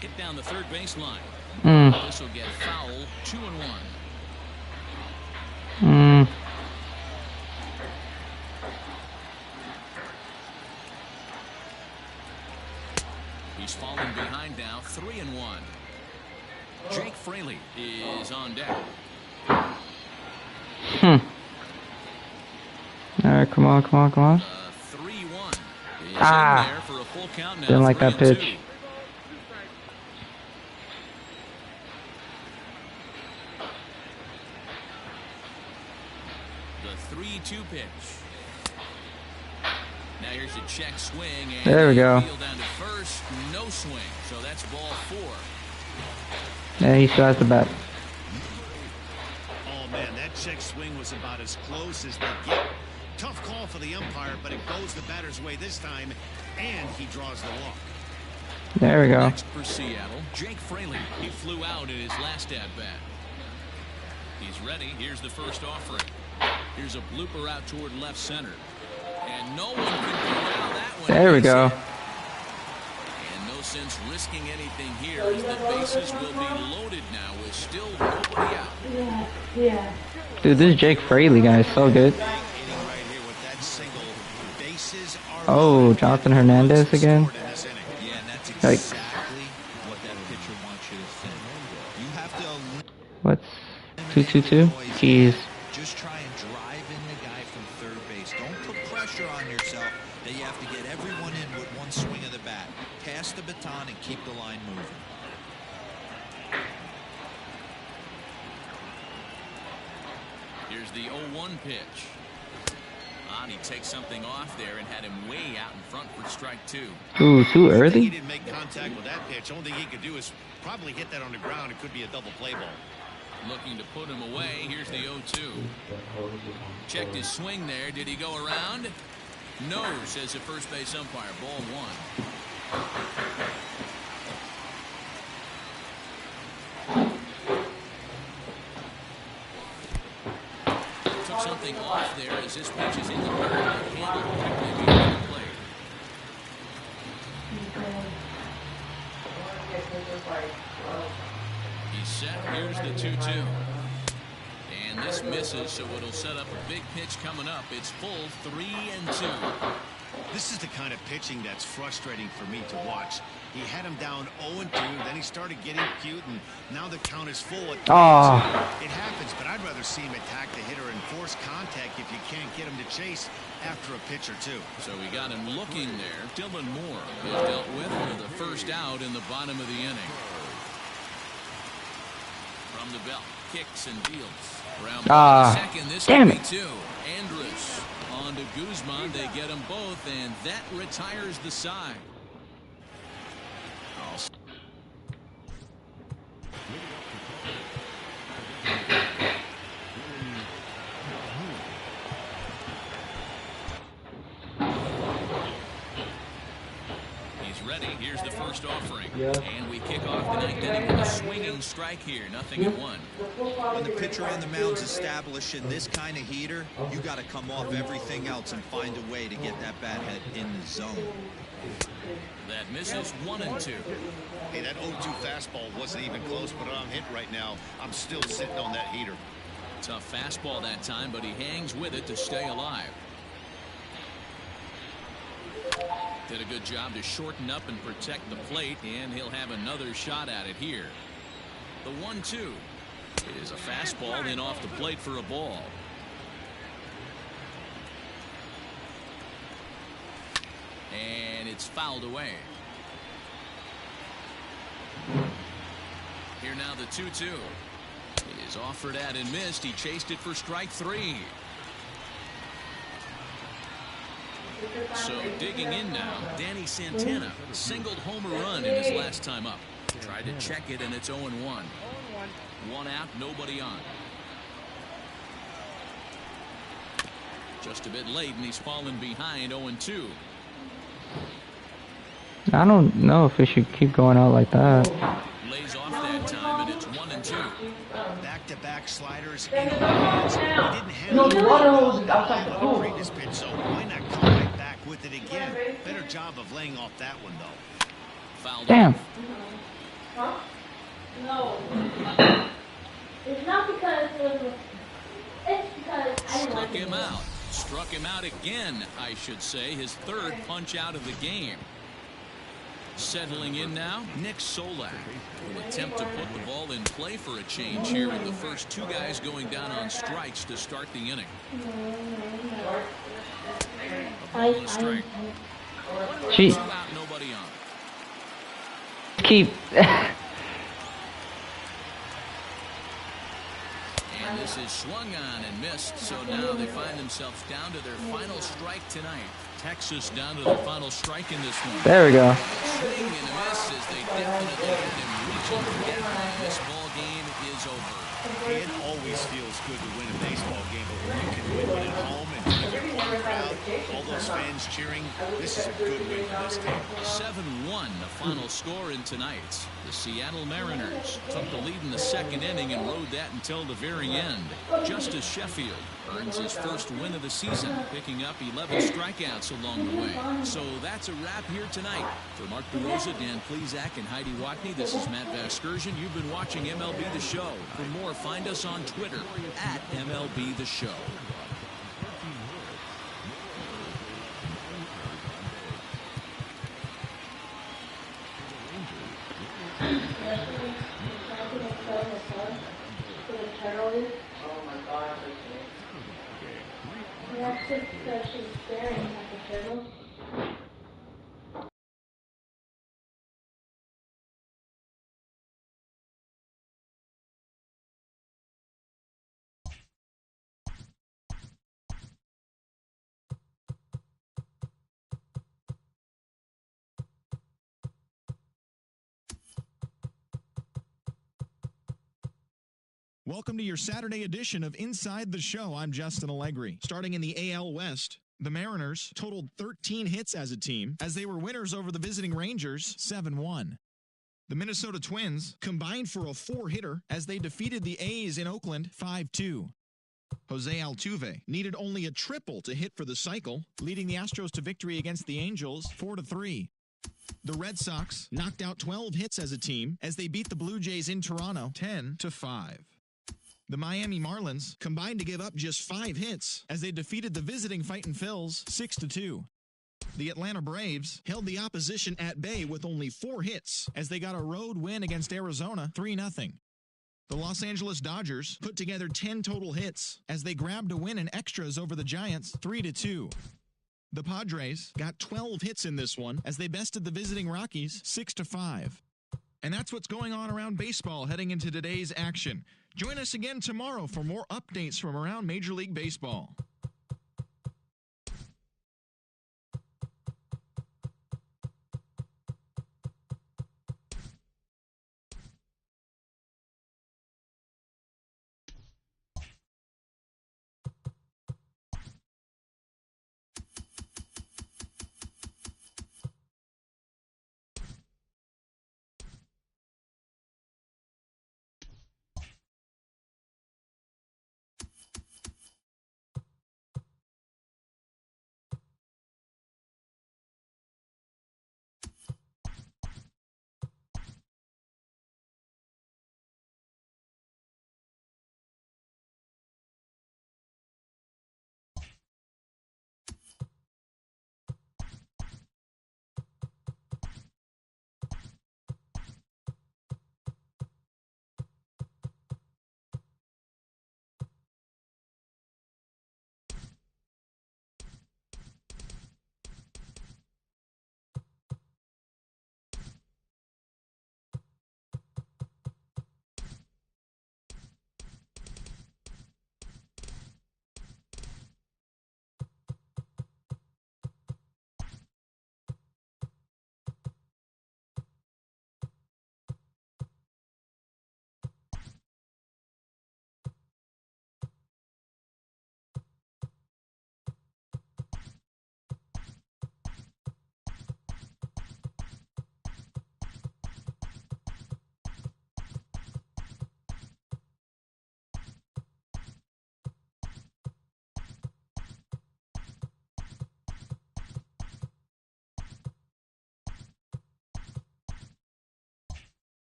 Hit down the 3rd baseline. This will get foul. 2-1. He's falling behind now. 3-1. Jake Fraley is on deck. All right, come on, come on, come on. 3-1. Ah, in there for a full count now. didn't like that 3-2. pitch. The 3-2 pitch. Now here's a check swing. And there we go. Field down to first. No swing. So that's ball 4. Yeah, he still has the bat. Oh, man, that check swing was about as close as they get. Tough call for the umpire, but it goes the batter's way this time, and he draws the walk. There we go. Next for Seattle, Jake Fraley. He flew out in his last at-bat. He's ready. Here's the first offering. Here's a blooper out toward left center. And no one can corral that one. There we go. And no sense risking anything here as the bases will be loaded now with still nobody out. Dude, this Jake Fraley guy is so good. Oh, Jonathan Hernandez again. Yeah, and that's Like, exactly what that pitcher wants you to think. You have to what's 2-2-2? Jeez. just try and drive in the guy from third base. Don't put pressure on yourself that you have to get everyone in with one swing of the bat. Pass the baton and keep the line moving. Here's the 0-1 pitch. And he takes something off there and had him way out in front for strike 2. Ooh, too He early? didn't make contact with that pitch. Only thing he could do is probably hit that on the ground. It could be a double play ball. Looking to put him away. Here's the 0-2. Checked his swing there. Did he go around? No, says the first base umpire. Ball 1. Took something off there as this pitch is in the dirt. The handle quickly behind the plate. He's set. Here's the 2-2. And this misses, so it'll set up a big pitch coming up. It's full 3-2. This is the kind of pitching that's frustrating for me to watch. He had him down 0-2, then he started getting cute, and now the count is full at 3-2. It happens, but I'd rather see him attack the hitter and force contact if you can't get him to chase after a pitch or two. So we got him looking there. Dylan Moore is dealt with for the first out in the bottom of the inning. From the belt, kicks and deals. Around second, this damn could it. be 2. Andrus on to Guzman. They get them both, and that retires the side. He's ready. Here's the first offering. And we kick off the ninth inning with a swinging strike here. 0-1. When the pitcher on the mound's establishing this kind of heater, you got to come off everything else and find a way to get that bat head in the zone. That misses 1-2. Hey, that 0-2 fastball wasn't even close, but I'm hit right now. I'm still sitting on that heater. Tough fastball that time, but he hangs with it to stay alive. Did a good job to shorten up and protect the plate, and he'll have another shot at it here. The 1-2 is a fastball, then off the plate for a ball. And it's fouled away. Here now the 2-2 is offered at and missed. He chased it for strike 3. So digging in now, Danny Santana singled home run in his last time up. Tried to check it, and it's 0-1. 1 out, nobody on. Just a bit late, and he's fallen behind 0-2. I don't know if it should keep going out like that. Lays off that time, and it's 1-2. Back-to-back sliders in on the hands. He didn't handle it well on the previous pitch, so why not come right back with it again? Better job of laying off that one, though. Fouled Damn. off. No. It's not because it's because I didn't Struck him out. Struck him out again, I should say. His third punch out of the game. Settling in now, Nick Solak will attempt to put the ball in play for a change here with the first 2 guys going down on strikes to start the inning. A ball and a strike. Gee. 2 out, nobody on. Keep. And this is swung on and missed, so now they find themselves down to their final strike tonight. Texas down to their final strike in this one. There we go. Swing and a miss as they definitely had him reaching for that. This ball game is over. It always feels good to win a baseball game, but when you can win it at home and with your home crowd, all those fans cheering, this is a good win for this team. 7-1 the final score in tonight's. The Seattle Mariners took the lead in the second inning and rode that until the very end. Justice Sheffield earns his first win of the season, picking up 11 strikeouts along the way. So that's a wrap here tonight. For Mark DeRosa, Dan Plezak, and Heidi Watney, this is Matt Vasgersian. You've been watching MLB The Show. For more, find us on Twitter at MLB The Show. Oh my gosh, that's just because she's staring at the turtle. Welcome to your Saturday edition of Inside the Show. I'm Justin Allegri. Starting in the AL West, the Mariners totaled 13 hits as a team as they were winners over the visiting Rangers 7-1. The Minnesota Twins combined for a 4-hitter as they defeated the A's in Oakland 5-2. Jose Altuve needed only a triple to hit for the cycle, leading the Astros to victory against the Angels 4-3. The Red Sox knocked out 12 hits as a team as they beat the Blue Jays in Toronto 10-5. The Miami Marlins combined to give up just 5 hits as they defeated the visiting Fightin' Phils 6-2. The Atlanta Braves held the opposition at bay with only 4 hits as they got a road win against Arizona 3-0. The Los Angeles Dodgers put together 10 total hits as they grabbed a win in extras over the Giants 3-2. The Padres got 12 hits in this one as they bested the visiting Rockies 6-5. And that's what's going on around baseball heading into today's action. Join us again tomorrow for more updates from around Major League Baseball.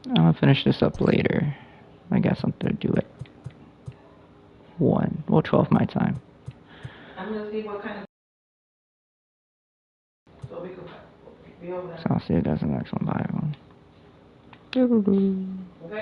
I'm gonna finish this up later. I got something to do it 1. Well, 12 my time. I'm gonna see what kind of. So we could be over there. So I'll see if there's an excellent buy one. Okay.